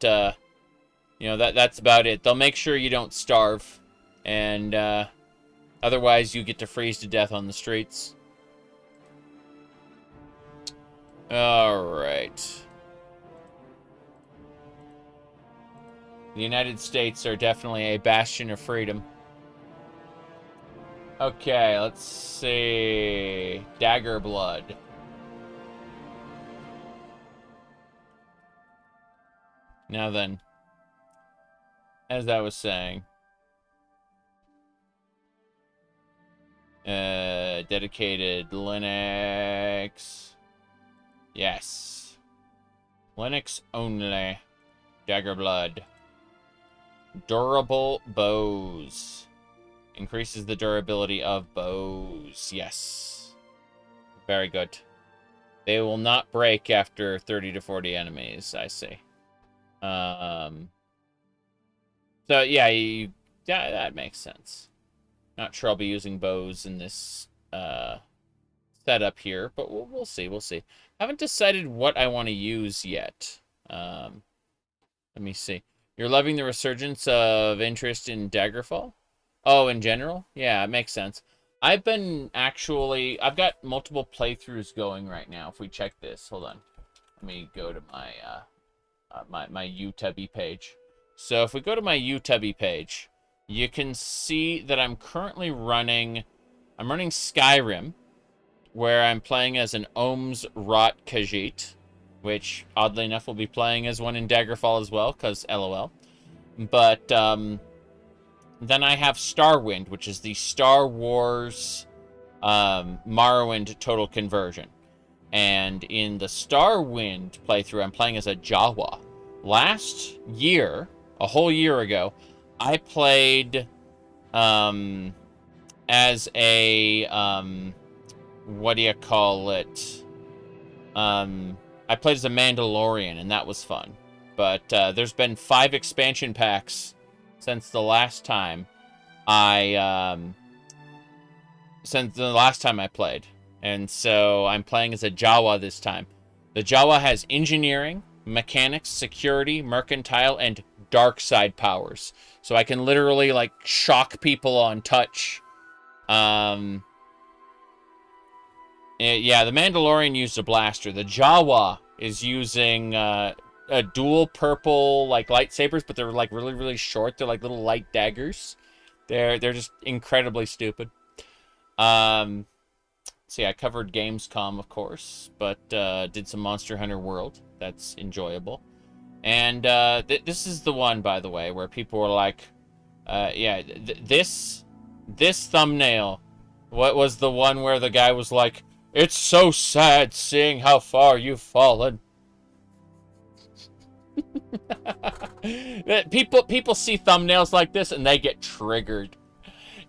you know, that's about it. They'll make sure you don't starve, and otherwise you get to freeze to death on the streets. Alright. The United States are definitely a bastion of freedom. Okay, let's see. Dagger blood. Now then, as I was saying, dedicated Linux. Yes. Linux only. Dagger blood. Durable bows. Increases the durability of bows. Yes. Very good. They will not break after 30 to 40 enemies, I see. So, yeah, yeah, that makes sense. Not sure I'll be using bows in this setup here, but we'll see. We'll see. Haven't decided what I want to use yet. Let me see. You're loving the resurgence of interest in Daggerfall? Oh, in general? Yeah, it makes sense. I've got multiple playthroughs going right now. If we check this, hold on. Let me go to my my UTubby page. So if we go to my UTubby page, you can see that I'm currently running Skyrim, where I'm playing as an Ohm's Rot Khajiit, which, oddly enough, will be playing as one in Daggerfall as well, because LOL. But, then I have Starwind, which is the Star Wars Morrowind Total Conversion. And in the Starwind playthrough, I'm playing as a Jawa. Last year, a whole year ago, I played as a, what do you call it? I played as a Mandalorian, and that was fun. But there's been 5 expansion packs since the last time I played. And so I'm playing as a Jawa this time. The Jawa has engineering, mechanics, security, mercantile, and dark side powers. So I can literally, like, shock people on touch. Yeah, the Mandalorian used a blaster. The Jawa is using a dual purple, like, lightsabers, but they're, like, really, really short. They're like little light daggers. They're just incredibly stupid. See, I covered Gamescom, of course, but did some Monster Hunter World. That's enjoyable. And this is the one, by the way, where people were like, yeah, this thumbnail, what was the one where the guy was like, it's so sad seeing how far you've fallen. People see thumbnails like this and they get triggered.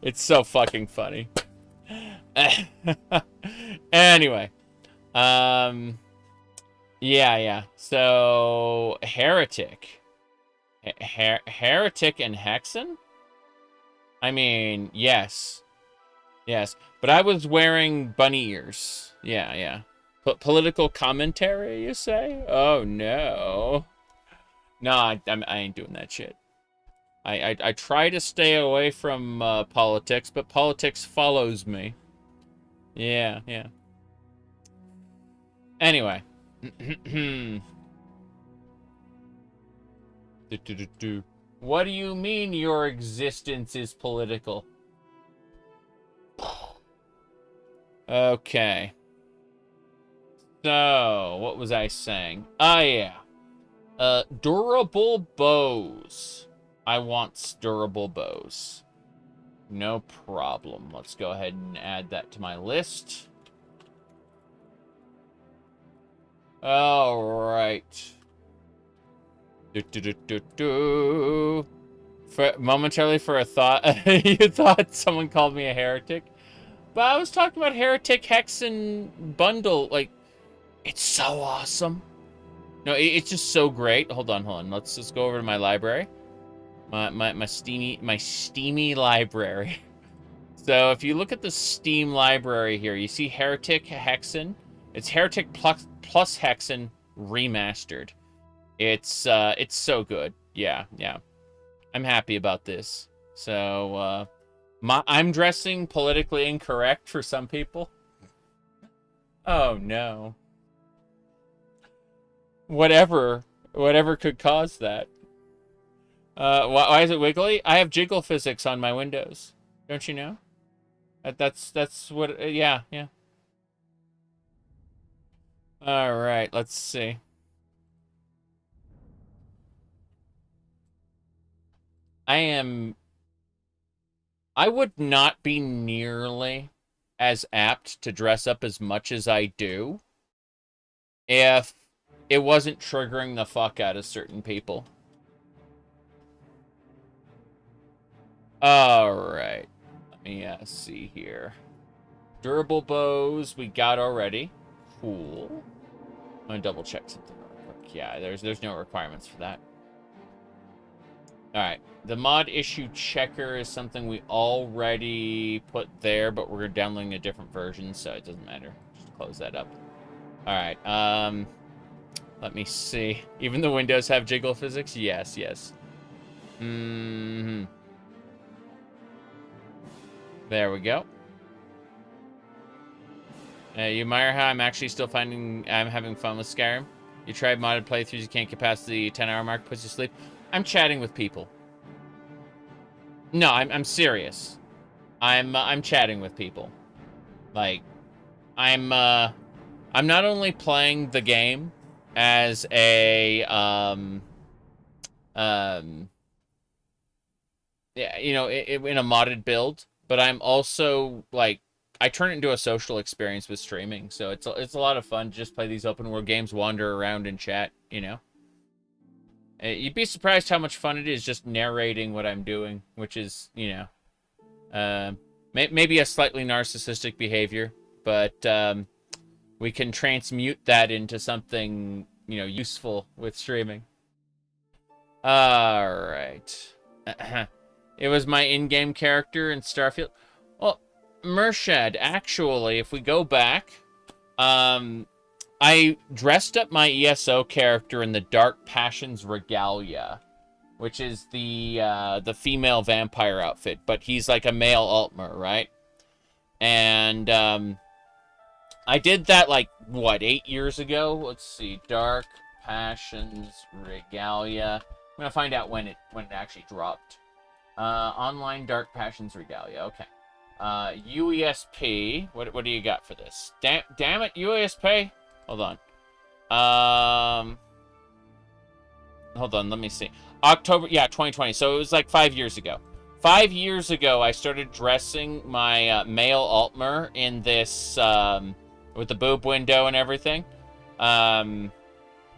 It's so fucking funny. Anyway, yeah. So Heretic, Heretic and Hexen. I mean, yes, but I was wearing bunny ears. Yeah. Political commentary, you say? Oh no. No, I ain't doing that shit. I try to stay away from politics, but politics follows me. Yeah. Anyway. What do you mean your existence is political? Okay. So, what was I saying? Oh, yeah. Durable bows. I want durable bows. No problem. Let's go ahead and add that to my list. All right. Momentarily for a thought, you thought someone called me a heretic, but I was talking about Heretic Hexen bundle. Like, it's so awesome. No, it's just so great. Hold on. Let's just go over to my library. My steamy library. So if you look at the Steam library here, you see Heretic Hexen. It's Heretic plus Hexen remastered. It's so good. Yeah. I'm happy about this. So I'm dressing politically incorrect for some people. Oh no. Whatever could cause that. Why is it wiggly? I have jiggle physics on my Windows. Don't you know? That's what. Yeah. All right. Let's see. I would not be nearly as apt to dress up as much as I do if it wasn't triggering the fuck out of certain people. Alright. Let me see here. Durable bows we got already. Cool. I'm gonna double check something real quick. Yeah, there's no requirements for that. Alright. The mod issue checker is something we already put there, but we're downloading a different version, so it doesn't matter. Just close that up. Alright, let me see. Even the windows have jiggle physics? Yes, yes. There we go. You admire how I'm actually still I'm having fun with Skyrim? You tried modded playthroughs, you can't get past the 10-hour mark, puts you to sleep. I'm chatting with people. No, I'm serious. I'm chatting with people. Like, I'm not only playing the game as a, yeah, you know, in a modded build, but I'm also, like, I turn it into a social experience with streaming, so it's a lot of fun to just play these open world games, wander around and chat, you know? You'd be surprised how much fun it is just narrating what I'm doing, which is, you know, maybe a slightly narcissistic behavior, but we can transmute that into something, you know, useful with streaming. All right. It was my in-game character in Starfield. Well, Mershad, actually, if we go back, I dressed up my ESO character in the Dark Passions regalia, which is the female vampire outfit, but he's like a male Altmer, right? And I did that like what, 8 years ago? Let's see, Dark Passions regalia. I'm gonna find out when it actually dropped. Online Dark Passions regalia. Okay. UESP. What do you got for this? Damn it, UESP. Hold on. Hold on, let me see. October, yeah, 2020. So it was like 5 years ago. 5 years ago, I started dressing my male Altmer in this, with the boob window and everything. Yeah,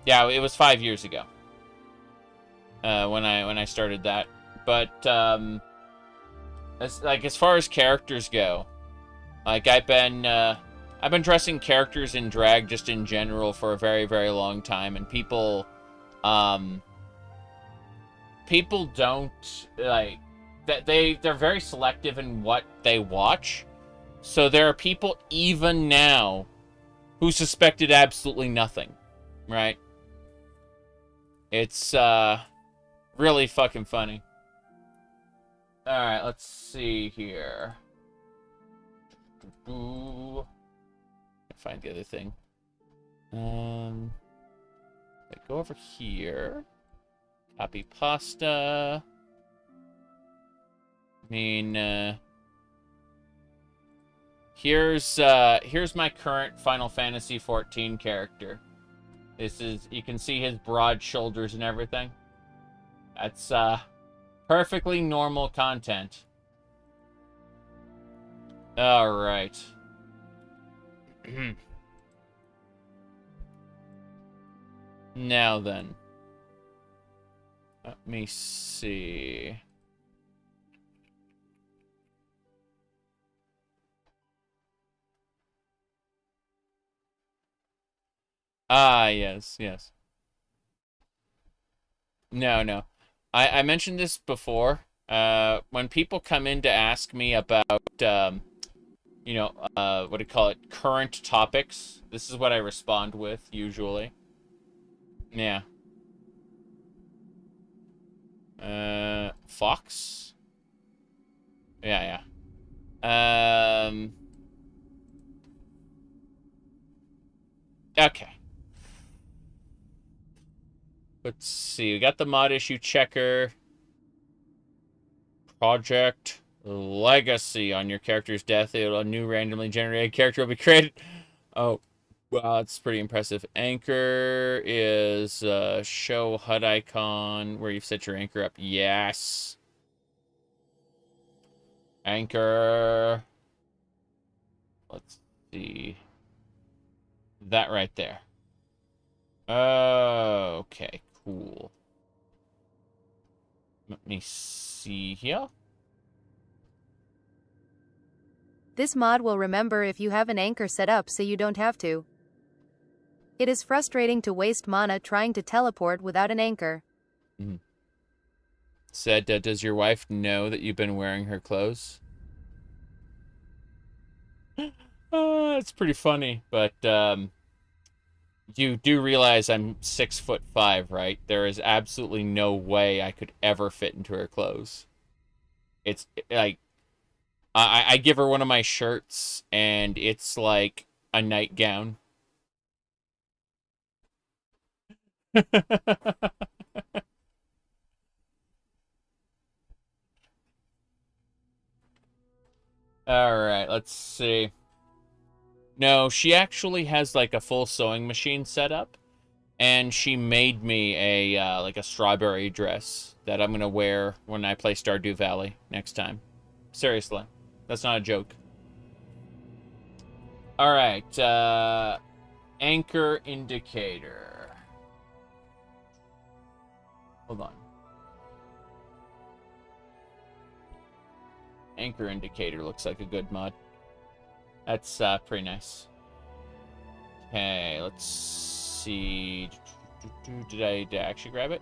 it was 5 years ago. When I started that. But, as far as characters go, like, I've been dressing characters in drag just in general for a very, very long time, and people don't, like, they're very selective in what they watch. So there are people even now who suspected absolutely nothing, right? It's really fucking funny. All right, let's see here. Find the other thing. Go over here. Copy pasta. I mean, here's my current Final Fantasy XIV character. This is, you can see his broad shoulders and everything. That's perfectly normal content. All right. Now then, let me see. Ah, yes, yes. No. I mentioned this before. When people come in to ask me about, you know, what do you call it? Current topics. This is what I respond with, usually. Yeah. Fox? Yeah. Okay. Let's see. We got the mod issue checker. Project Legacy. On your character's death, a new randomly generated character will be created. Oh, wow, that's pretty impressive. Anchor is show HUD icon where you've set your anchor up. Yes. Anchor. Let's see. That right there. Okay, cool. Let me see here. This mod will remember if you have an anchor set up so you don't have to. It is frustrating to waste mana trying to teleport without an anchor. Mm-hmm. Said, does your wife know that you've been wearing her clothes? It's pretty funny, but you do realize I'm 6'5", right? There is absolutely no way I could ever fit into her clothes. It's like I give her one of my shirts, and it's like a nightgown. Alright, let's see. No, she actually has like a full sewing machine set up, and she made me a like a strawberry dress that I'm gonna wear when I play Stardew Valley next time. Seriously, that's not a joke. Alright, anchor indicator. Hold on. Anchor indicator looks like a good mod. That's pretty nice. Okay, let's see. Did I actually grab it?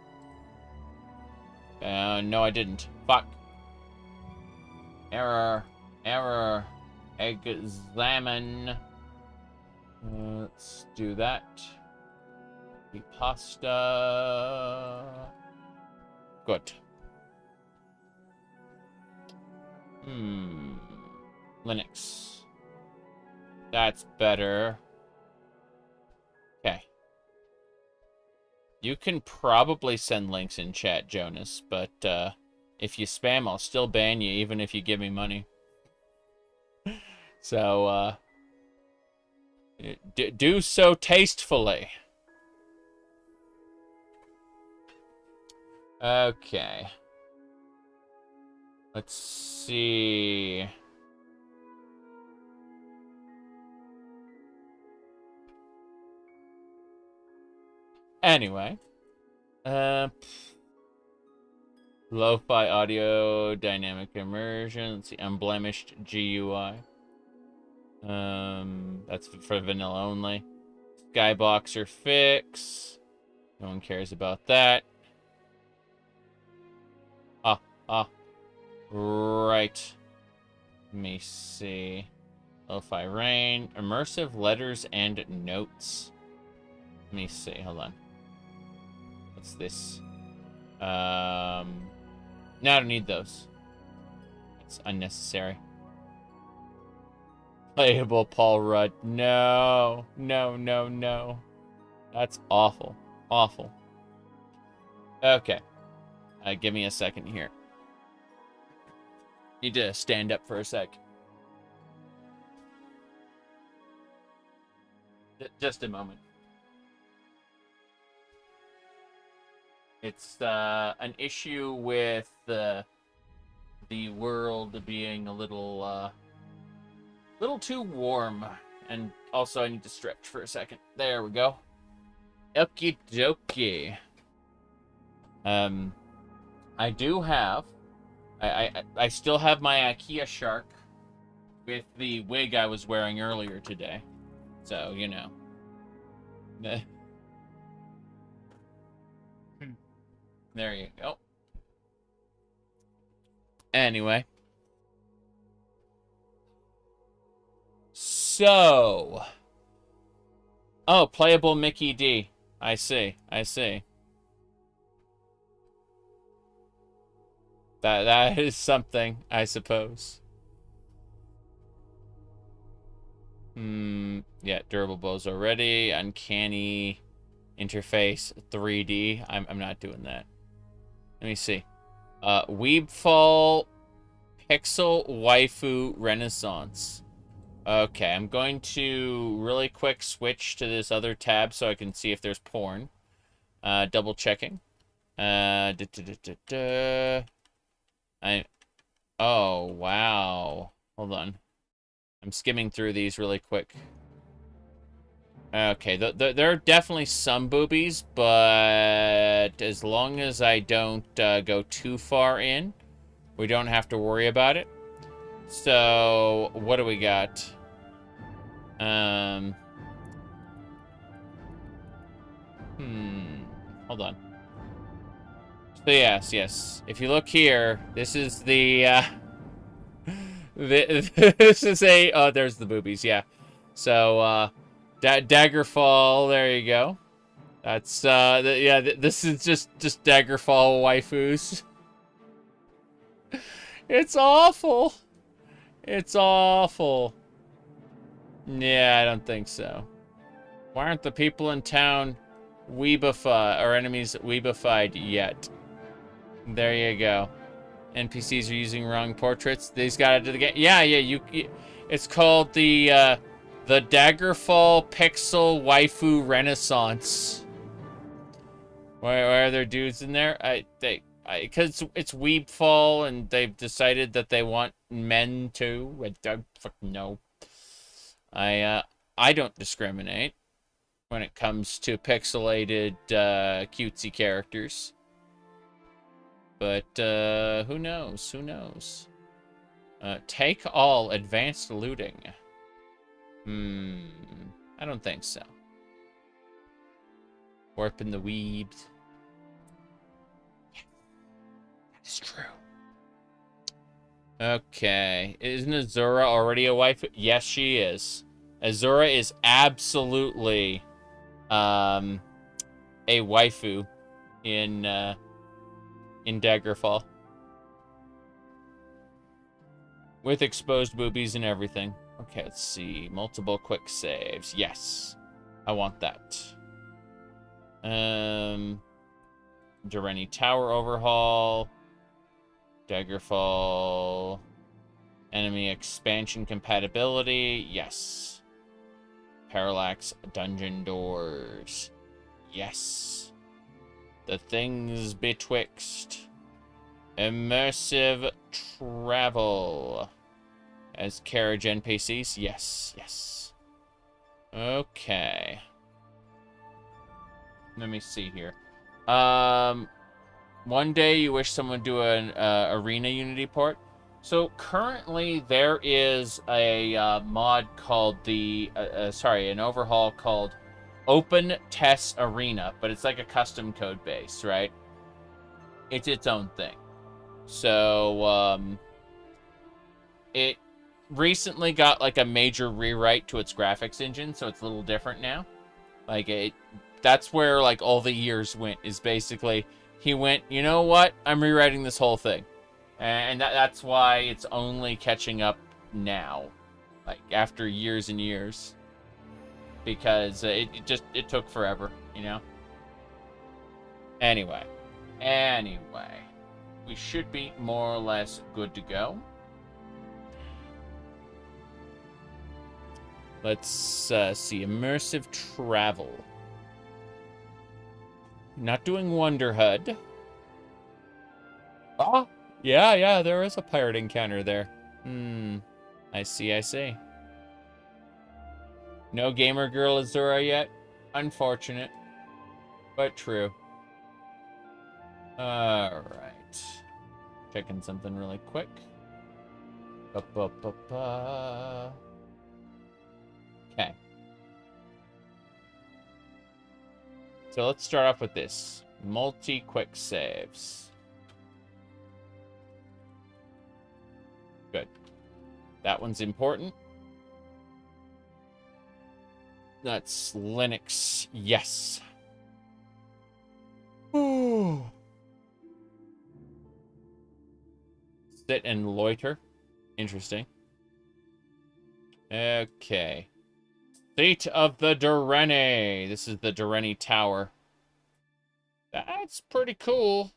No, I didn't. Fuck. Error. Error. Examine. Let's do that. The pasta. Good. Linux. That's better. Okay. You can probably send links in chat, Jonas, but if you spam, I'll still ban you, even if you give me money. So, do so tastefully. Okay. Let's see. Anyway. Lo-fi audio, dynamic immersion. Let's see, unblemished GUI. That's for vanilla only. Skyboxer fix. No one cares about that. Right. Let me see. Lo-fi rain. Immersive letters and notes. Let me see. Hold on. What's this? No, I don't need those. It's unnecessary. Playable Paul Rudd. No. No, no, no. That's awful. Awful. Okay. Give me a second here. Need to stand up for a sec. Just a moment. It's an issue with the world being a little too warm, and also I need to stretch for a second. There we go. Okie dokie. I do have. I still have my IKEA shark with the wig I was wearing earlier today. So, you know. There you go. Anyway. So. Oh, playable Mickey D. I see. I see. That is something, I suppose. Yeah, durable bows already. Uncanny interface 3D. I'm not doing that. Let me see. Weebfall Pixel Waifu Renaissance. Okay, I'm going to really quick switch to this other tab so I can see if there's porn. Double checking. Oh, wow. Hold on. I'm skimming through these really quick. Okay, there are definitely some boobies, but as long as I don't go too far in, we don't have to worry about it. So, what do we got? Hold on. So yes. If you look here, this is the, this is a, oh, there's the boobies, yeah. So, Daggerfall, there you go. That's, this is just Daggerfall waifus. It's awful. It's awful. Yeah, I don't think so. Why aren't the people in town weebified, or enemies weebified yet? There you go. NPCs are using wrong portraits. These got to do the game. Yeah, it's called the Daggerfall Pixel Waifu Renaissance. Why are there dudes in there? Because it's Weebfall, and they've decided that they want men too. I don't fucking know. I don't discriminate when it comes to pixelated, cutesy characters. But, who knows? Who knows? Take all advanced looting. I don't think so. Warping the weebs. It's true. Okay. Isn't Azura already a wife? Yes, she is. Azura is absolutely a waifu in Daggerfall. With exposed boobies and everything. Okay, let's see. Multiple quick saves. Yes. I want that. Durrani Tower overhaul. Daggerfall. Enemy expansion compatibility. Yes. Parallax dungeon doors. Yes. The things betwixt. Immersive travel. As carriage NPCs. Yes. Okay. Let me see here. One day you wish someone would do an arena Unity port. So currently there is a mod called an overhaul called Open Test Arena, but it's like a custom code base, right? It's its own thing. So it recently got like a major rewrite to its graphics engine, so it's a little different now. That's where like all the years went, is basically he went, you know what? I'm rewriting this whole thing. And that's why it's only catching up now. Like, after years and years. Because it took forever, you know? Anyway. We should be more or less good to go. Let's see. Immersive travel. Not doing Wonder HUD. Ah, yeah, there is a pirate encounter there. I see. No gamer girl Azura yet? Unfortunate. But true. Alright. Checking something really quick. Okay. So let's start off with this. Multi-quick saves. Good. That one's important. That's Linux. Yes. Ooh. Sit and loiter. Interesting. Okay. Seat of the Durrani. This is the Durrani Tower. That's pretty cool.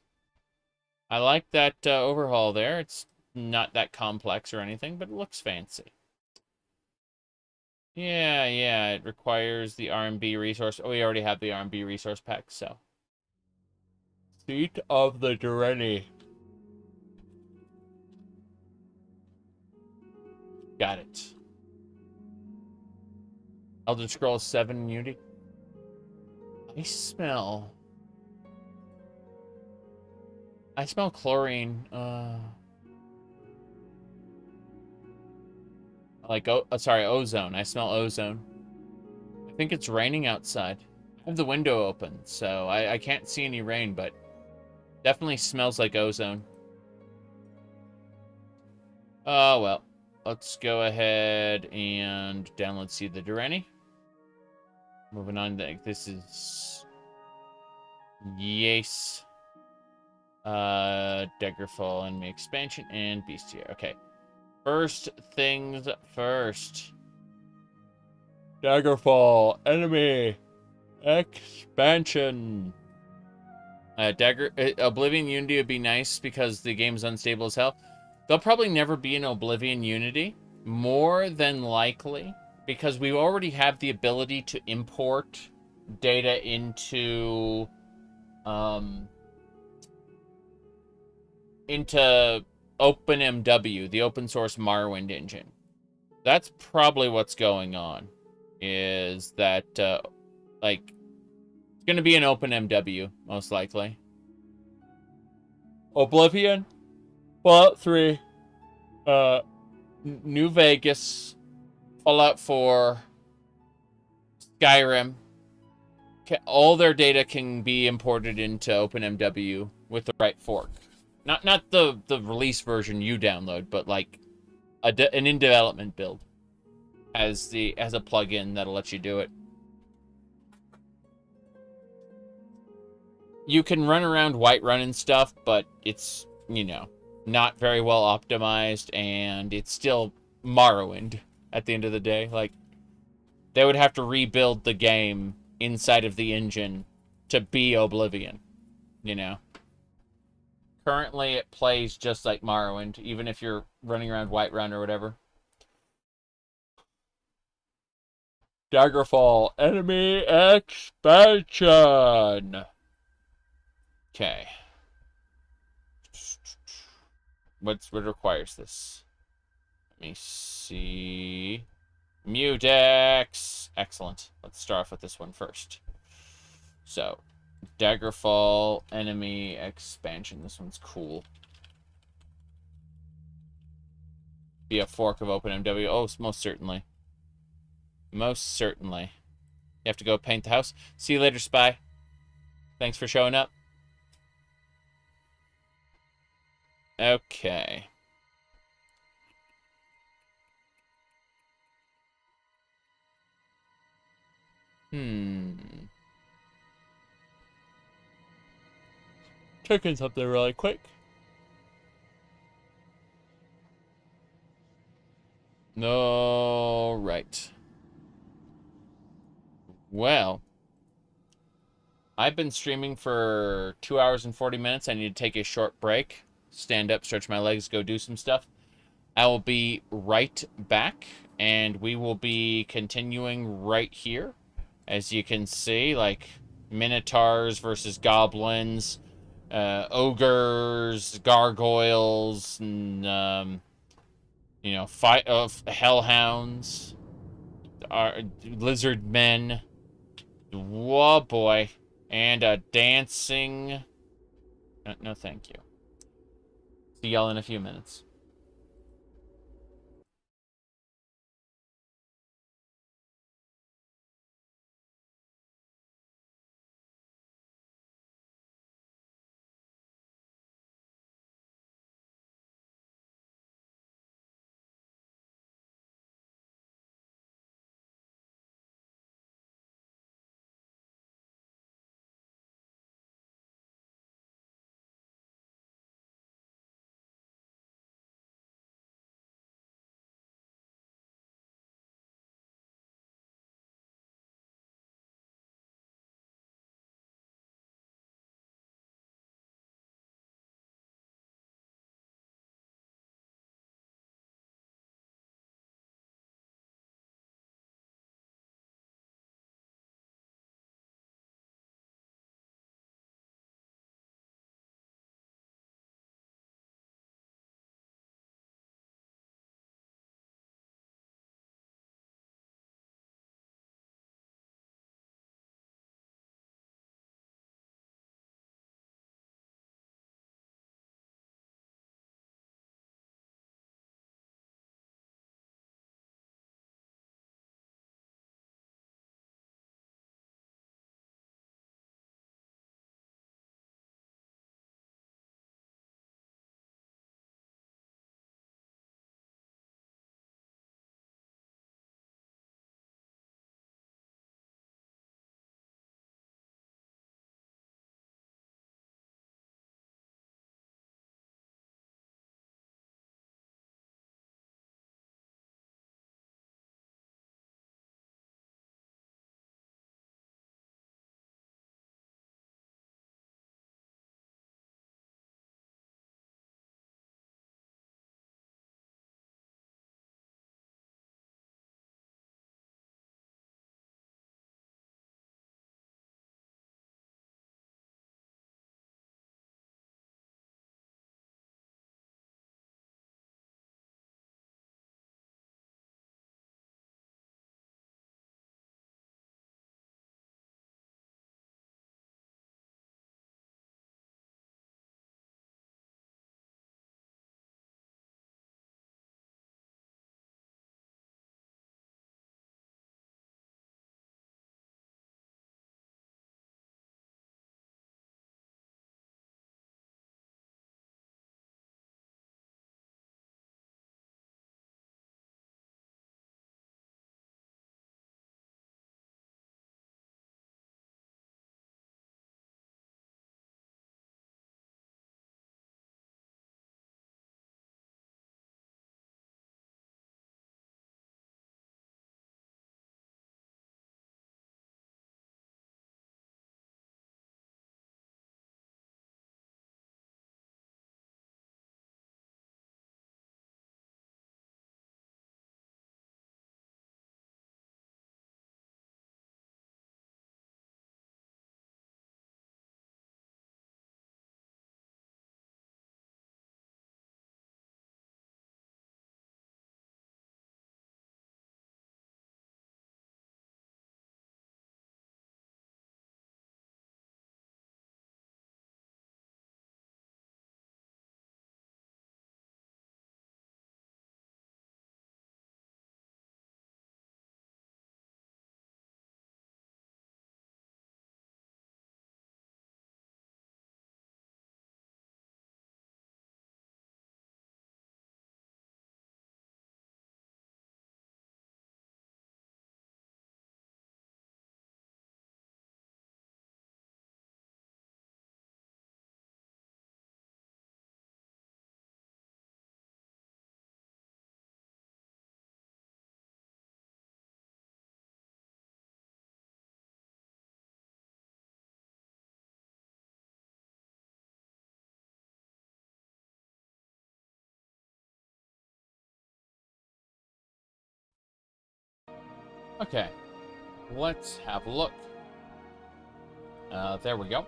I like that overhaul there. It's not that complex or anything, but it looks fancy. Yeah, it requires the RMB resource. Oh, we already have the RMB resource pack, so. Seat of the Durrani. Got it. Elder Scrolls 7 in Unity. I smell chlorine. Like, oh, sorry, ozone. I smell ozone. I think it's raining outside. I have the window open, so I can't see any rain, but definitely smells like ozone. Oh, well. Let's go ahead and download See the Durrani. Moving on, this is... Yes. Daggerfall, enemy expansion, and Bestiary. Okay. First things first. Daggerfall, enemy expansion. Oblivion Unity would be nice because the game's unstable as hell. There'll probably never be an Oblivion Unity, more than likely, because we already have the ability to import data into OpenMW, the open source Morrowind engine. That's probably what's going on, is that, like, it's going to be an OpenMW, most likely. Oblivion, Fallout 3, New Vegas, Fallout 4, Skyrim. All their data can be imported into OpenMW with the right fork. Not the release version you download, but like an in development build as a plugin that'll let you do it. You can run around Whiterun and stuff, but it's, you know, not very well optimized, and it's still Morrowind at the end of the day. Like, they would have to rebuild the game inside of the engine to be Oblivion, you know. Currently, it plays just like Morrowind, even if you're running around Whiterun or whatever. Daggerfall, enemy expansion. Okay. What requires this? Let me see. Mutex. Excellent. Let's start off with this one first. So, Daggerfall, enemy expansion. This one's cool. Be a fork of OpenMW. Oh, most certainly. Most certainly. You have to go paint the house. See you later, Spy. Thanks for showing up. Okay. Checking something really quick. No, right. Well, I've been streaming for 2 hours and 40 minutes. I need to take a short break. Stand up, stretch my legs, go do some stuff. I will be right back, and we will be continuing right here. As you can see, like, Minotaurs versus Goblins, Ogres, Gargoyles, and, you know, fight of Hellhounds, Lizard Men. Whoa, boy. And dancing. No, thank you. See y'all in a few minutes. Okay. Let's have a look. There we go.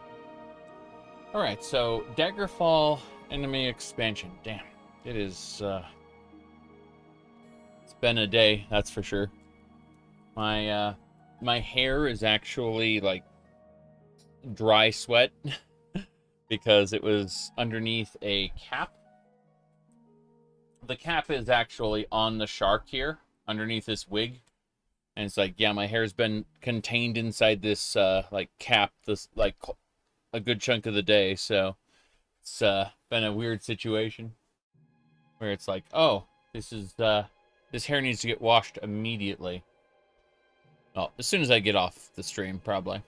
Alright, so Daggerfall enemy expansion. Damn. It is, it's been a day, that's for sure. My hair is actually, like, dry sweat because it was underneath a cap. The cap is actually on the shark here, underneath this wig. And it's like, yeah, my hair's been contained inside this, like, cap, this, like, a good chunk of the day. So it's been a weird situation where it's like, oh, this hair needs to get washed immediately. Well, as soon as I get off the stream, probably.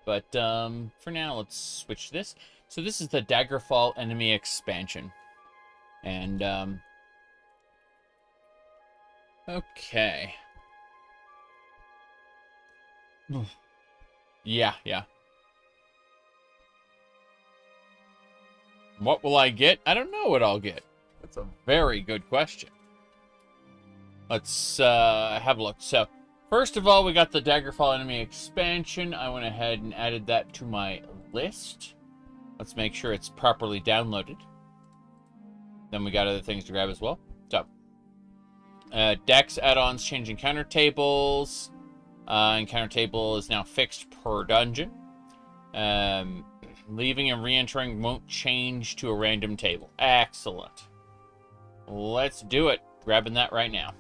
But for now, let's switch this. So this is the Daggerfall enemy expansion. And, okay. Yeah. What will I get? I don't know what I'll get. That's a very good question. Let's have a look. So, first of all, we got the Daggerfall enemy expansion. I went ahead and added that to my list. Let's make sure it's properly downloaded. Then we got other things to grab as well. So, Dex add-ons, changing encounter tables. Encounter table is now fixed per dungeon. Leaving and re-entering won't change to a random table. Excellent. Let's do it. Grabbing that right now.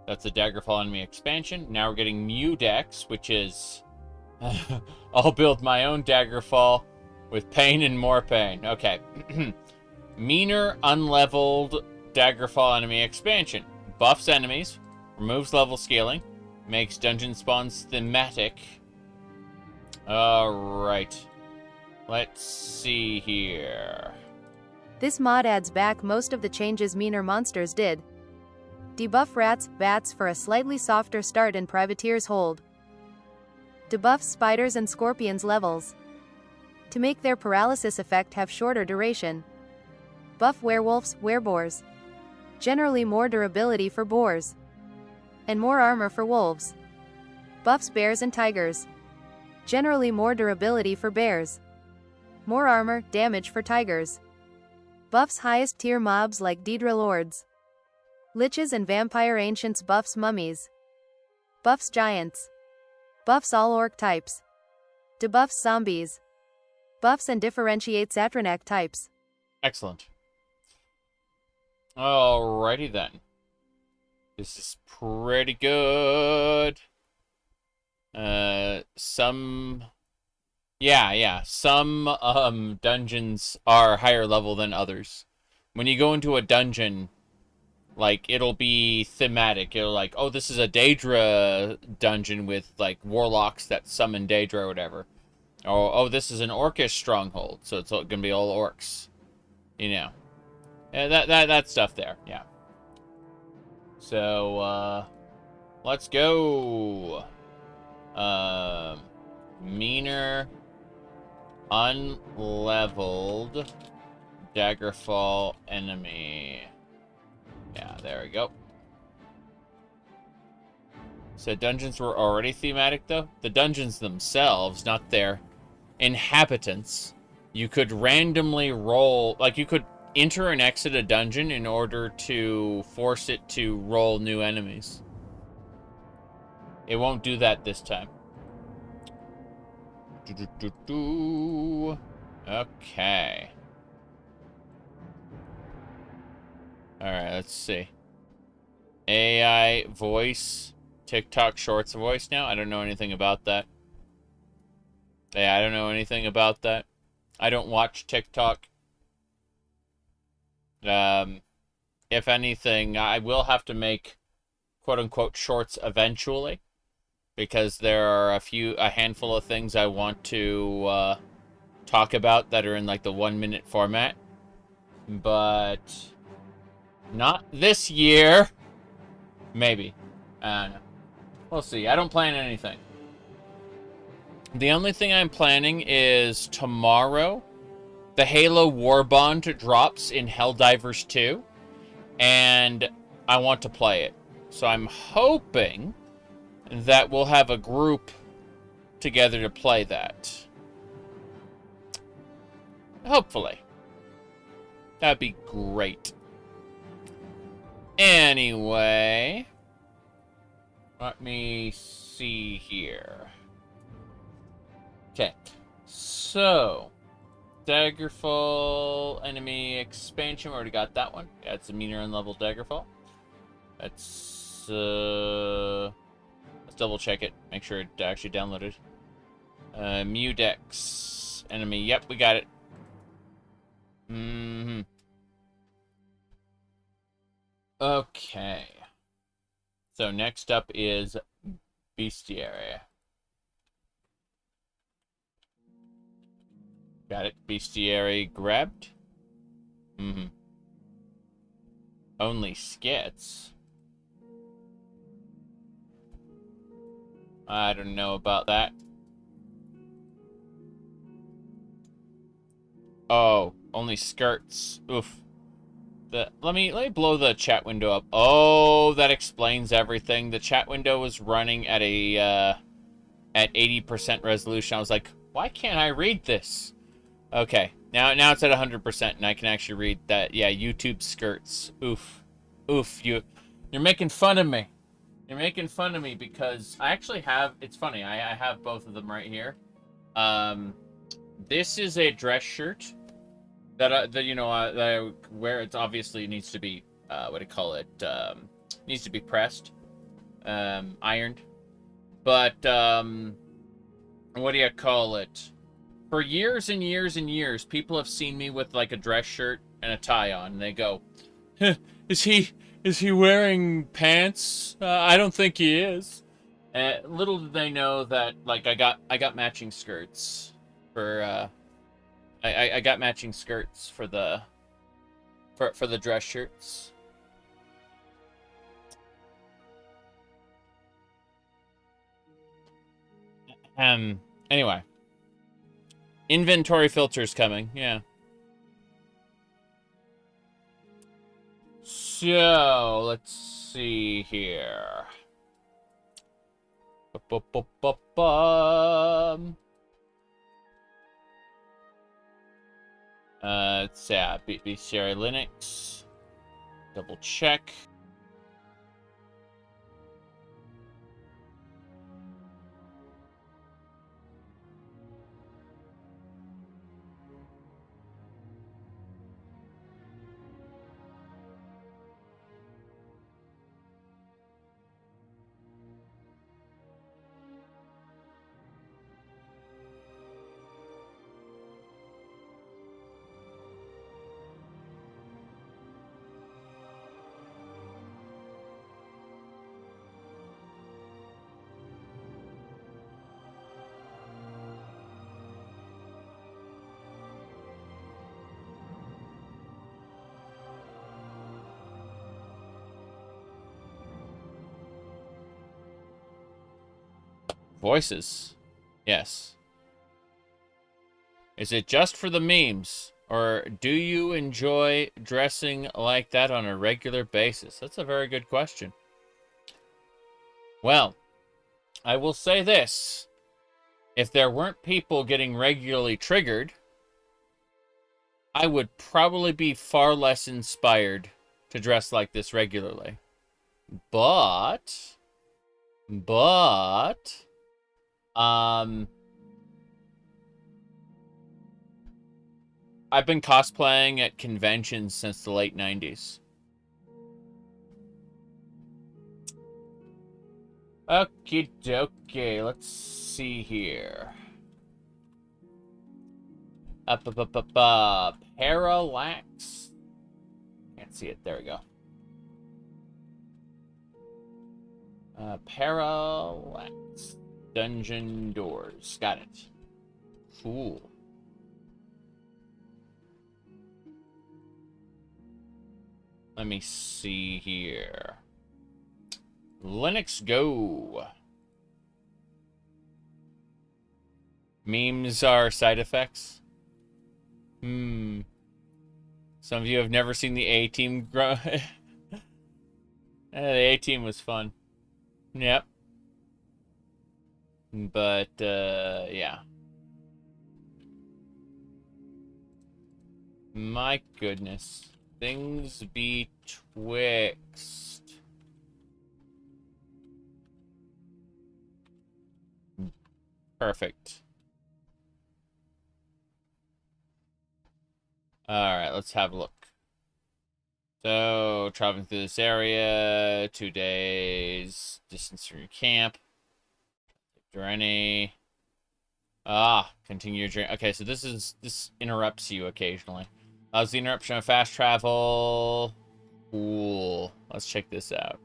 That's the Daggerfall enemy expansion. Now we're getting Mew Dex, which is... I'll build my own Daggerfall with pain and more pain. Okay. Meaner, unleveled Daggerfall enemy expansion. Buffs enemies. Removes level scaling. Makes dungeon spawns thematic. Alright. Let's see here. This mod adds back most of the changes meaner monsters did. Debuff rats, bats for a slightly softer start and privateer's hold. Debuffs spiders and scorpions levels, to make their paralysis effect have shorter duration. Buff werewolves, wereboars. Generally more durability for boars. And more armor for wolves. Buffs bears and tigers. Generally more durability for bears. More armor, damage for tigers. Buffs highest tier mobs like Daedra lords. Liches and vampire ancients buffs mummies. Buffs giants. Buffs all orc types. Debuffs zombies. Buffs and differentiates Atranak types. Excellent. Alrighty then. This is pretty good. Some dungeons are higher level than others. When you go into a dungeon, like, it'll be thematic. It'll like, oh, this is a Daedra dungeon with, like, warlocks that summon Daedra or whatever. Oh, this is an orcish stronghold, so it's gonna be all orcs. You know. That stuff there, yeah. So, let's go. Meaner, unleveled, Daggerfall enemy. Yeah, there we go. So dungeons were already thematic, though? The dungeons themselves, not their inhabitants. You could randomly roll, like, you could enter and exit a dungeon in order to force it to roll new enemies. It won't do that this time. Okay. Alright, let's see. AI voice. TikTok Shorts voice now? I don't know anything about that. Yeah, I don't know anything about that. I don't watch TikTok. If anything, I will have to make quote-unquote shorts eventually, because there are a handful of things I want to talk about that are in like the 1-minute format, but not this year. Maybe. I don't know. We'll see. I don't plan anything. The only thing I'm planning is tomorrow, the Halo Warbond drops in Helldivers 2, and I want to play it. So I'm hoping that we'll have a group together to play that. Hopefully. That'd be great. Anyway, let me see here. Okay, so Daggerfall enemy expansion. We already got that one. Yeah, it's a meter and level Daggerfall. Let's double check it. Make sure it actually downloaded. Mudex enemy. Yep, we got it. Okay. So next up is Bestiary. Got it. Bestiary grabbed. Only skits. I don't know about that. Oh, only skirts. Oof. Let me blow the chat window up. Oh, that explains everything. The chat window was running at a at 80% resolution. I was like, why can't I read this? Okay, now it's at 100% and I can actually read that. Yeah, YouTube skirts. Oof. Oof, you're making fun of me. You're making fun of me because I actually have, it's funny, I have both of them right here. This is a dress shirt that I wear. It obviously needs to be what do you call it? Needs to be pressed, ironed. But what do you call it? For years and years and years, people have seen me with like a dress shirt and a tie on, and they go, huh, "Is he wearing pants? I don't think he is." Little did they know that like I got matching skirts for I got matching skirts for the dress shirts. Anyway. Inventory filters coming, yeah. So, let's see here. It's Bestiary Linux. Double check. Voices. Yes. Is it just for the memes? Or do you enjoy dressing like that on a regular basis? That's a very good question. Well, I will say this. If there weren't people getting regularly triggered, I would probably be far less inspired to dress like this regularly. But I've been cosplaying at conventions since the late 90s. Okie dokie, let's see here. Parallax. Can't see it, there we go. Parallax. Dungeon doors. Got it. Cool. Let me see here. Linux Go. Memes are side effects. Some of you have never seen the A-Team grow. The A-Team was fun. Yep. But, yeah. My goodness. Things betwixt. Perfect. Alright, let's have a look. So, traveling through this area, 2 days, distance from your camp. Journey. Continue your journey. Okay, so this interrupts you occasionally. Allows the interruption of fast travel. Cool. Let's check this out.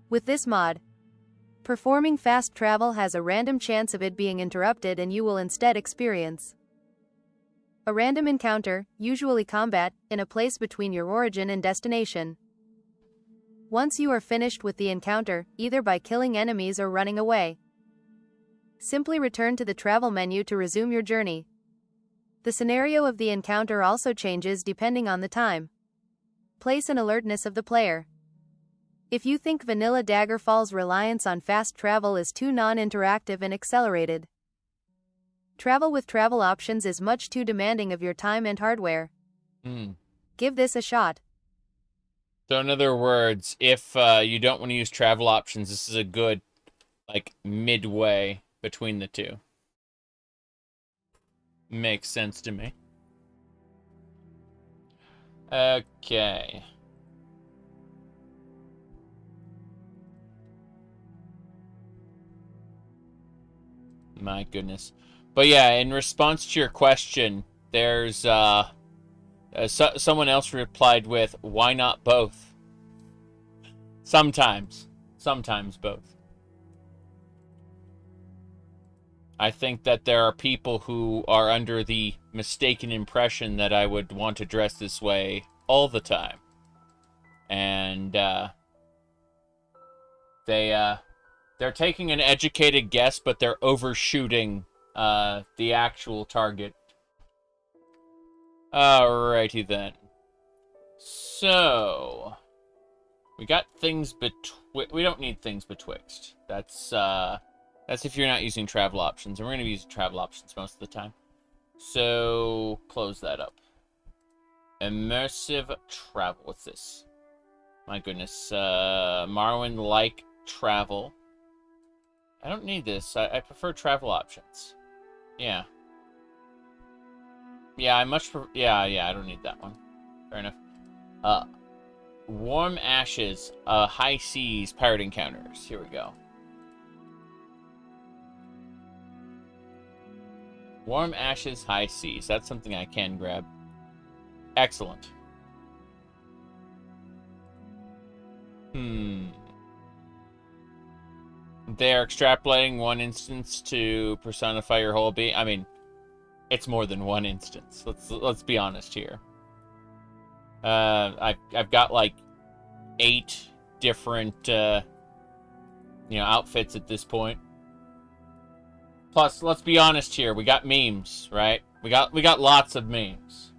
With this mod, performing fast travel has a random chance of it being interrupted, and you will instead experience a random encounter, usually combat, in a place between your origin and destination. Once you are finished with the encounter, either by killing enemies or running away, simply return to the travel menu to resume your journey. The scenario of the encounter also changes depending on the time, place and alertness of the player. If you think vanilla Daggerfall's reliance on fast travel is too non-interactive and accelerated, travel with travel options is much too demanding of your time and hardware. Give this a shot. So in other words, if you don't want to use travel options, this is a good, like, midway between the two. Makes sense to me. Okay. My goodness. But yeah, in response to your question, there's someone else replied with, why not both? Sometimes both. I think that there are people who are under the mistaken impression that I would want to dress this way all the time. And they're taking an educated guess, but they're overshooting the actual target. Alrighty then. So we got things we don't need things betwixt. That's if you're not using travel options, and we're gonna use travel options most of the time. So close that up. Immersive travel. What's this? My goodness. Marwin-like travel. I don't need this. I prefer travel options. Yeah. Yeah, I much prefer... Yeah, I don't need that one. Fair enough. Warm Ashes, High Seas, Pirate Encounters. Here we go. Warm Ashes, High Seas. That's something I can grab. Excellent. They're extrapolating one instance to personify your whole being. I mean, it's more than one instance. Let's be honest here. I've got like 8 different outfits at this point. Plus, let's be honest here. We got memes, right? We got lots of memes.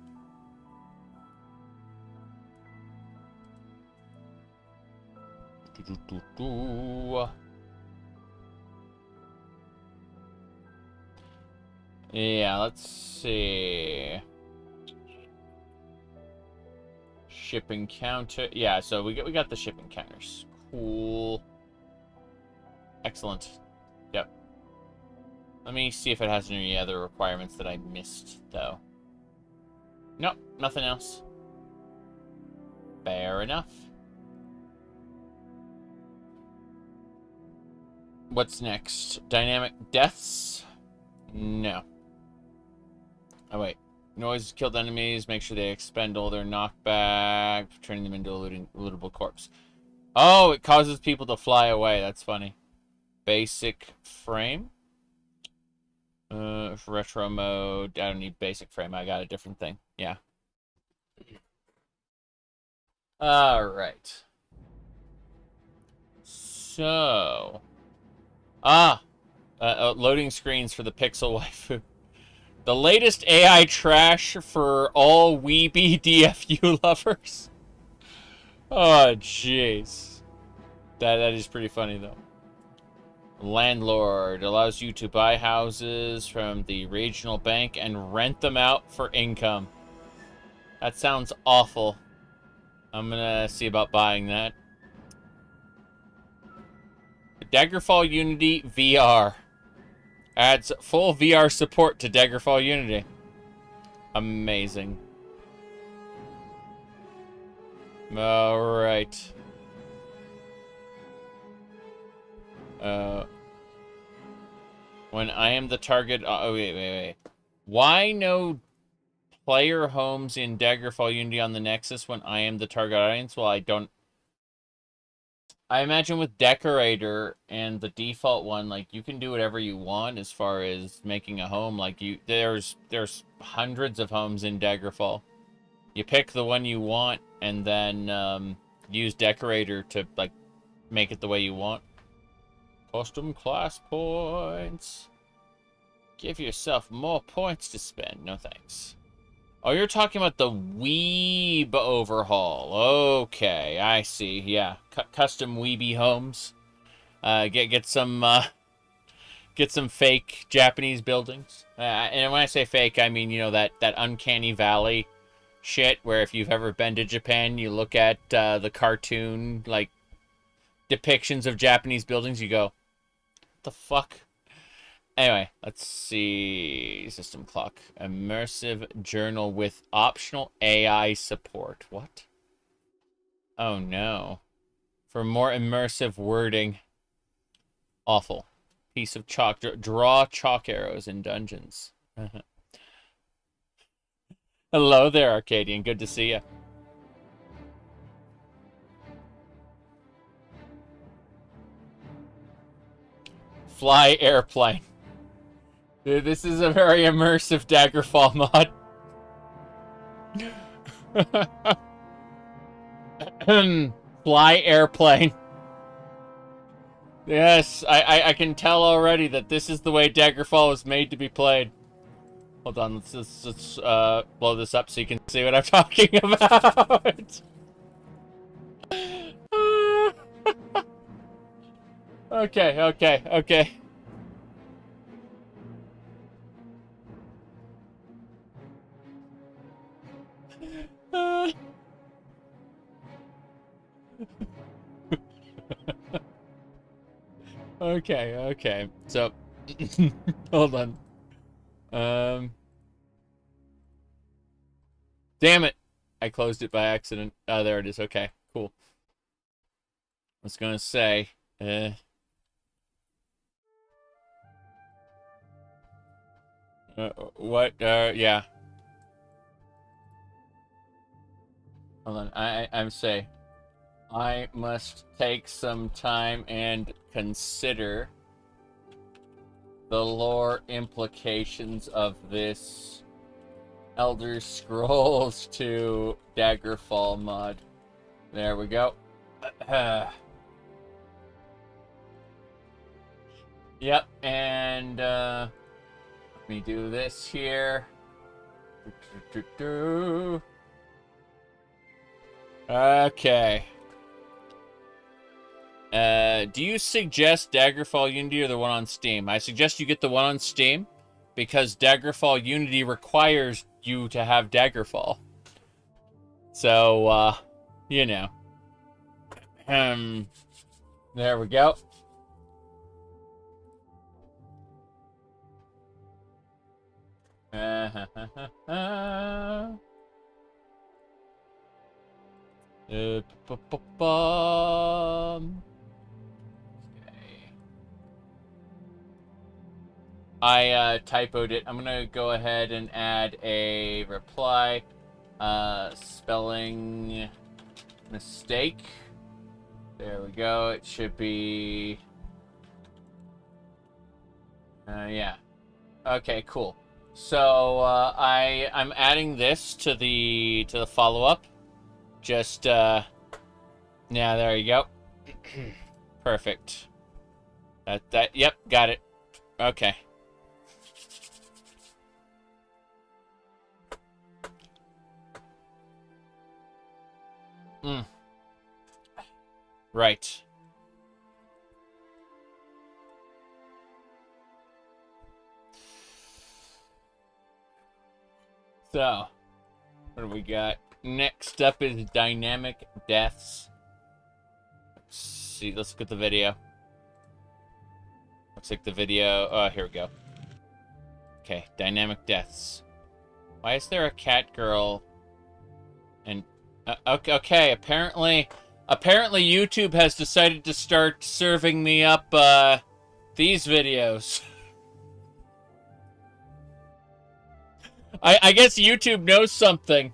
Yeah, let's see. Ship encounter. Yeah, so we got the ship encounters. Cool. Excellent. Yep. Let me see if it has any other requirements that I missed, though. Nope, nothing else. Fair enough. What's next? Dynamic deaths? No. Oh, wait. Noise killed enemies. Make sure they expend all their knockback, turning them into a lootable corpse. Oh, it causes people to fly away. That's funny. Basic frame? For retro mode, I don't need basic frame. I got a different thing. Yeah. Alright. So... loading screens for the Pixel Waifu. The latest AI trash for all weeby DFU lovers. Oh, jeez. That is pretty funny, though. Landlord allows you to buy houses from the regional bank and rent them out for income. That sounds awful. I'm gonna see about buying that. Daggerfall Unity VR. Adds full VR support to Daggerfall Unity. Amazing. Alright. When I am the target... Oh, wait. Why no player homes in Daggerfall Unity on the Nexus when I am the target audience? Well, I don't... I imagine with Decorator and the default one, like, you can do whatever you want as far as making a home. Like, there's hundreds of homes in Daggerfall. You pick the one you want and then use Decorator to, like, make it the way you want. Custom class points. Give yourself more points to spend. No thanks. Oh, you're talking about the Weeb overhaul. Okay, I see. Yeah, custom Weeby homes. Get some fake Japanese buildings. And when I say fake, I mean, you know, that uncanny valley shit where if you've ever been to Japan, you look at the cartoon like depictions of Japanese buildings, you go, what the fuck? Anyway, let's see. System clock. Immersive journal with optional AI support. What? Oh no. For more immersive wording. Awful. Piece of chalk. Draw chalk arrows in dungeons. Hello there, Arcadian. Good to see you. Fly airplane. Dude, this is a very immersive Daggerfall mod. Fly airplane. Yes, I can tell already that this is the way Daggerfall was made to be played. Hold on, let's blow this up so you can see what I'm talking about. Okay. Okay. So, hold on. Damn it! I closed it by accident. Oh, there it is. Okay, cool. I was gonna say, what? Yeah. Hold on. I'm say, I must take some time and consider the lore implications of this Elder Scrolls 2 Daggerfall mod. There we go. Yep, and let me do this here. Okay. Do you suggest Daggerfall Unity or the one on Steam? I suggest you get the one on Steam because Daggerfall Unity requires you to have Daggerfall. So, you know. There we go. Okay. I typoed it. I'm gonna go ahead and add a reply. Spelling mistake. There we go. It should be. Yeah. Okay. Cool. So I'm adding this to the follow-up. Just yeah, there you go. Perfect. Yep, got it. Okay. Right. So, what do we got? Next up is dynamic deaths. Let's see, let's look at the video. Looks like the video. Oh, here we go. Okay, dynamic deaths. Why is there a cat girl? And okay, apparently YouTube has decided to start serving me up these videos. I guess YouTube knows something.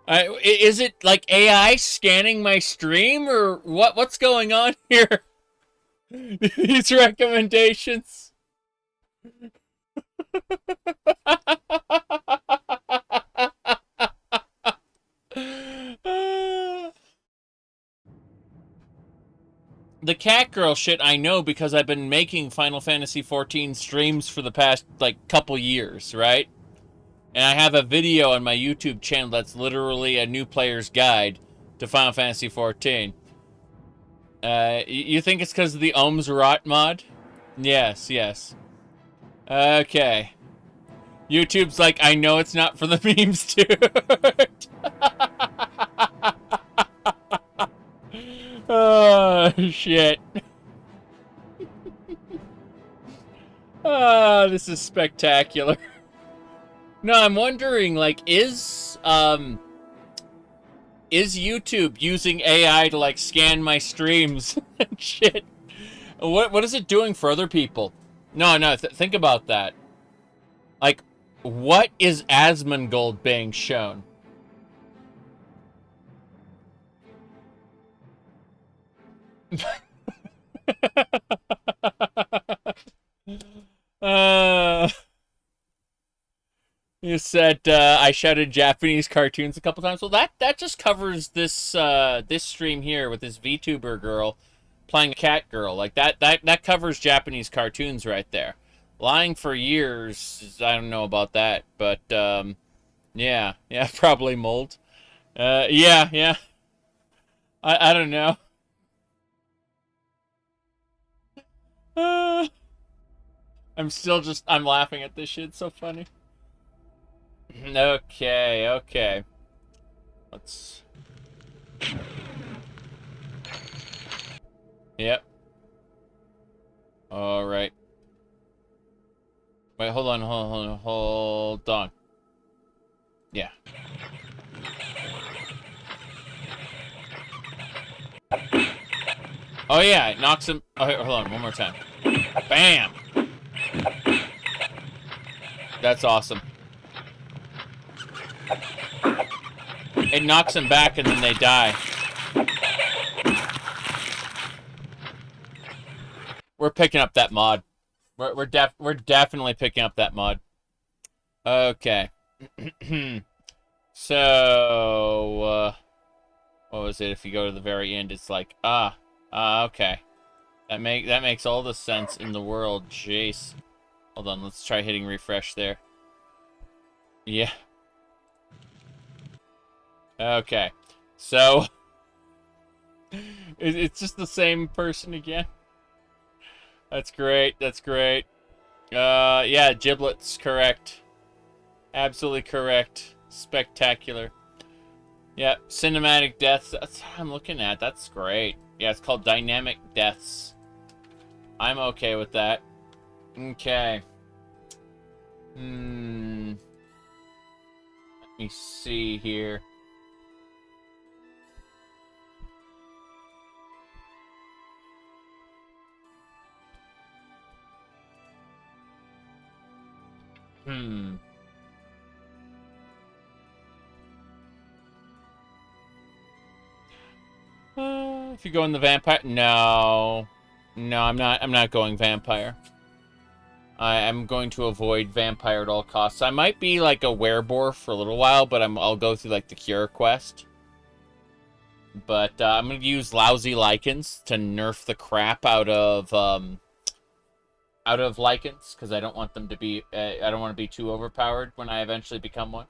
Is it like AI scanning my stream or what's going on here? These recommendations. The cat girl shit I know because I've been making Final Fantasy XIV streams for the past, like, couple years, right? And I have a video on my YouTube channel that's literally a new player's guide to Final Fantasy XIV. You think it's because of the Ohms Rot mod? Yes, yes. Okay. YouTube's like, I know it's not for the memes, dude. Oh, shit. Oh, this is spectacular. No, I'm wondering, like, is YouTube using AI to, like, scan my streams and shit? What is it doing for other people? No, think about that. Like, what is Asmongold being shown? You said I shouted Japanese cartoons a couple times. Well, that just covers this this stream here with this VTuber girl playing a cat girl. Like that covers Japanese cartoons right there. Lying for years, I don't know about that, but yeah, probably mold. Yeah. I don't know. I'm laughing at this shit. It's so funny. Okay. Let's... Yep. Alright. Wait, hold on. Yeah. Oh yeah, it knocks him... Oh, hold on, one more time. Bam! That's awesome. It knocks them back and then they die. We're picking up that mod. We're definitely picking up that mod. Okay. So what was it? If you go to the very end, it's like okay. That makes all the sense in the world. Jeez. Hold on, let's try hitting refresh there. Yeah. Okay. So it's just the same person again. That's great. Yeah, giblets, correct. Absolutely correct. Spectacular. Yeah, cinematic deaths. That's what I'm looking at. That's great. Yeah, it's called dynamic deaths. I'm okay with that. Okay. Let me see here. If you go in the vampire, no, I'm not going vampire. I'm going to avoid vampire at all costs. I might be like a werewolf for a little while, but I'll go through like the cure quest. But I'm gonna use lousy lichens to nerf the crap out of lichens because I don't want them to be. I don't want to be too overpowered when I eventually become one.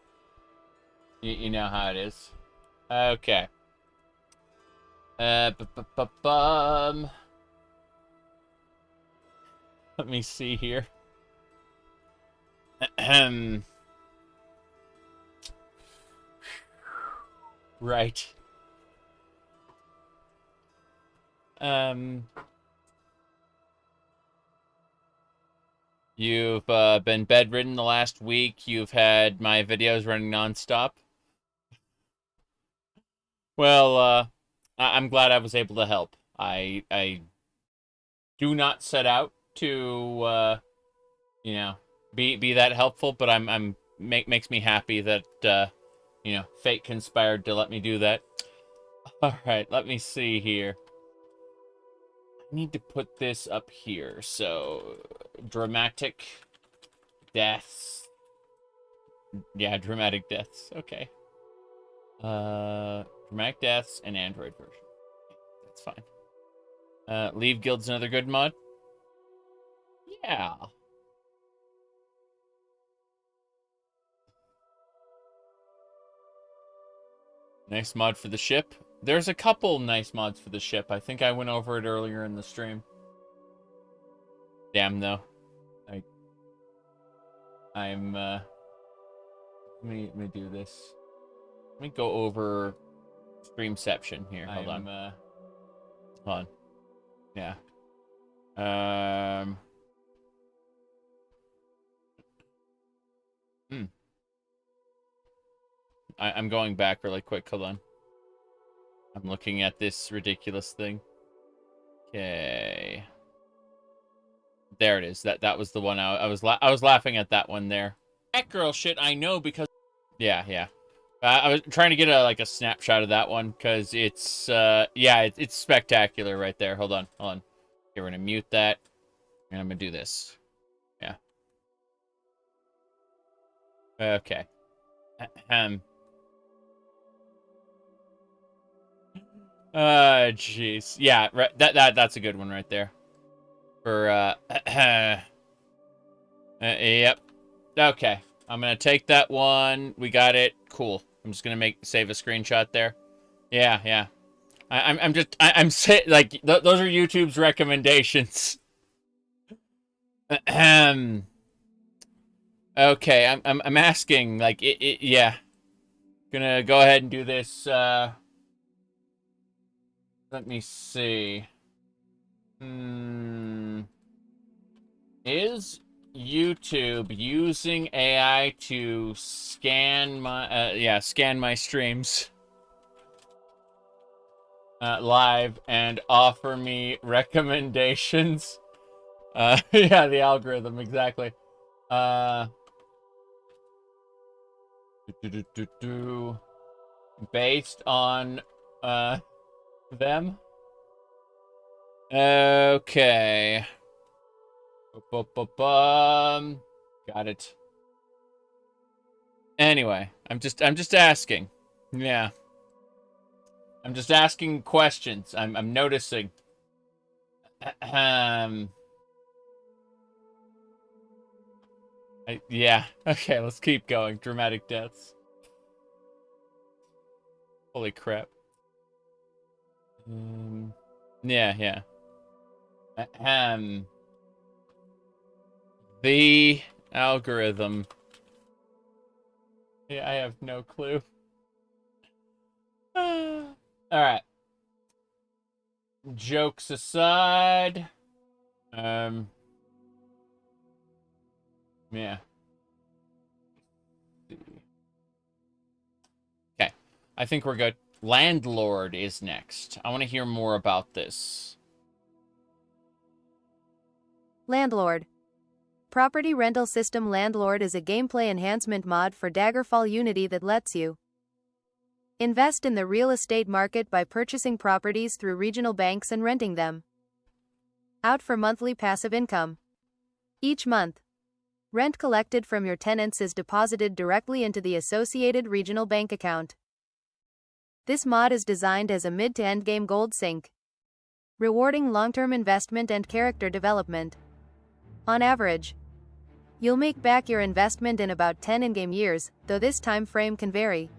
You know how it is. Okay. Bum. Let me see here. Right. You've been bedridden the last week. You've had my videos running nonstop. Well, I'm glad I was able to help. I do not set out to you know, be that helpful, but makes me happy that you know, fate conspired to let me do that. All right, let me see here. I need to put this up here. So, dramatic deaths. Yeah, dramatic deaths. Okay. Dramatic deaths and Android version. That's fine. Leave Guild's another good mod. Yeah. Nice mod for the ship. There's a couple nice mods for the ship. I think I went over it earlier in the stream. Damn, though. I'm, let me do this. Let me go over Streamception here. Hold on. Hold on. Yeah. I'm going back really quick. Hold on. I'm looking at this ridiculous thing. Okay. There it is. That was the one I was laughing at that one there. That girl shit I know because yeah. I was trying to get a snapshot of that one because it's yeah, it's spectacular right there. Hold on. Okay, we're gonna mute that and I'm gonna do this. Yeah. Okay. Jeez. Yeah, right, that's a good one right there. For yep. Okay. I'm gonna take that one. We got it. Cool. I'm just gonna save a screenshot there. Yeah. I'm those are YouTube's recommendations. Okay, I'm asking, like, yeah. Gonna go ahead and do this, let me see. Is YouTube using AI to scan my streams live and offer me recommendations? Yeah, the algorithm, exactly. Based on them. Okay. Got it. Anyway, I'm just asking. Yeah. I'm just asking questions. I'm noticing. Yeah. Okay, let's keep going. Dramatic deaths. Holy crap. Yeah. The algorithm. Yeah, I have no clue. All right. Jokes aside. Yeah. Okay. I think we're good. Landlord is next. I want to hear more about this. Landlord. Property rental system Landlord is a gameplay enhancement mod for Daggerfall Unity that lets you invest in the real estate market by purchasing properties through regional banks and renting them out for monthly passive income. Each month, rent collected from your tenants is deposited directly into the associated regional bank account. This mod is designed as a mid to end game gold sink, rewarding long-term investment and character development. On average, you'll make back your investment in about 10 in-game years, though this time frame can vary.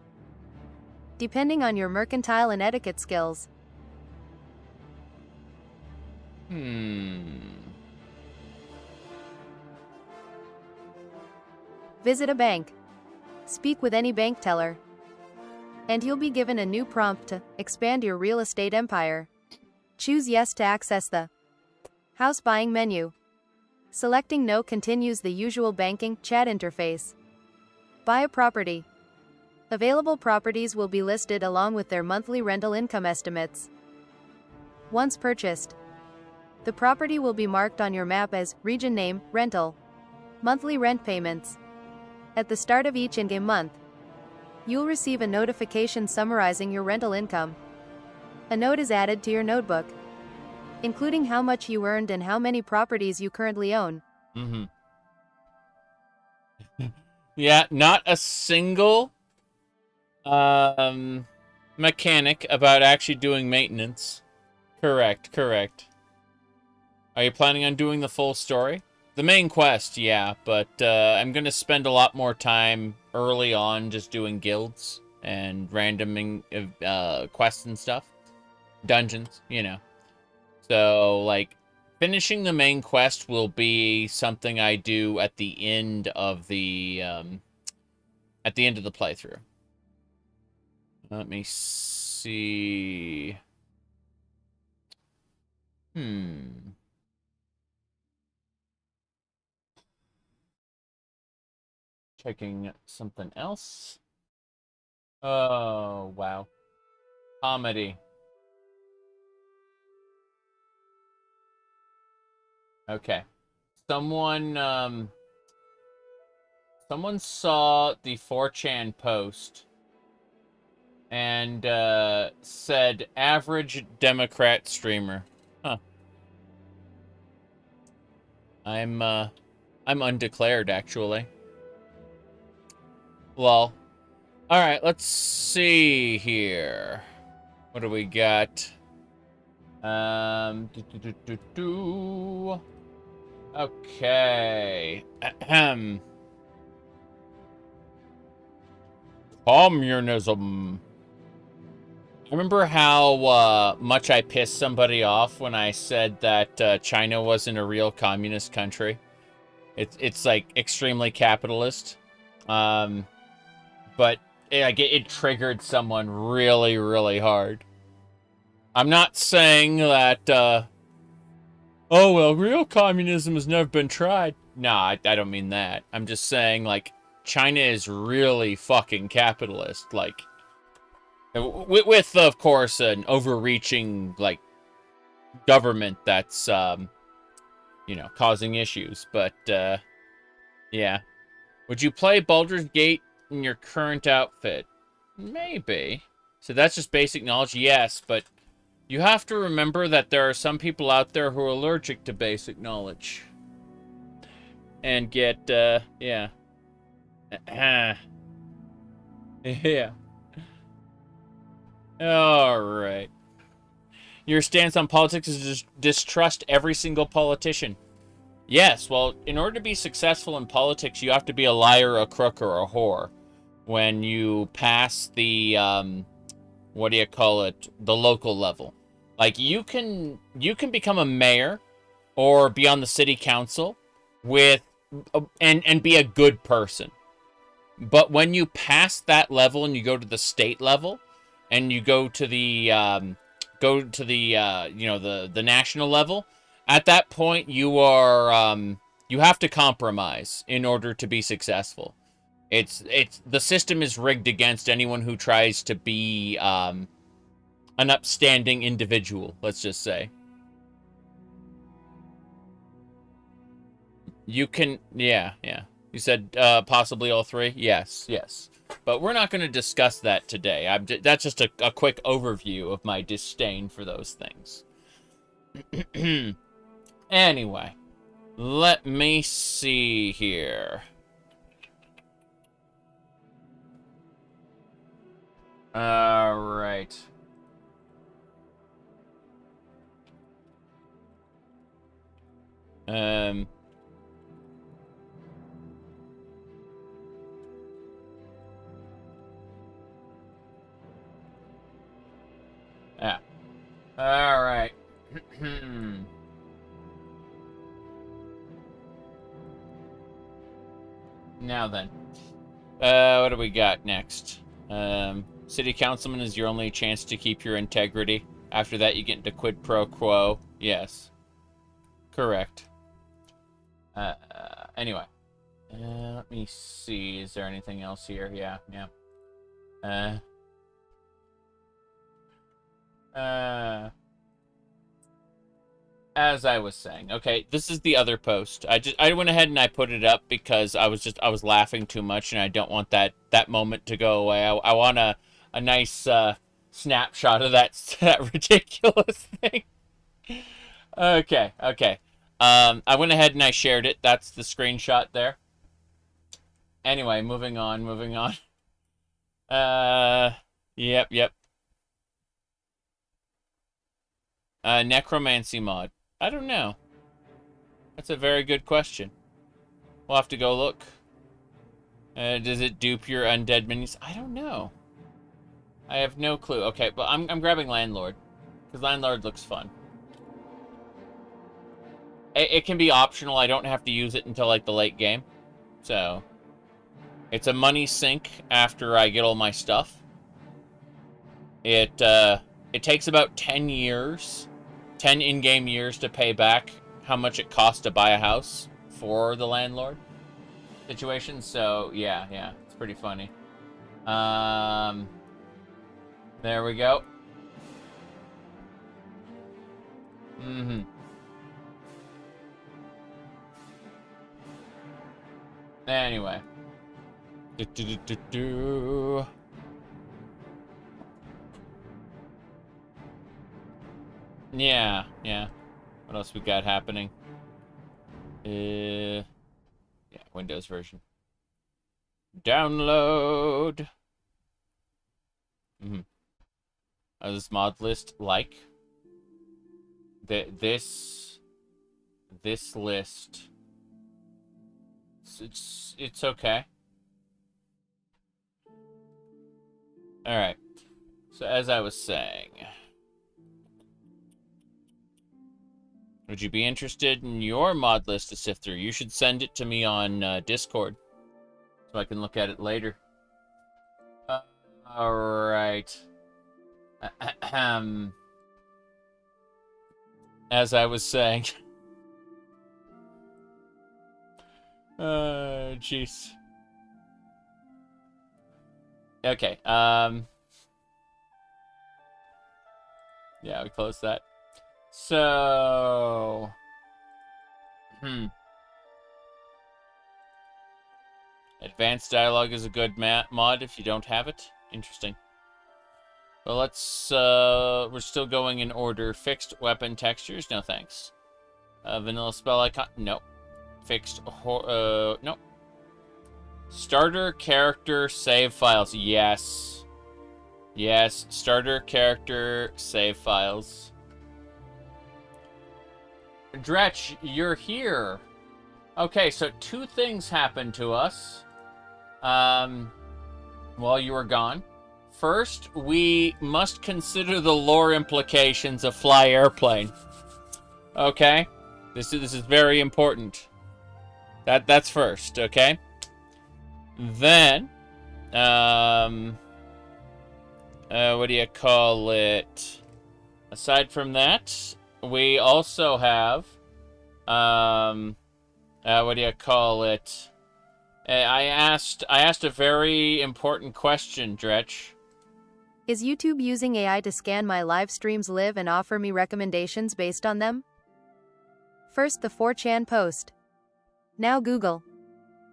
depending on your mercantile and etiquette skills. Visit a bank. Speak with any bank teller. And you'll be given a new prompt to expand your real estate empire. Choose yes to access the house buying menu. Selecting no continues the usual banking chat interface. Buy a property. Available properties will be listed along with their monthly rental income estimates. Once purchased, the property will be marked on your map as region name, rental, monthly rent payments. At the start of each in-game month, you'll receive a notification summarizing your rental income. A note is added to your notebook, including how much you earned and how many properties you currently own. Yeah, not a single mechanic about actually doing maintenance. Correct. Are you planning on doing the full story? The main quest, yeah, but I'm going to spend a lot more time early on just doing guilds and randoming quests and stuff. Dungeons, you know. So, like, finishing the main quest will be something I do at the end of the playthrough. Let me see. Checking something else. Oh, wow. Comedy. Okay. Someone saw the 4chan post and said average Democrat streamer. Huh. I'm undeclared, actually. Lol. Alright, let's see here. What do we got? Okay. Communism. I remember how much I pissed somebody off when I said that China wasn't a real communist country. It's like extremely capitalist. But it triggered someone really, really hard. I'm not saying that, oh, well, real communism has never been tried. Nah, I don't mean that. I'm just saying, like, China is really fucking capitalist. Like, with of course, an overreaching, like, government that's, you know, causing issues. But, yeah. Would you play Baldur's Gate in your current outfit? Maybe. So that's just basic knowledge? Yes, but you have to remember that there are some people out there who are allergic to basic knowledge. And get, yeah. Yeah. Alright. Your stance on politics is to distrust every single politician. Yes, well, in order to be successful in politics, you have to be a liar, a crook, or a whore. When you pass the, what do you call it? The local level. Like, you can become a mayor or be on the city council with, and be a good person. But when you pass that level and you go to the state level and you go to the, you know, the national level, at that point you are, you have to compromise in order to be successful. The system is rigged against anyone who tries to be, an upstanding individual, let's just say. You can, yeah. You said, possibly all three? Yes. But we're not going to discuss that today. That's just a quick overview of my disdain for those things. Anyway, let me see here. All right. Yeah. All right. Now then. What do we got next? City councilman is your only chance to keep your integrity. After that, you get into quid pro quo. Yes. Correct. Anyway. Let me see. Is there anything else here? Yeah. As I was saying, okay, this is the other post. I went ahead and I put it up because I was laughing too much and I don't want that moment to go away. I want a nice snapshot of that ridiculous thing. Okay. I went ahead and I shared it. That's the screenshot there. Anyway, moving on. Yep. Necromancy mod. I don't know. That's a very good question. We'll have to go look. Does it dupe your undead minions? I don't know. I have no clue. Okay, but I'm grabbing Landlord. Because Landlord looks fun. It can be optional. I don't have to use it until, like, the late game. So, it's a money sink after I get all my stuff. It takes about 10 years, 10 in-game years to pay back how much it costs to buy a house for the landlord situation. So, yeah, it's pretty funny. There we go. Anyway. Yeah. What else we got happening? Yeah, Windows version. Download. This mod list, like this list. It's okay. All right. So as I was saying, would you be interested in your mod list to sift through? You should send it to me on Discord so I can look at it later. All right. As I was saying. Jeez. Okay. Yeah, we closed that. So, advanced dialogue is a good mod if you don't have it. Interesting. Well, let's, we're still going in order. Fixed weapon textures, no thanks. Vanilla spell icon, no. Fixed, no. Starter character save files, yes. Yes, starter character save files. Dretch, you're here. Okay, so two things happened to us while you were gone. First, we must consider the lore implications of Fly Airplane. Okay? This is very important. That's first, okay? Then, what do you call it? Aside from that, we also have, what do you call it? I asked a very important question, Dretch. Is YouTube using AI to scan my live streams live and offer me recommendations based on them? First the 4chan post. Now Google.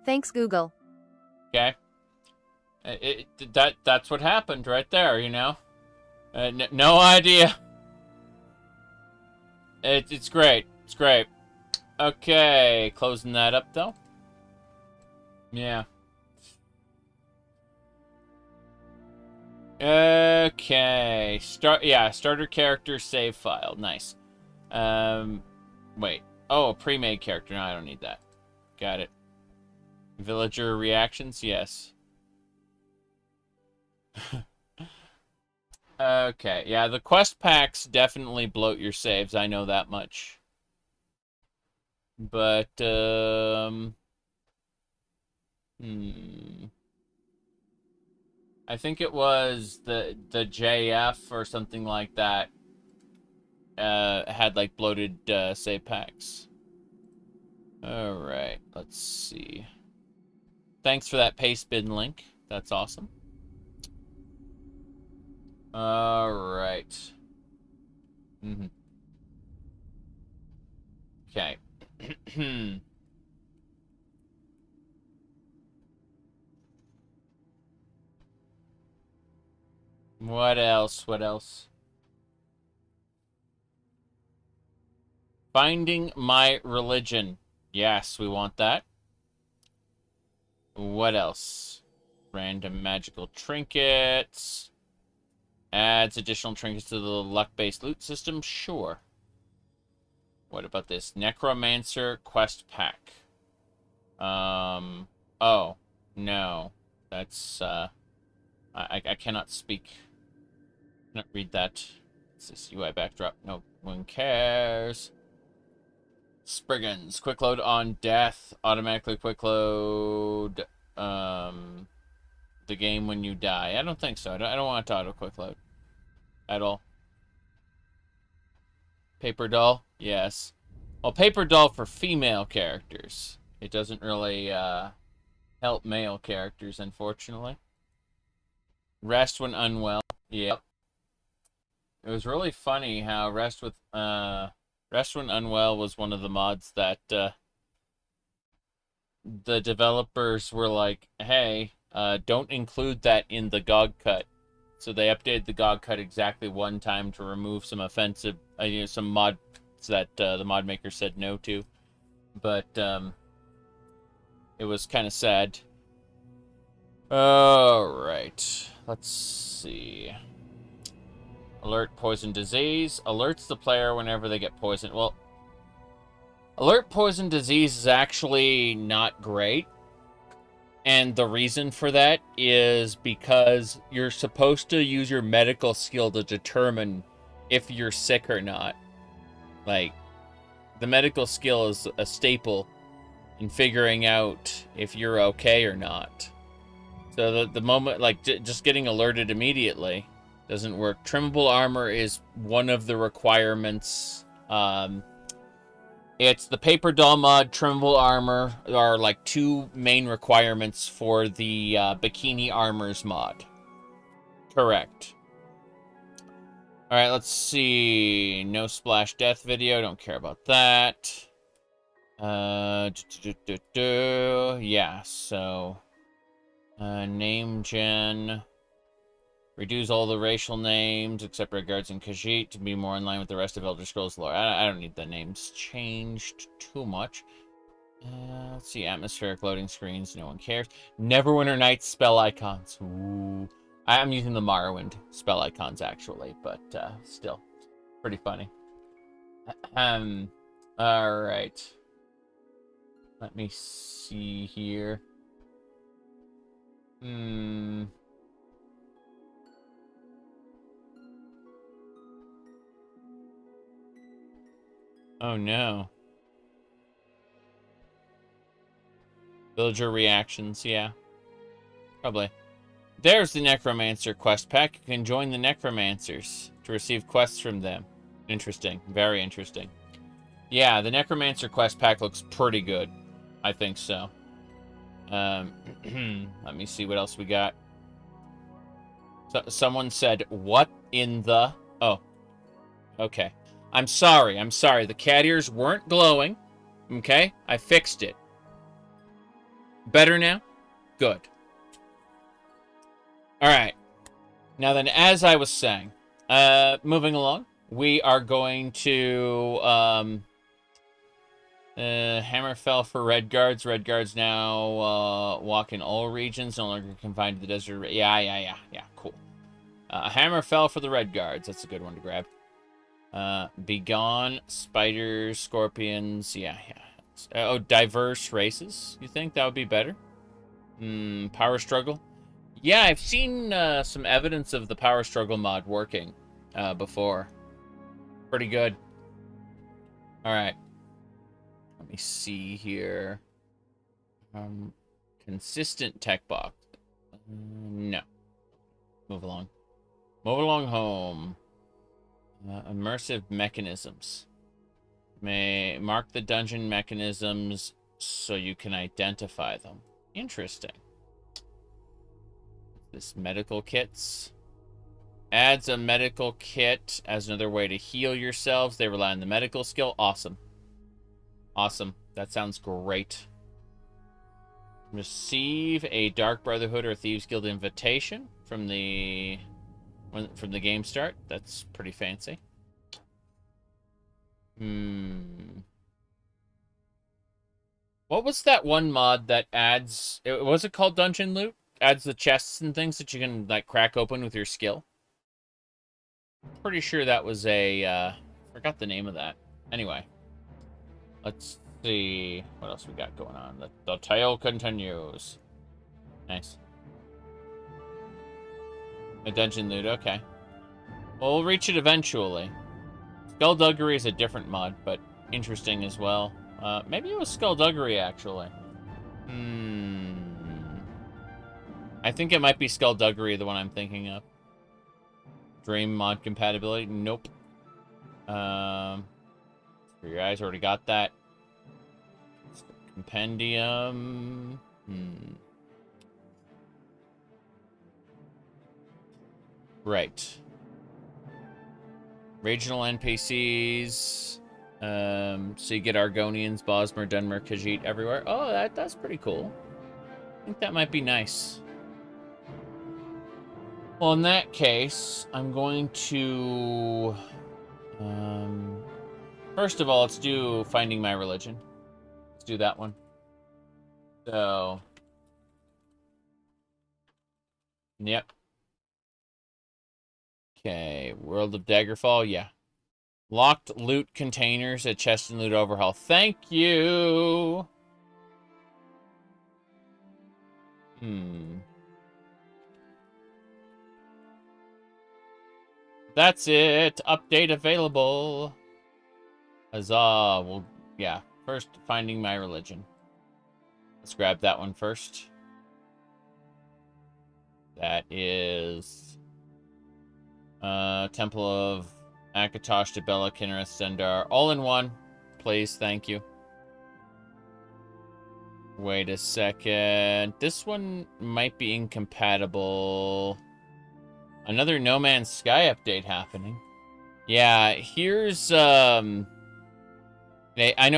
Thanks, Google. Okay. That's what happened right there, you know? No idea. It's great. It's great. Okay, closing that up, though. Yeah. Okay. Starter character save file. Nice. Wait. Oh, a pre-made character. No, I don't need that. Got it. Villager reactions? Yes. Okay, yeah, the quest packs definitely bloat your saves. I know that much. But, I think it was the JF or something like that had like bloated save packs. All right, let's see. Thanks for that paste bin link. That's awesome. All right. Okay. What else? What else? Finding my religion. Yes, we want that. What else? Random magical trinkets. Adds additional trinkets to the luck-based loot system? Sure. What about this? Necromancer quest pack. Oh. No. That's, I cannot speak. I cannot read that. It's this UI backdrop. No one cares. Spriggans. Quick load on death. Automatically quick load, the game when you die. I don't think so. I don't want it to auto quick load. At all. Paper doll? Yes. Well, paper doll for female characters. It doesn't really, help male characters, unfortunately. Rest when unwell. Yep. It was really funny how Rest when unwell was one of the mods that, the developers were like, hey, don't include that in the GOG cut. So they updated the GOG cut exactly one time to remove some offensive, some mods that the mod maker said no to. But it was kind of sad. Alright, let's see. Alert poison disease. Alerts the player whenever they get poisoned. Well, alert poison disease is actually not great. And the reason for that is because you're supposed to use your medical skill to determine if you're sick or not. Like, the medical skill is a staple in figuring out if you're okay or not. So the moment, like, just getting alerted immediately doesn't work. Trimmable armor is one of the requirements. It's the paper doll mod, trimmable armor are like two main requirements for the bikini armors mod. Correct. Alright, let's see. No splash death video. Don't care about that. Yeah, so... name gen... Reduce all the racial names, except Redguards and Khajiit, to be more in line with the rest of Elder Scrolls lore. I don't need the names changed too much. Let's see, atmospheric loading screens, no one cares. Neverwinter Nights spell icons. Ooh. I'm using the Morrowind spell icons, actually, but still, pretty funny. Alright. Let me see here. Oh no. Villager reactions, yeah. Probably. There's the Necromancer quest pack. You can join the Necromancers to receive quests from them. Interesting. Very interesting. Yeah, the Necromancer quest pack looks pretty good. I think so. Let me see what else we got. So, someone said, what in the... Oh. Okay. I'm sorry. The cat ears weren't glowing. Okay? I fixed it. Better now? Good. Alright. Now then, as I was saying, moving along, we are going to, Hammerfell for Redguards. Redguards now, walk in all regions, no longer confined to the desert. Yeah, cool. Hammerfell for the Redguards. That's a good one to grab. Begone, spiders, scorpions, yeah. Oh, diverse races, you think? That would be better? Power struggle? Yeah, I've seen some evidence of the power struggle mod working before. Pretty good. All right. Let me see here. Consistent tech box. No. Move along. Move along home. Immersive mechanisms. May mark the dungeon mechanisms so you can identify them. Interesting. This medical kits. Adds a medical kit as another way to heal yourselves. They rely on the medical skill. Awesome. Awesome. That sounds great. Receive a Dark Brotherhood or Thieves Guild invitation from the game start. That's pretty fancy. What was that one mod that adds... Was it called Dungeon Loot? Adds the chests and things that you can, like, crack open with your skill. Pretty sure that was a... forgot the name of that. Anyway. Let's see what else we got going on. The tale continues. Nice. A Dungeon Loot, okay. Well, we'll reach it eventually. Skullduggery is a different mod, but interesting as well. Maybe it was Skullduggery, actually. I think it might be Skullduggery, the one I'm thinking of. Dream mod compatibility? Nope. For your eyes, already got that. Compendium. Right. Regional NPCs. So you get Argonians, Bosmer, Dunmer, Khajiit everywhere. Oh, that's pretty cool. I think that might be nice. Well, in that case, I'm going to... first of all, let's do Finding My Religion. Let's do that one. So... Yep. Okay, World of Daggerfall, yeah. Locked loot containers at chest and loot overhaul. Thank you! That's it. Update available. Huzzah. Well, yeah. First, Finding My Religion. Let's grab that one first. That is... Temple of Akatosh, Debella, Kinnereth, Sendar. All in one. Please, thank you. Wait a second. This one might be incompatible. Another No Man's Sky update happening. Yeah, here's I know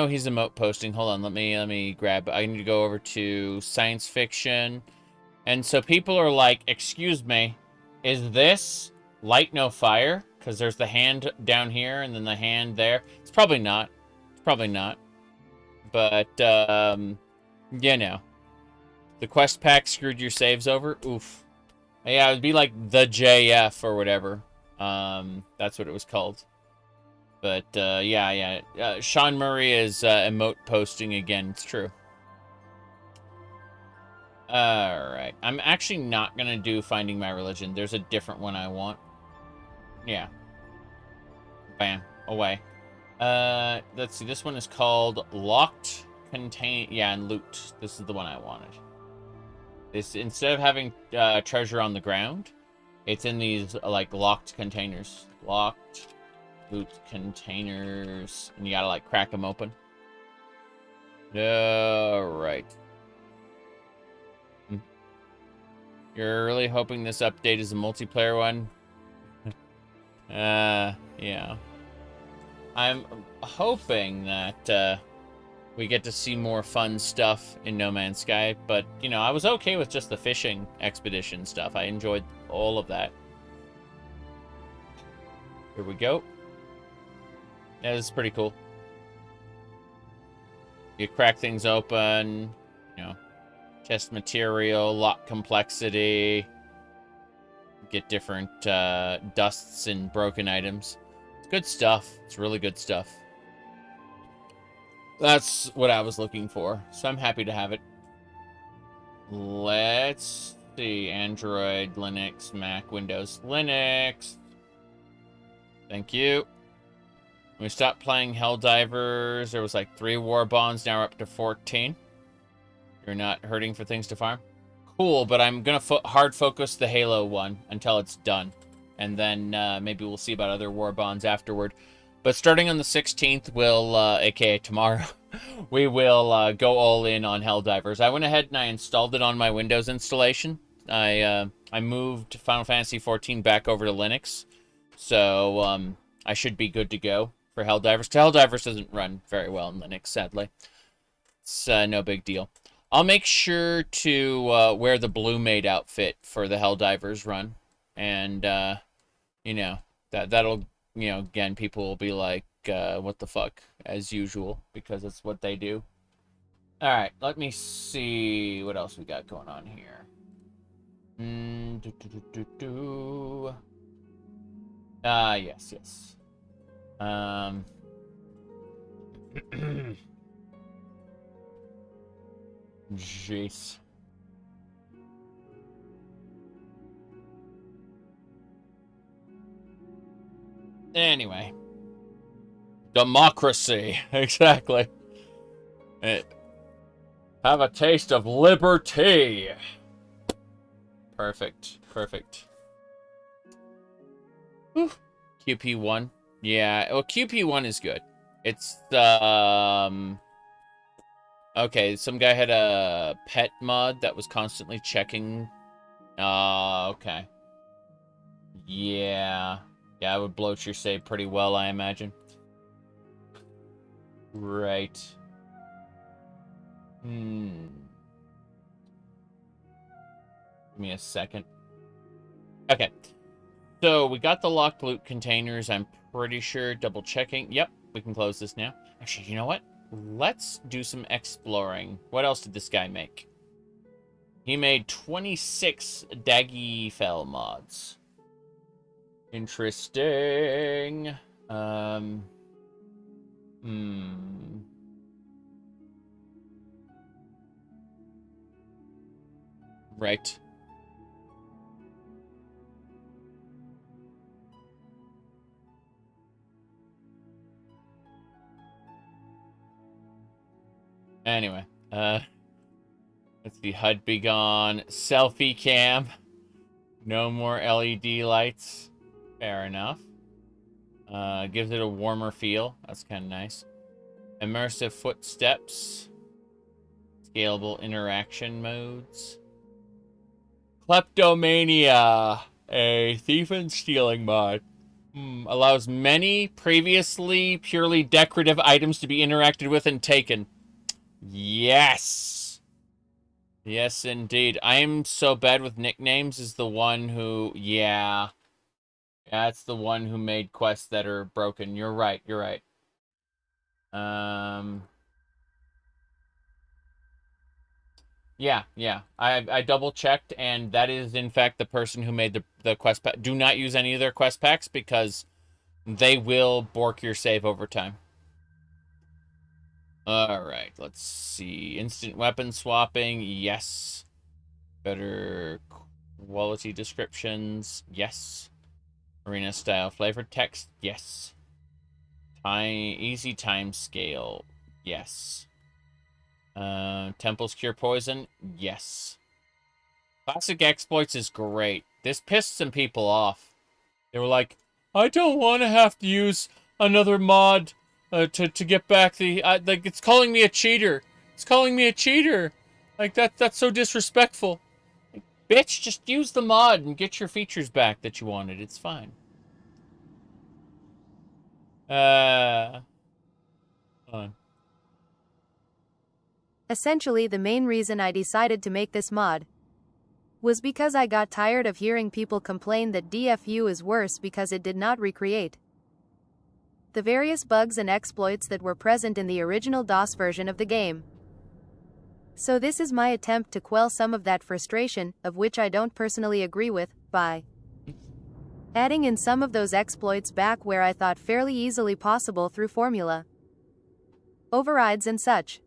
he's emote posting. Hold on, let me grab. I need to go over to science fiction. And so people are like, "Excuse me, is this Light No Fire?" Because there's the hand down here and then the hand there. It's probably not. It's probably not. But you know, the quest pack screwed your saves over. Oof. Yeah, it would be like the JF or whatever. That's what it was called. But yeah. Sean Murray is emote posting again. It's true. Alright. I'm actually not going to do Finding My Religion. There's a different one I want. Yeah. Bam. Away. Let's see. This one is called Locked Contain... Yeah, and Loot. This is the one I wanted. This, instead of having treasure on the ground, it's in these, like, locked containers. Locked loot containers. And you gotta, like, crack them open. Alright. You're really hoping this update is a multiplayer one? Yeah. I'm hoping that we get to see more fun stuff in No Man's Sky, but, you know, I was okay with just the fishing expedition stuff. I enjoyed all of that. Here we go. Yeah, this is pretty cool. You crack things open, you know, chest material, lock complexity, get different dusts and broken items. It's good stuff. It's really good stuff. That's what I was looking for, so I'm happy to have it. Let's see, Android, Linux, Mac, Windows, Linux. Thank you. When we stopped playing Helldivers, there was like 3 war bonds, now we're up to 14. You're not hurting for things to farm? Cool, but I'm gonna hard focus the Halo one until it's done. And then maybe we'll see about other war bonds afterward. But starting on the 16th, we'll, aka tomorrow, we will go all in on Helldivers. I went ahead and I installed it on my Windows installation. I moved Final Fantasy XIV back over to Linux. So I should be good to go for Helldivers. Helldivers doesn't run very well in Linux, sadly. It's no big deal. I'll make sure to wear the Blue Maid outfit for the Helldivers run. And, you know, that'll... You know, again, people will be like, what the fuck, as usual, because it's what they do. Alright, let me see what else we got going on here. Yes. Jeez. Anyway. Democracy. Exactly. Have a taste of liberty. Perfect. Whew. QP1. Yeah, well, QP1 is good. It's, okay, some guy had a pet mod that was constantly checking. Okay. Yeah, it would bloat your save pretty well, I imagine. Right. Give me a second. Okay. So, we got the locked loot containers, I'm pretty sure. Double checking. Yep, we can close this now. Actually, you know what? Let's do some exploring. What else did this guy make? He made 26 Daggerfall mods. Interesting. Right. Anyway, let's see. HUD be gone. Selfie cam. No more LED lights. Fair enough. Gives it a warmer feel. That's kind of nice. Immersive footsteps. Scalable interaction modes. Kleptomania. A thief and stealing mod. Allows many previously purely decorative items to be interacted with and taken. Yes. Yes, indeed. I am so bad with nicknames is the one who... Yeah. That's the one who made quests that are broken. You're right. Yeah. I double-checked, and that is, in fact, the person who made the quest pack. Do not use any of their quest packs, because they will bork your save over time. Alright, let's see. Instant weapon swapping, yes. Better quality descriptions, yes. Arena style flavored text, yes. Easy time scale, yes. Temples cure poison, yes. Classic exploits is great. This pissed some people off. They were like, I don't want to have to use another mod to get back the... like, it's calling me a cheater. It's calling me a cheater. Like, that's so disrespectful. Like, bitch, just use the mod and get your features back that you wanted. It's fine. Hold on. Essentially, the main reason I decided to make this mod was because I got tired of hearing people complain that DFU is worse because it did not recreate the various bugs and exploits that were present in the original DOS version of the game. So this is my attempt to quell some of that frustration, of which I don't personally agree with, by adding in some of those exploits back where I thought fairly easily possible through formula overrides and such.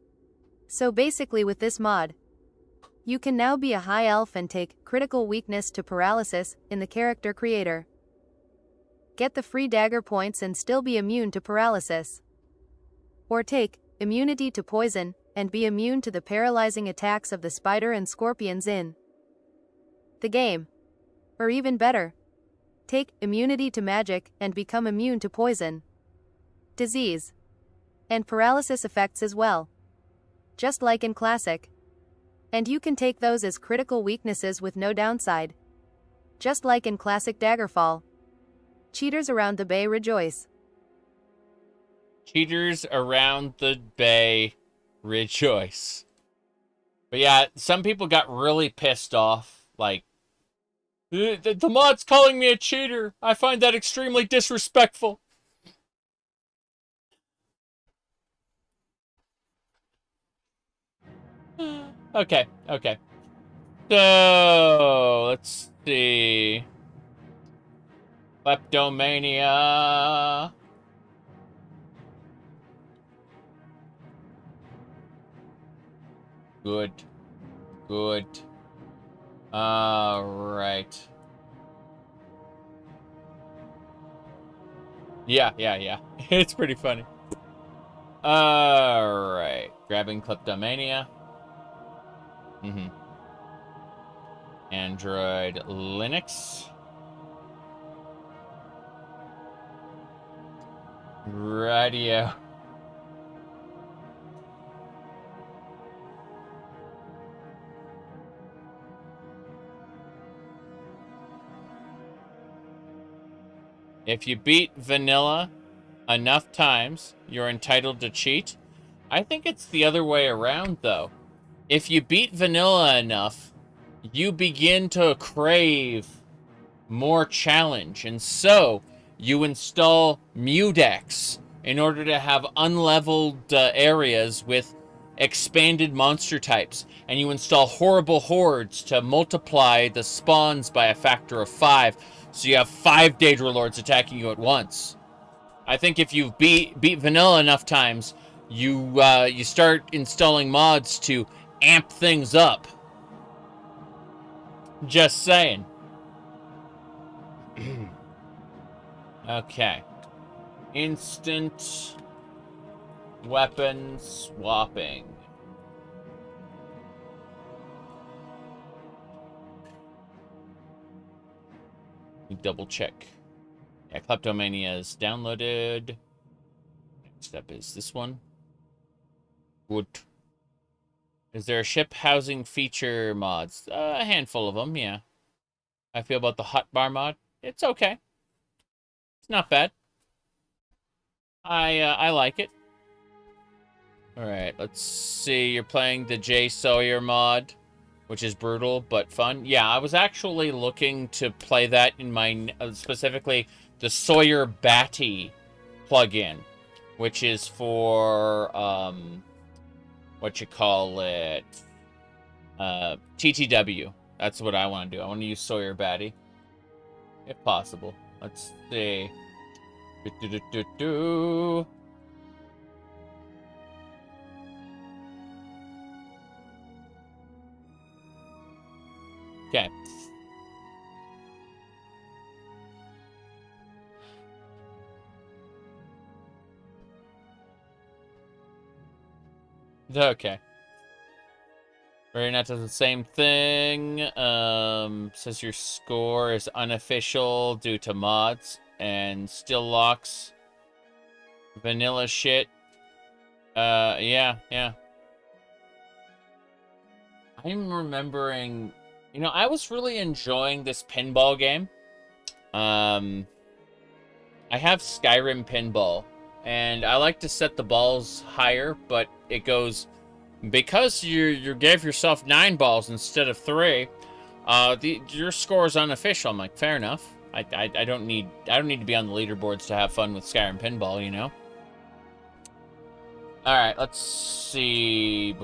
So basically with this mod, You can now be a high elf and take critical weakness to paralysis in the character creator. Get the free dagger points and still be immune to paralysis. Or take immunity to poison and be immune to the paralyzing attacks of the spider and scorpions in the game. Or even better, take immunity to magic and become immune to poison, disease, and paralysis effects as well. Just like in Classic. And you can take those as critical weaknesses with no downside. Just like in Classic Daggerfall. Cheaters around the bay rejoice. Cheaters around the bay rejoice. But yeah, some people got really pissed off. Like, the mod's calling me a cheater. I find that extremely disrespectful. Okay. So, let's see. Kleptomania. Good. Alright. Yeah. It's pretty funny. Alright. Grabbing Kleptomania. Android Linux. Radio. If you beat vanilla enough times, you're entitled to cheat. I think it's the other way around, though. If you beat vanilla enough, you begin to crave more challenge, and so you install Mudex in order to have unleveled areas with expanded monster types, and you install horrible hordes to multiply the spawns by a factor of 5, so you have 5 Daedra Lords attacking you at once. I think if you beat vanilla enough times, you start installing mods to amp things up. Just saying. Okay. Instant weapon swapping. Double check. Yeah, Kleptomania is downloaded. Next up is this one. Good. Is there a ship housing feature mods? A handful of them, yeah. I feel about the hotbar mod. It's okay. It's not bad. I like it. Alright, let's see. You're playing the J Sawyer mod, which is brutal but fun. Yeah, I was actually looking to play that in my, specifically, the Sawyer Batty plugin, which is for, TTW. That's what I want to do. I want to use Sawyer Batty, if possible. Let's see. Okay. Okay. Marionette does the same thing. Says your score is unofficial due to mods and still locks vanilla shit. Yeah. I'm remembering, I was really enjoying this pinball game. I have Skyrim pinball, and I like to set the balls higher, but it goes, because you gave yourself 9 balls instead of 3, your score is unofficial. I'm like, fair enough. I don't need to be on the leaderboards to have fun with Skyrim pinball, All right, let's see.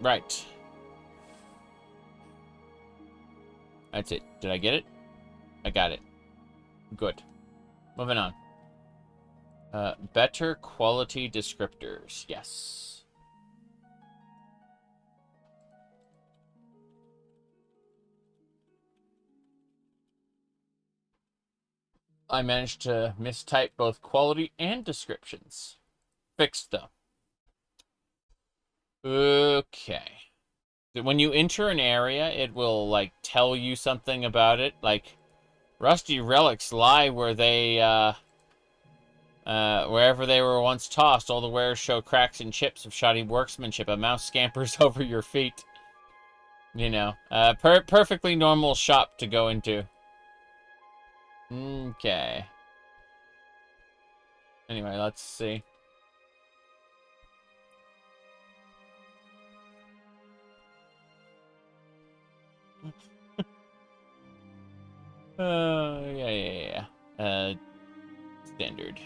Right. That's it. Did I get it? I got it. Good. Moving on. Better quality descriptors. Yes. I managed to mistype both quality and descriptions. Fixed though. Okay. When you enter an area, it will, like, tell you something about it. Like, rusty relics lie where they, wherever they were once tossed. All the wares show cracks and chips of shoddy workmanship. A mouse scampers over your feet. You know, perfectly normal shop to go into. Okay. Anyway, let's see. Yeah. Standard.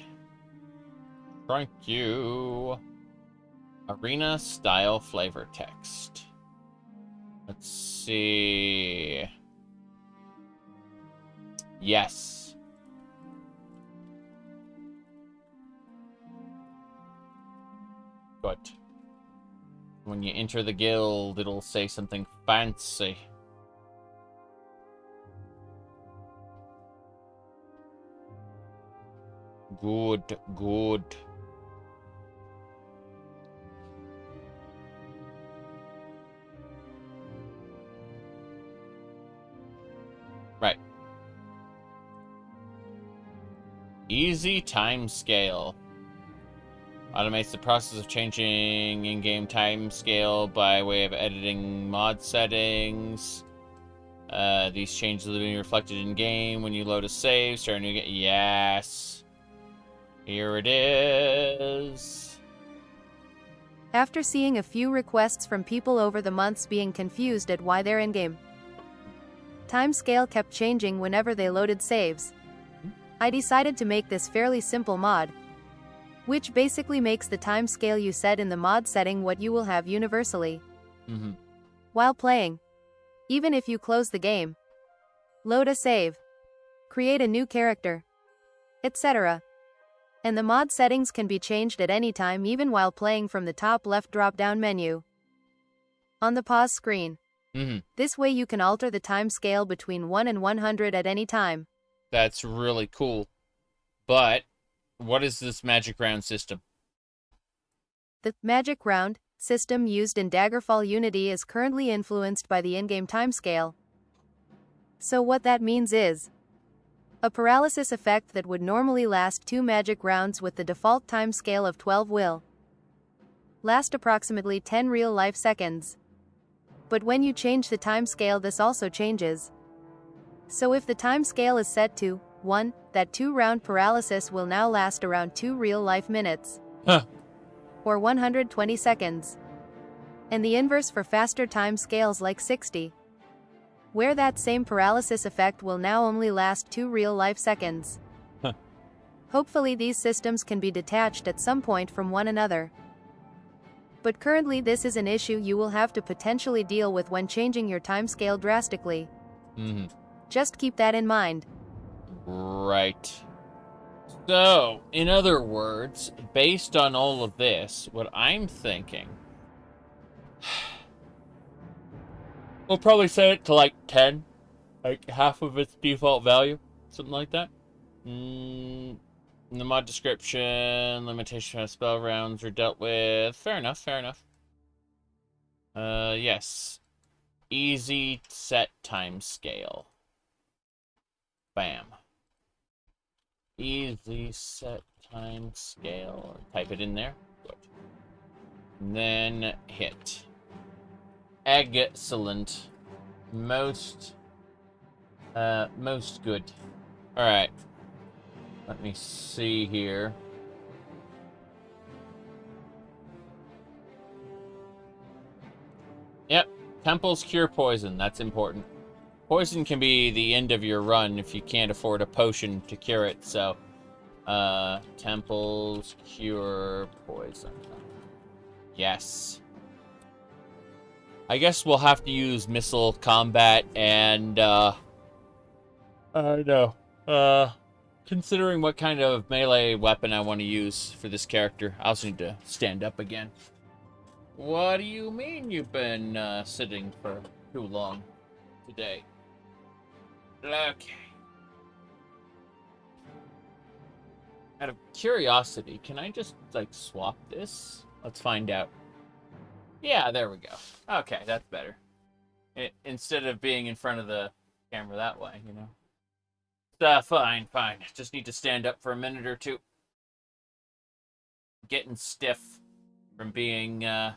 Thank you. Arena style flavor text. Let's see. Yes. Good. When you enter the guild, it'll say something fancy. Good, good. Right. Easy time scale. Automates the process of changing in-game time scale by way of editing mod settings. These changes will be reflected in-game when you load a save, start a new game. Yes. Here it is. After seeing a few requests from people over the months being confused at why their in-game time scale kept changing whenever they loaded saves, I decided to make this fairly simple mod, which basically makes the time scale you set in the mod setting what you will have universally while playing. Even if you close the game, load a save, create a new character, etc. And the mod settings can be changed at any time, even while playing, from the top left drop-down menu on the pause screen. This way you can alter the time scale between 1 and 100 at any time. That's really cool. But what is this magic round system? The magic round system used in Daggerfall Unity is currently influenced by the in-game timescale. So what that means is a paralysis effect that would normally last 2 magic rounds with the default timescale of 12 will last approximately 10 real-life seconds. But when you change the timescale, this also changes. So if the timescale is set to 1, that 2-round paralysis will now last around 2 real-life minutes. Or 120 seconds. And the inverse for faster time scales like 60, where that same paralysis effect will now only last 2 real-life seconds. Hopefully these systems can be detached at some point from one another. But currently this is an issue you will have to potentially deal with when changing your timescale drastically. Just keep that in mind. Right. So, in other words, based on all of this, what I'm thinking, we'll probably set it to like 10, like half of its default value, something like that. In the mod description, limitation of spell rounds are dealt with. Fair enough, fair enough. Yes. Easy set time scale. Bam. Easy set time scale. Type it in there. Good. And then hit. Excellent. Most good. Alright. Let me see here. Yep. Temples cure poison. That's important. Poison can be the end of your run if you can't afford a potion to cure it, so... temples cure poison. Yes. I guess we'll have to use missile combat and, I don't know. Considering what kind of melee weapon I want to use for this character, I also need to stand up again. What do you mean you've been, sitting for too long today? Okay. Out of curiosity, can I just, like, swap this? Let's find out. Yeah, there we go. Okay, that's better. Instead of being in front of the camera that way, you know. Fine. Just need to stand up for a minute or two. Getting stiff from being, what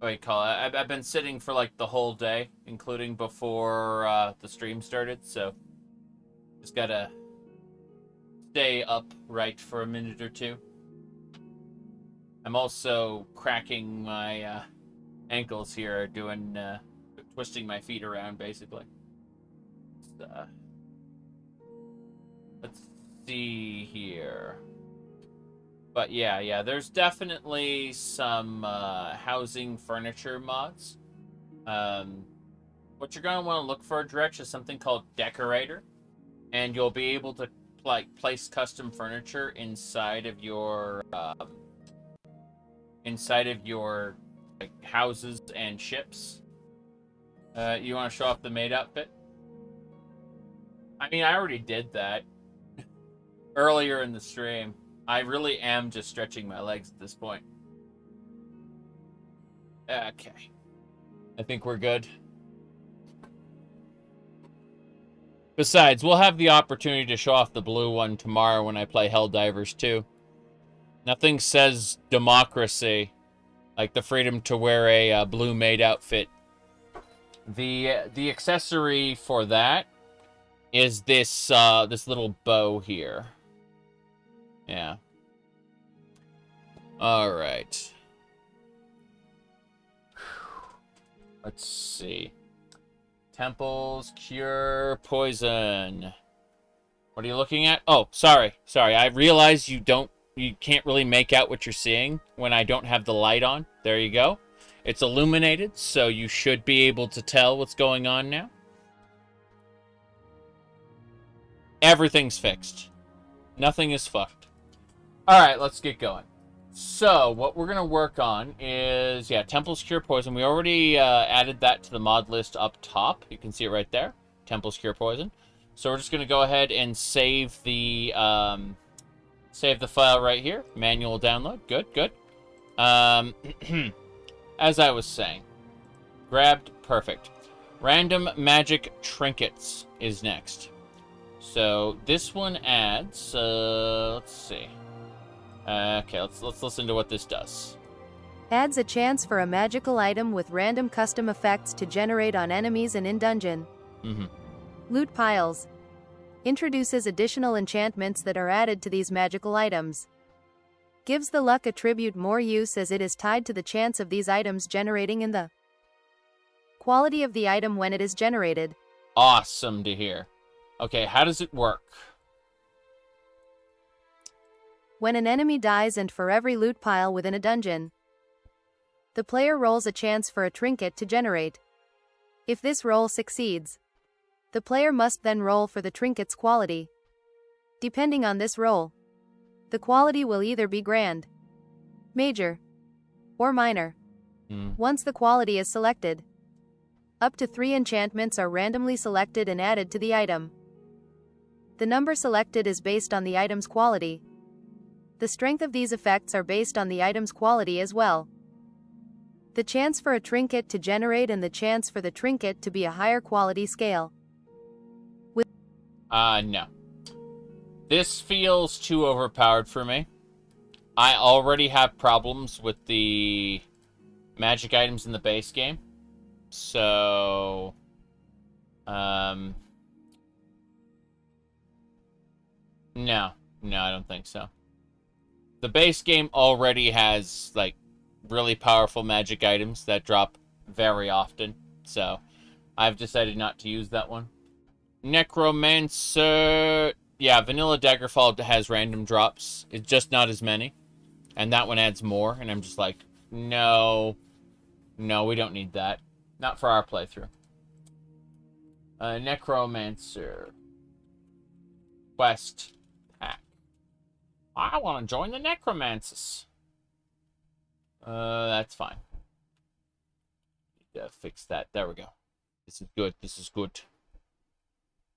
do you call it? I've been sitting for, like, the whole day, including before the stream started, so just gotta stay upright for a minute or two. I'm also cracking my ankles here, doing twisting my feet around, basically. Let's see here. But yeah, there's definitely some housing furniture mods. What you're gonna want to look for, Dretch, is something called Decorator, and you'll be able to like place custom furniture inside of your like houses and ships. You want to show off the maid outfit? I mean, I already did that earlier in the stream. I really am just stretching my legs at this point. Okay. I think we're good. Besides, we'll have the opportunity to show off the blue one tomorrow when I play Helldivers 2. Nothing says democracy like the freedom to wear a blue maid outfit. The accessory for that is this this little bow here. Yeah. All right. Let's see. Temples, cure, poison. What are you looking at? Oh, sorry. I realize you can't really make out what you're seeing when I don't have the light on. There you go. It's illuminated, so you should be able to tell what's going on now. Everything's fixed. Nothing is fucked. All right, let's get going. So, what we're going to work on is, Temples Cure Poison. We already added that to the mod list up top. You can see it right there. Temples Cure Poison. So, we're just going to go ahead and save the file right here. Manual download. Good. As I was saying. Grabbed. Perfect. Random Magic Trinkets is next. So, this one adds, let's see. Okay, let's listen to what this does. Adds a chance for a magical item with random custom effects to generate on enemies and in dungeon. Loot piles. Introduces additional enchantments that are added to these magical items. Gives the luck attribute more use as it is tied to the chance of these items generating in the quality of the item when it is generated. Awesome to hear. Okay, how does it work? When an enemy dies and for every loot pile within a dungeon, the player rolls a chance for a trinket to generate. If this roll succeeds, the player must then roll for the trinket's quality. Depending on this roll, the quality will either be grand, major, or minor. Once the quality is selected, up to 3 enchantments are randomly selected and added to the item. The number selected is based on the item's quality. The strength of these effects are based on the item's quality as well. The chance for a trinket to generate and the chance for the trinket to be a higher quality scale. No. This feels too overpowered for me. I already have problems with the magic items in the base game. So, no, I don't think so. The base game already has, like, really powerful magic items that drop very often. So, I've decided not to use that one. Necromancer. Yeah, Vanilla Daggerfall has random drops. It's just not as many. And that one adds more. And I'm just like, no. No, we don't need that. Not for our playthrough. Necromancer. Quest pack. I want to join the Necromancers. That's fine. Need to fix that. There we go. This is good. This is good.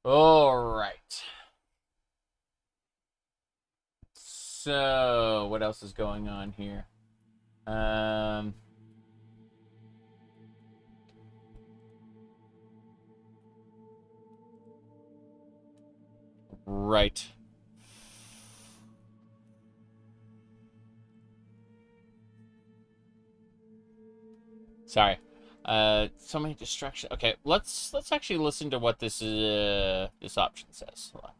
All right. So, what else is going on here? Right. Sorry. So many distractions. Okay, let's actually listen to what this option says. Hold on.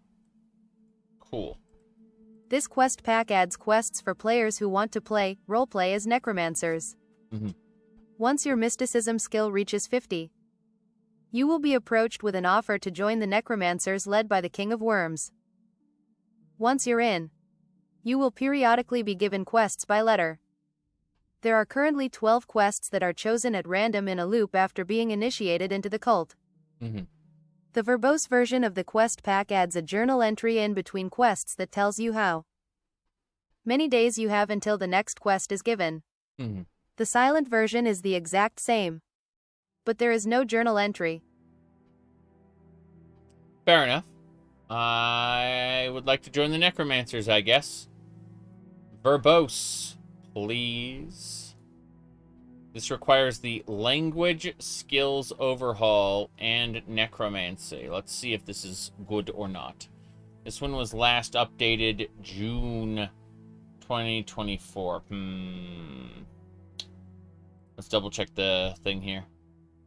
Cool. This quest pack adds quests for players who want to play, roleplay as necromancers. Once your mysticism skill reaches 50, you will be approached with an offer to join the necromancers led by the King of Worms. Once you're in, you will periodically be given quests by letter. There are currently 12 quests that are chosen at random in a loop after being initiated into the cult. The verbose version of the quest pack adds a journal entry in between quests that tells you how many days you have until the next quest is given. The silent version is the exact same, but there is no journal entry. Fair enough. I would like to join the necromancers, I guess. Verbose, please. This requires the language skills overhaul and necromancy. Let's see if this is good or not. This one was last updated June 2024. Let's double check the thing here.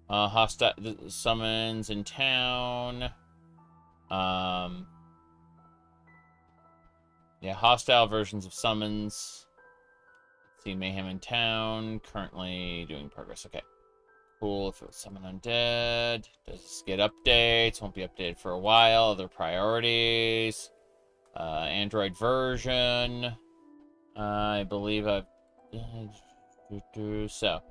Hostile summons in town. Yeah, hostile versions of summons. Let's see, mayhem in town. Currently doing progress. Okay. Cool. If it was summon undead. Does this get updates? Won't be updated for a while. Other priorities. Android version. I believe I've... So.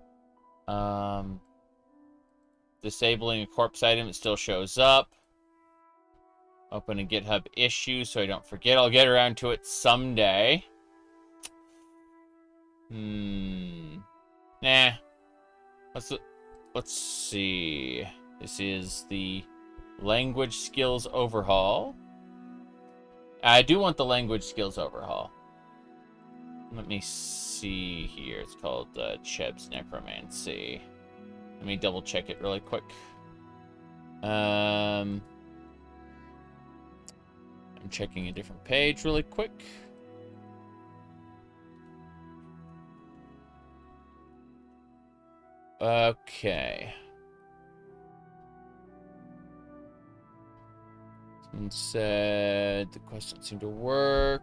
Disabling a corpse item, it still shows up. Open a GitHub issue so I don't forget. I'll get around to it someday. Nah. Let's see. This is the language skills overhaul. I do want the language skills overhaul. Let me see here. It's called Cheb's Necromancy. Let me double check it really quick. I'm checking a different page really quick. Okay. Someone said the quest doesn't seem to work.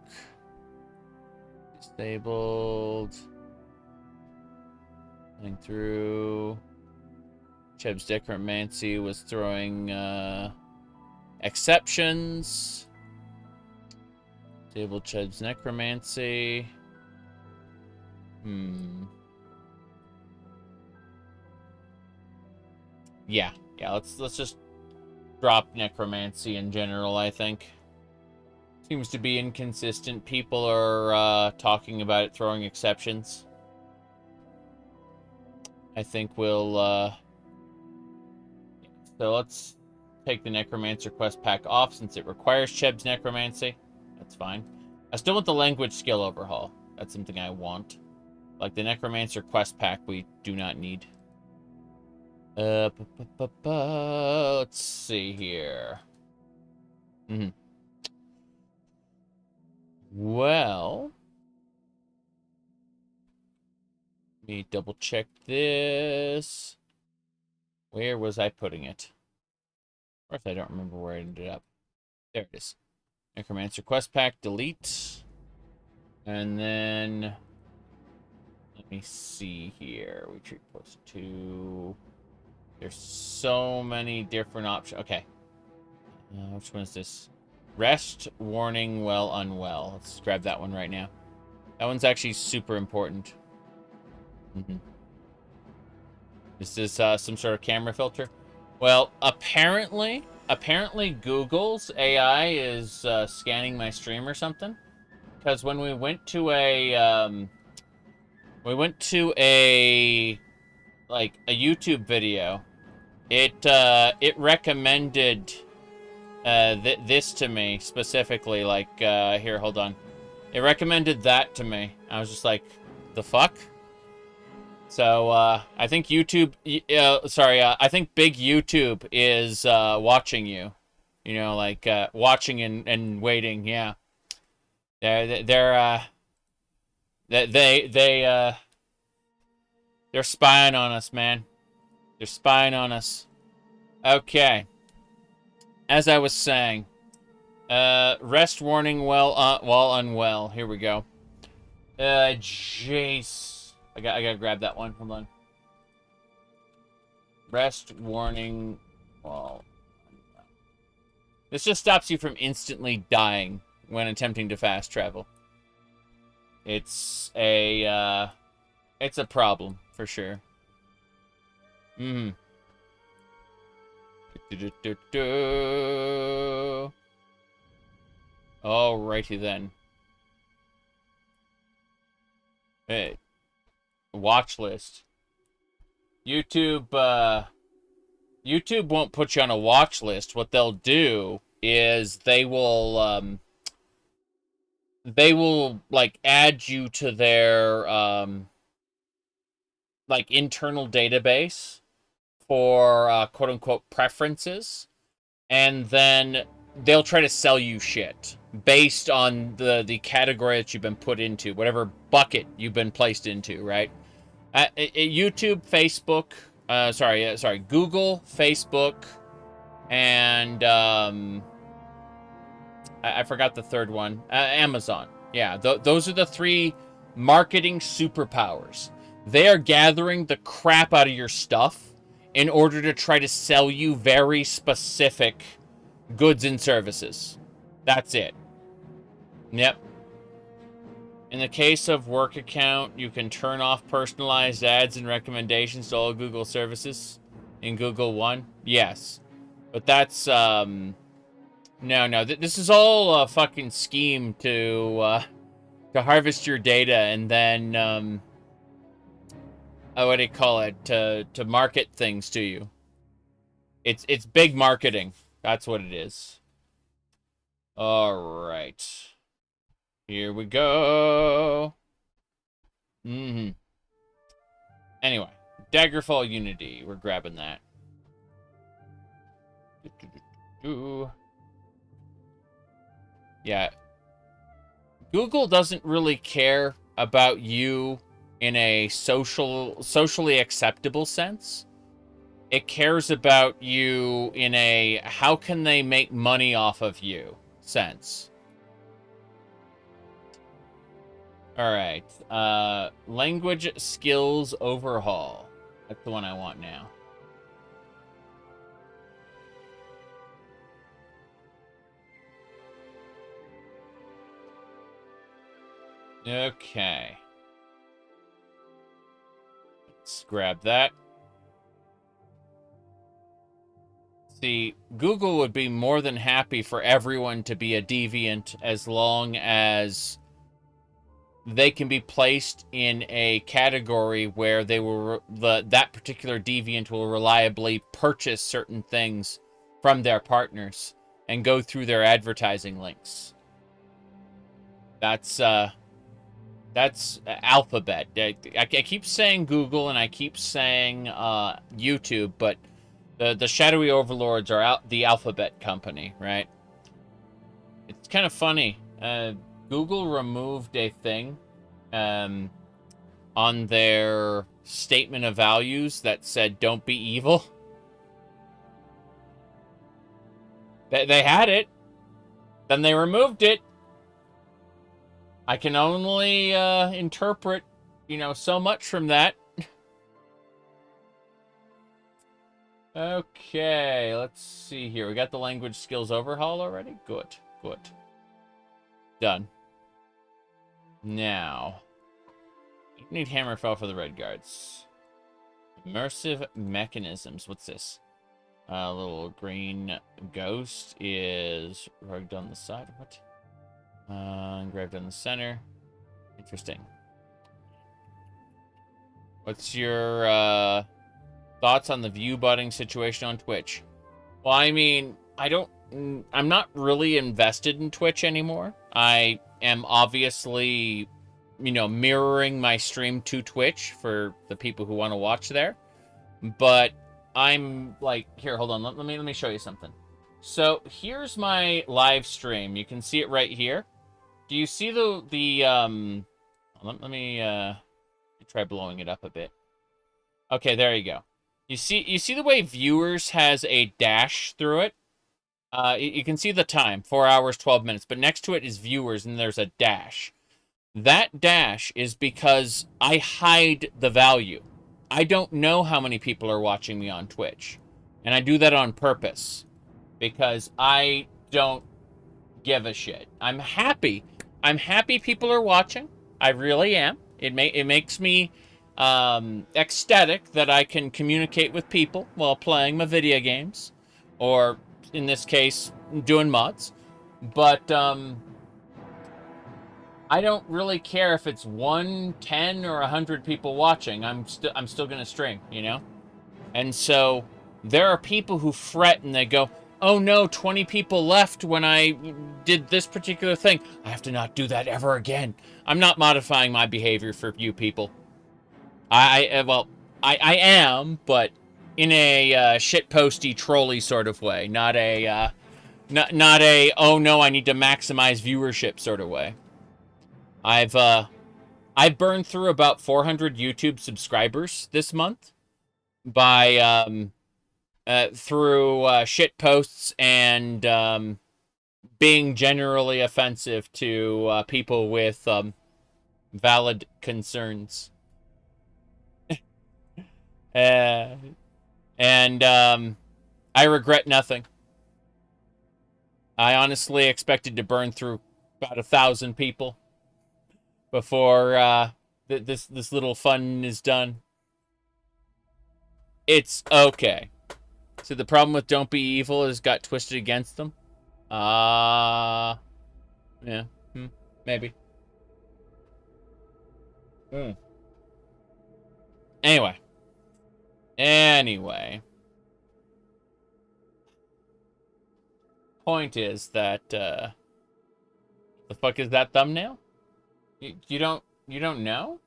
Disabled. Running through. Cheb's Necromancy was throwing exceptions. Disable Cheb's Necromancy. Yeah, let's just drop necromancy in general, I think. Seems to be inconsistent. People are talking about it throwing exceptions. I think we'll so let's take the necromancer quest pack off since it requires Cheb's necromancy. That's fine. I still want the language skill overhaul. That's something I want. Like the necromancer quest pack we do not need. Let's see here. Well, let me double check this. Where was I putting it? Or if I don't remember where it ended up. There it is. Necromancer quest pack, delete. And then let me see here. Retreat post 2. There's so many different options. Okay. Which one is this? Rest, warning, well, unwell. Let's grab that one right now. That one's actually super important. This is some sort of camera filter. Well, apparently Google's AI is scanning my stream or something. Because when we went to a YouTube video, it recommended this to me specifically. Like here, hold on. It recommended that to me. I was just like, the fuck? So, I think YouTube, I think big YouTube is, watching you. You know, like, watching and waiting, yeah. They're spying on us, man. They're spying on us. Okay. As I was saying, rest warning while unwell. Here we go. Jace. I gotta grab that one. Hold on. Rest warning while unwell. This just stops you from instantly dying when attempting to fast travel. It's a problem for sure. Alrighty then. Hey. Watch list. YouTube won't put you on a watch list. What they'll do is they will like add you to their like internal database for quote unquote preferences, and then they'll try to sell you shit based on the category that you've been put into, whatever bucket you've been placed into, right? YouTube, Facebook, Google, Facebook, and I forgot the third one. Amazon. Yeah, those are the three marketing superpowers. They are gathering the crap out of your stuff in order to try to sell you very specific goods and services. That's it. Yep. In the case of work account, you can turn off personalized ads and recommendations to all Google services in Google One. Yes. But that's, no. This is all a fucking scheme to harvest your data and then, what do you call it? To market things to you. It's big marketing. That's what it is. All right. Here we go. Anyway, Daggerfall Unity. We're grabbing that. Yeah. Google doesn't really care about you in a socially acceptable sense. It cares about you in a how can they make money off of you sense. All right. Language skills overhaul. That's the one I want now. Okay. Let's grab that. See, Google would be more than happy for everyone to be a deviant as long as they can be placed in a category where they will that particular deviant will reliably purchase certain things from their partners and go through their advertising links. That's Alphabet. I keep saying Google and I keep saying YouTube, but the shadowy overlords are the Alphabet company, right? It's kind of funny. Google removed a thing on their statement of values that said, don't be evil. They had it. Then they removed it. I can only interpret, so much from that. Okay, let's see here. We got the language skills overhaul already? Good. Done. Now, I need Hammerfell for the red guards. Immersive mechanisms. What's this? A little green ghost is rugged on the side. What? Engraved on the center. Interesting. What's your thoughts on the view butting situation on Twitch? Well, I mean, I'm not really invested in Twitch anymore. I am obviously, you know, mirroring my stream to Twitch for the people who want to watch there. But I'm like, here, hold on. Let me show you something. So here's my live stream. You can see it right here. Do you see let me try blowing it up a bit. Okay, there you go. You see the way viewers has a dash through it? You can see the time, 4 hours, 12 minutes, but next to it is viewers and there's a dash. That dash is because I hide the value. I don't know how many people are watching me on Twitch. And I do that on purpose because I don't give a shit. I'm happy. I'm happy people are watching. I really am. It makes me ecstatic that I can communicate with people while playing my video games, or in this case, doing mods. But I don't really care if it's 1, 10, or 100 people watching. I'm still gonna stream, you know. And so there are people who fret and they go, "Oh no, 20 people left when I did this particular thing. I have to not do that ever again." I'm not modifying my behavior for you people. I am, but in a shitposty, trolly sort of way, not a oh no, I need to maximize viewership sort of way. I've burned through about 400 YouTube subscribers this month by through shit posts and being generally offensive to people with valid concerns. And I regret nothing. I honestly expected to burn through about 1,000 people before this little fun is done. It's okay. So the problem with Don't Be Evil is got twisted against them. Yeah, maybe. Anyway. Point is that the fuck is that thumbnail? You don't know?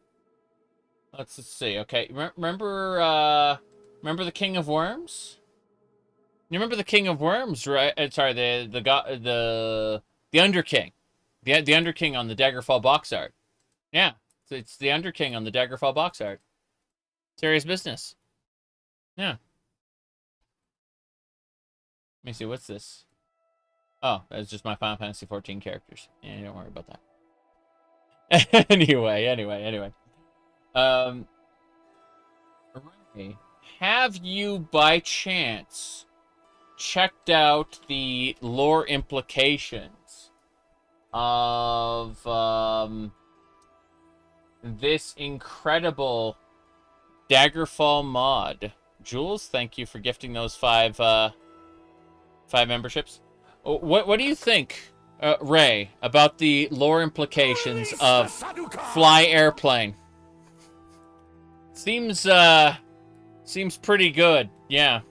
Let's see. Okay, remember the King of Worms? You remember the King of Worms, right? Sorry, the Underking, the Underking on the Daggerfall box art. Yeah, it's the Underking on the Daggerfall box art. Serious business. Yeah. Let me see. What's this? Oh, that's just my Final Fantasy 14 characters. Yeah, don't worry about that. Anyway. Ray, have you by chance checked out the lore implications of this incredible Daggerfall mod? Jules, thank you for gifting those 5 memberships. What do you think, Ray, about the lore implications of Fly Airplane? Seems pretty good. Yeah.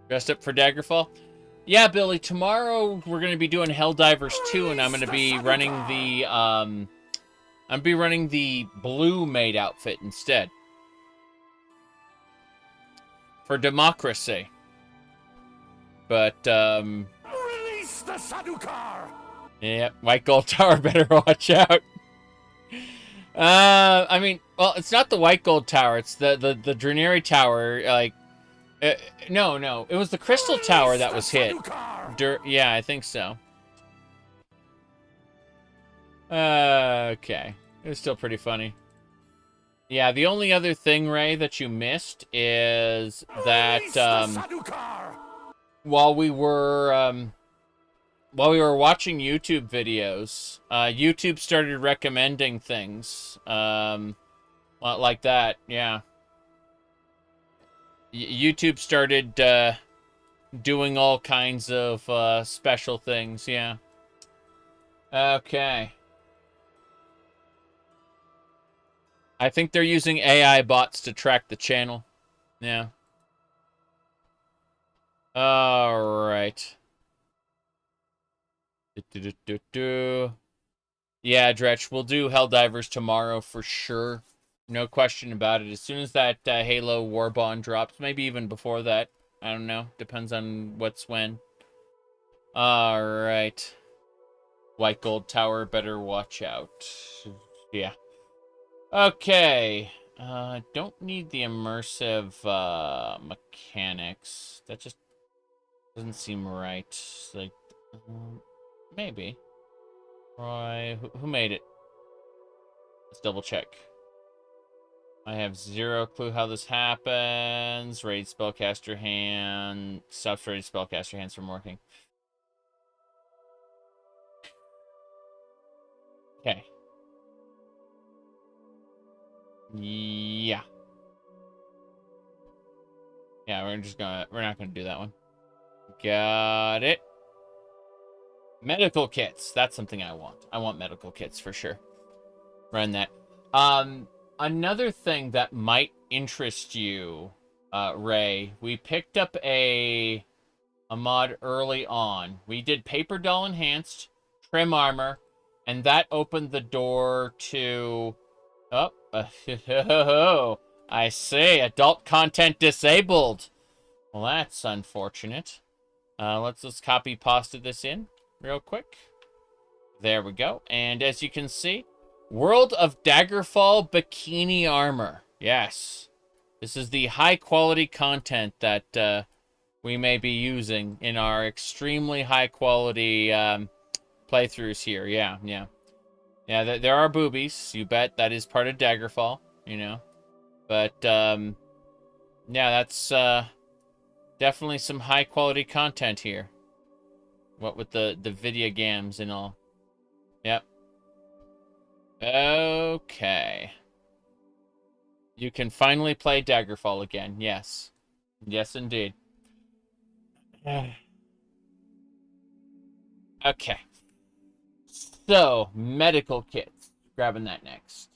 Dressed up for Daggerfall? Yeah, Billy, tomorrow we're going to be doing Helldivers 2, and I'm going to be running the blue maid outfit instead. For democracy. But, Release the Sadukar! yeah, White Gold Tower better watch out. I mean, well, it's not the White Gold Tower, it's the Dreneri Tower, like, no, it was the Crystal Tower that was hit. Yeah, I think so. Okay. It was still pretty funny. Yeah, the only other thing, Ray, that you missed is that, while we were watching YouTube videos, YouTube started recommending things, like that, yeah. YouTube started, doing all kinds of, special things, yeah. Okay. I think they're using AI bots to track the channel, yeah. All right. Yeah, Dretch, we'll do Helldivers tomorrow for sure. No question about it. As soon as that Halo War Bond drops, maybe even before that. I don't know. Depends on what's when. Alright. White Gold Tower, better watch out. Yeah. Okay. Don't need the immersive mechanics. That just doesn't seem right. Like, maybe. Roy, who made it? Let's double check. I have zero clue how this happens. Raid spellcaster hand. Stops raid spellcaster hands from working. Okay. Yeah. Yeah, we're not gonna do that one. Got it. Medical kits. That's something I want. I want medical kits for sure. Run that. Another thing that might interest you, Ray, we picked up a mod early on. We did Paper Doll Enhanced, Trim Armor, and that opened the door to... Oh, I see. Adult content disabled. Well, that's unfortunate. Let's just copy pasta this in real quick. There we go. And as you can see, World of Daggerfall Bikini Armor. Yes. This is the high-quality content that we may be using in our extremely high-quality playthroughs here. Yeah. Yeah, there are boobies. You bet. That is part of Daggerfall, you know. But, yeah, that's definitely some high-quality content here. What with the video games and all. Yep. Okay. You can finally play Daggerfall again. Yes. Yes, indeed. Okay. So, medical kits. Grabbing that next.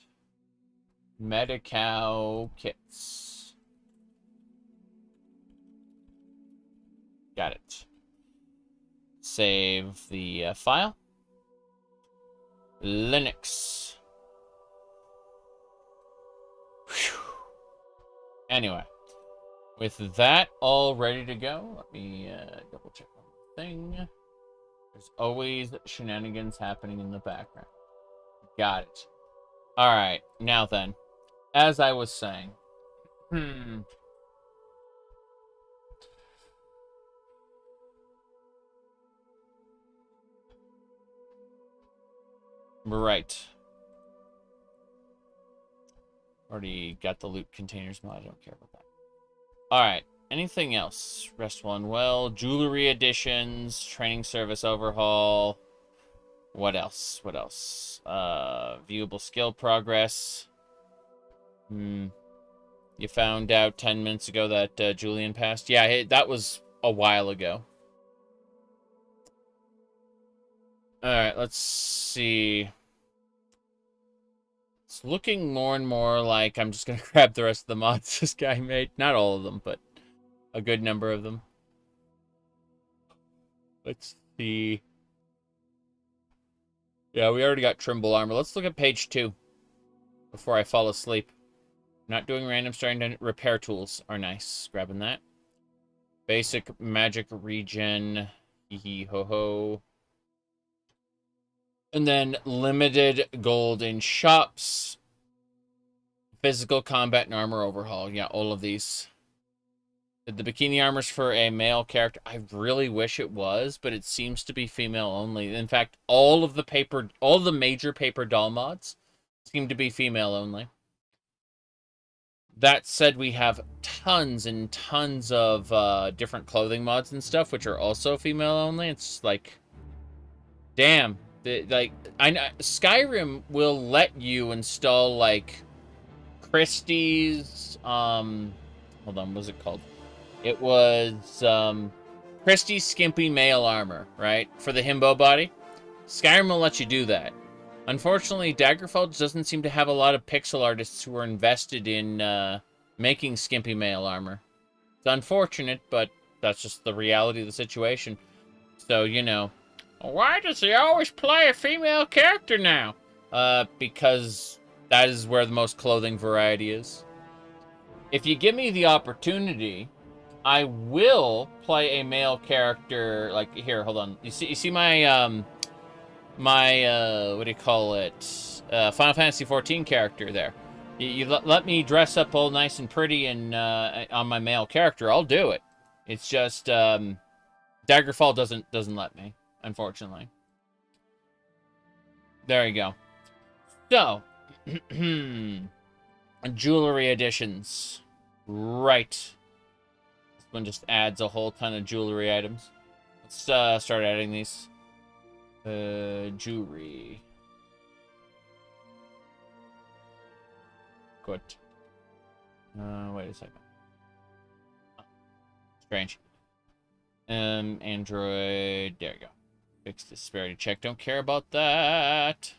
Medical kits. Got it. Save the file. Linux. Whew. Anyway, with that all ready to go, let me double check one thing. There's always shenanigans happening in the background. Got it. All right, now then, as I was saying, right. Already got the loot containers mod. I don't care about that. Alright. Anything else? Restful and Well. Jewelry additions. Training service overhaul. What else? What else? Viewable skill progress. You found out 10 minutes ago that Julian passed? Yeah, that was a while ago. Alright, let's see. It's looking more and more like I'm just going to grab the rest of the mods this guy made. Not all of them, but a good number of them. Let's see. Yeah, we already got Trimble Armor. Let's look at page 2 before I fall asleep. Not doing random starting repair tools are nice. Grabbing that. Basic magic regen. Hee hee ho ho. And then limited gold in shops. Physical combat and armor overhaul. Yeah, all of these. The bikini armor's for a male character. I really wish it was, but it seems to be female only. In fact, all the major paper doll mods seem to be female only. That said, we have tons and tons of different clothing mods and stuff, which are also female only. It's like, damn. Skyrim will let you install like Christie's hold on, what was it called? It was Christie's skimpy male armor, right? For the himbo body. Skyrim will let you do that. Unfortunately, Daggerfall doesn't seem to have a lot of pixel artists who are invested in making skimpy male armor. It's unfortunate, but that's just the reality of the situation. So, you know, Why does he always play a female character now? Because that is where the most clothing variety is. If you give me the opportunity, I will play a male character. Like, here, hold on. You see my, what do you call it? Final Fantasy 14 character there. You let me dress up all nice and pretty and on my male character, I'll do it. It's just Daggerfall doesn't let me, unfortunately. There you go. So, jewelry additions. Right. This one just adds a whole ton of jewelry items. Let's start adding these. Jewelry. Good. Wait a second. Strange. Android. There you go. Fix disparity check. Don't care about that.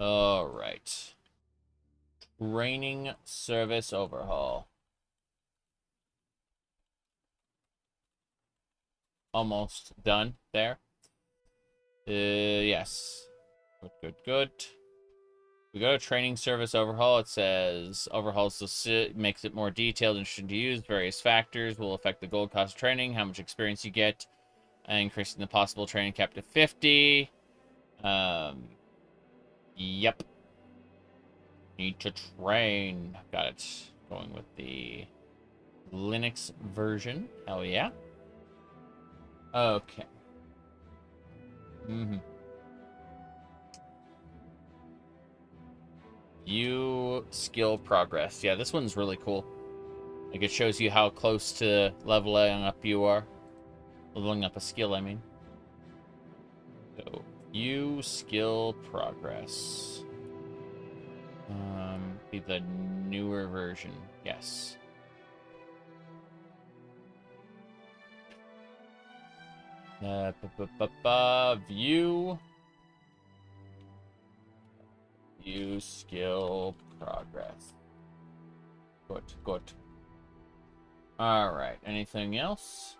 All right. Training service overhaul. Almost done there. Yes. Good. We go to training service overhaul. It says overhauls makes it more detailed and interesting to use. Various factors will affect the gold cost of training, how much experience you get, increasing the possible training cap to 50. Yep. Need to train. Got it. Going with the Linux version. Hell yeah. Okay. View skill progress. Yeah, this one's really cool. Like, it shows you how close to leveling up you are. Leveling up a skill, I mean. So, view skill progress. Be the newer version. Yes. View. View skill progress. Good. Alright, anything else?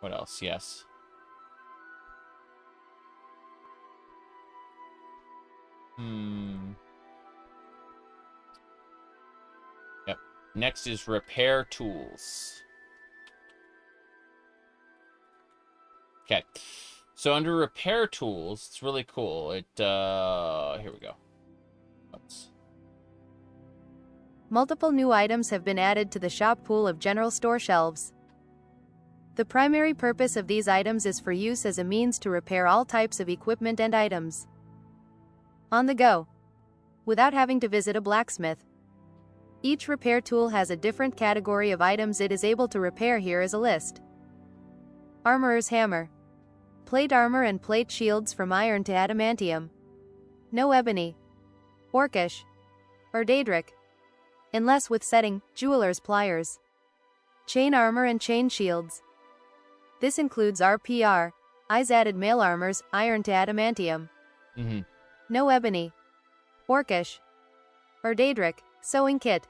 What else? Yes. Yep. Next is repair tools. Okay. So under repair tools, it's really cool. Here we go. Oops. Multiple new items have been added to the shop pool of general store shelves. The primary purpose of these items is for use as a means to repair all types of equipment and items. On the go. Without having to visit a blacksmith. Each repair tool has a different category of items it is able to repair. Here is a list. Armorer's hammer. Plate armor and plate shields from iron to adamantium. No ebony, orcish, or daedric. Unless with setting, jeweler's pliers. Chain armor and chain shields. This includes RPR, eyes added mail armors, iron to adamantium. No ebony, orcish, or daedric, sewing kit.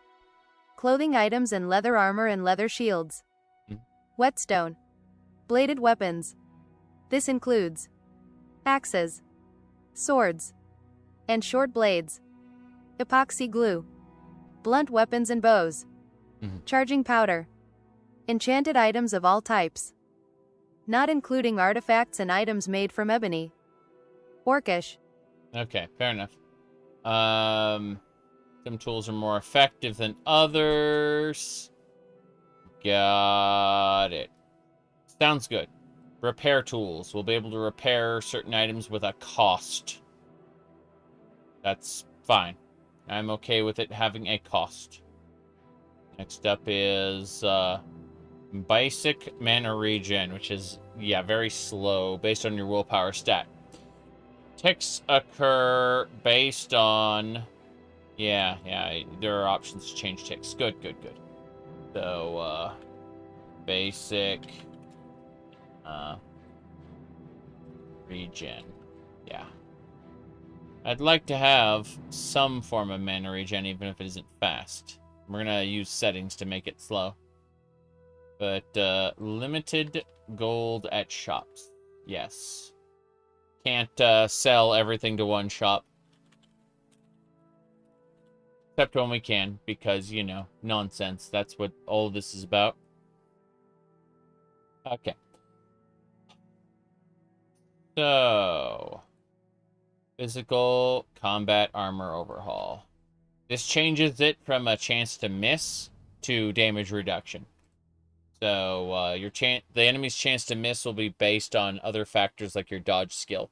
Clothing items and leather armor and leather shields. Whetstone. Bladed weapons. This includes axes, swords, and short blades. Epoxy glue. Blunt weapons and bows. Charging powder. Enchanted items of all types. Not including artifacts and items made from ebony. Orcish. Okay, fair enough. Some tools are more effective than others. Got it. Sounds good. Repair tools. We'll be able to repair certain items with a cost. That's fine. I'm okay with it having a cost. Next up is basic mana regen, which is, yeah, very slow based on your willpower stat. Ticks occur based on... Yeah, there are options to change ticks. Good. So, basic... regen. Yeah. I'd like to have some form of mana regen, even if it isn't fast. We're gonna use settings to make it slow. But, limited gold at shops. Yes. Can't sell everything to one shop. Except when we can, because, you know, nonsense. That's what all of this is about. Okay. So, physical combat armor overhaul. This changes it from a chance to miss to damage reduction. So, the enemy's chance to miss will be based on other factors like your dodge skill,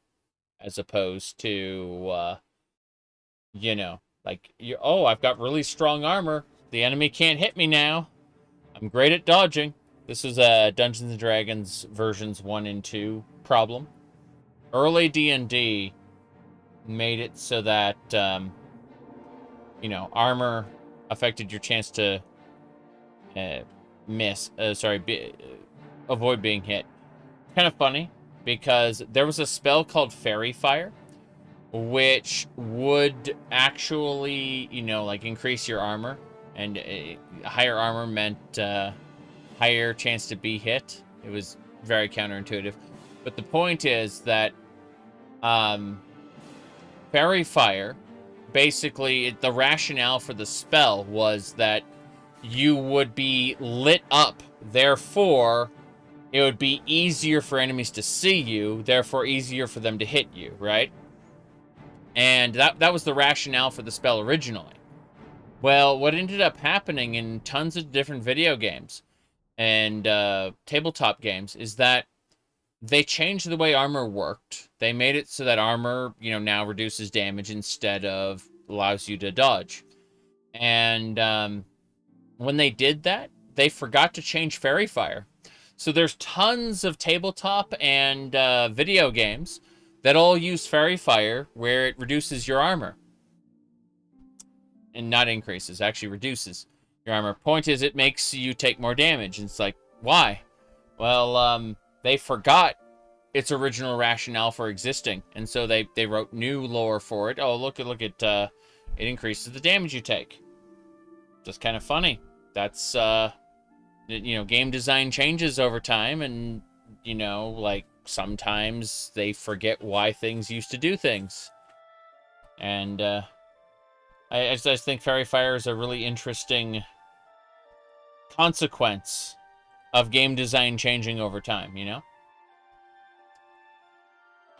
as opposed to, you know, like, I've got really strong armor. The enemy can't hit me now. I'm great at dodging. This is a Dungeons & Dragons versions 1 and 2 problem. Early D&D made it so that, you know, armor affected your chance to avoid being hit. Kind of funny, because there was a spell called Fairy Fire, which would actually, you know, like, increase your armor, and higher armor meant higher chance to be hit. It was very counterintuitive. But the point is that Fairy Fire, basically, the rationale for the spell was that you would be lit up, therefore it would be easier for enemies to see you, therefore easier for them to hit you, right? And that was the rationale for the spell originally. Well, what ended up happening in tons of different video games and tabletop games is that they changed the way armor worked. They made it so that armor, you know, now reduces damage instead of allows you to dodge. And when they did that, they forgot to change Fairy Fire. So there's tons of tabletop and video games that all use Fairy Fire, where it reduces your armor. And not increases, actually reduces your armor. Point is, it makes you take more damage. And it's like, why? Well, they forgot its original rationale for existing. And so they wrote new lore for it. Oh, look at it increases the damage you take. Just kind of funny. That's, you know, game design changes over time, and, you know, like, sometimes they forget why things used to do things. And I just think Fairy Fire is a really interesting consequence of game design changing over time, you know?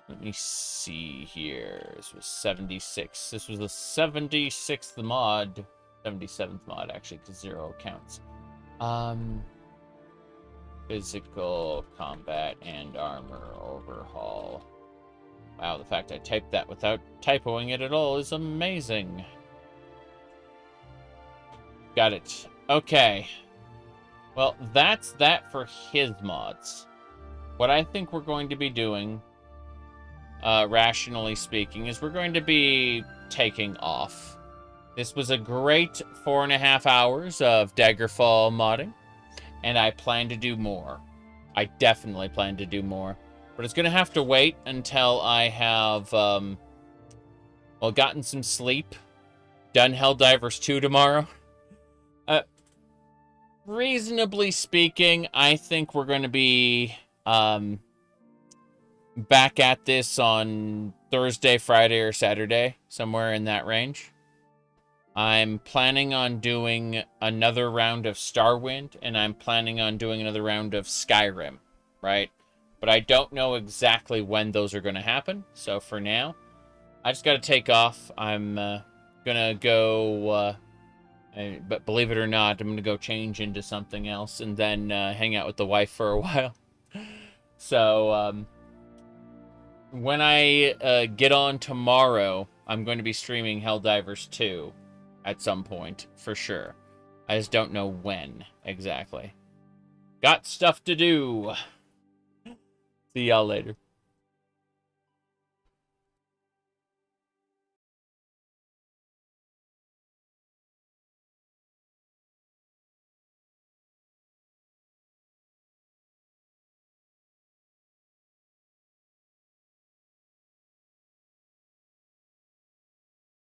Let me see here. This was 76. This was the 76th mod. 77th mod, actually, because 0 counts. Physical combat and armor overhaul. Wow, the fact I typed that without typoing it at all is amazing. Got it. Okay. Well, that's that for his mods. What I think we're going to be doing, rationally speaking, is we're going to be taking off. This was a great 4.5 hours of Daggerfall modding, and I plan to do more. I definitely plan to do more. But it's going to have to wait until I have, well, gotten some sleep, done Helldivers 2 tomorrow. Reasonably speaking, I think we're going to be back at this on Thursday, Friday, or Saturday, somewhere in that range. I'm planning on doing another round of Starwind, and I'm planning on doing another round of Skyrim, right? But I don't know exactly when those are going to happen, so for now, I just got to take off. I'm going to go, but believe it or not, I'm going to go change into something else, and then hang out with the wife for a while. So, when I get on tomorrow, I'm going to be streaming Helldivers 2. At some point, for sure. I just don't know when, exactly. Got stuff to do. See y'all later.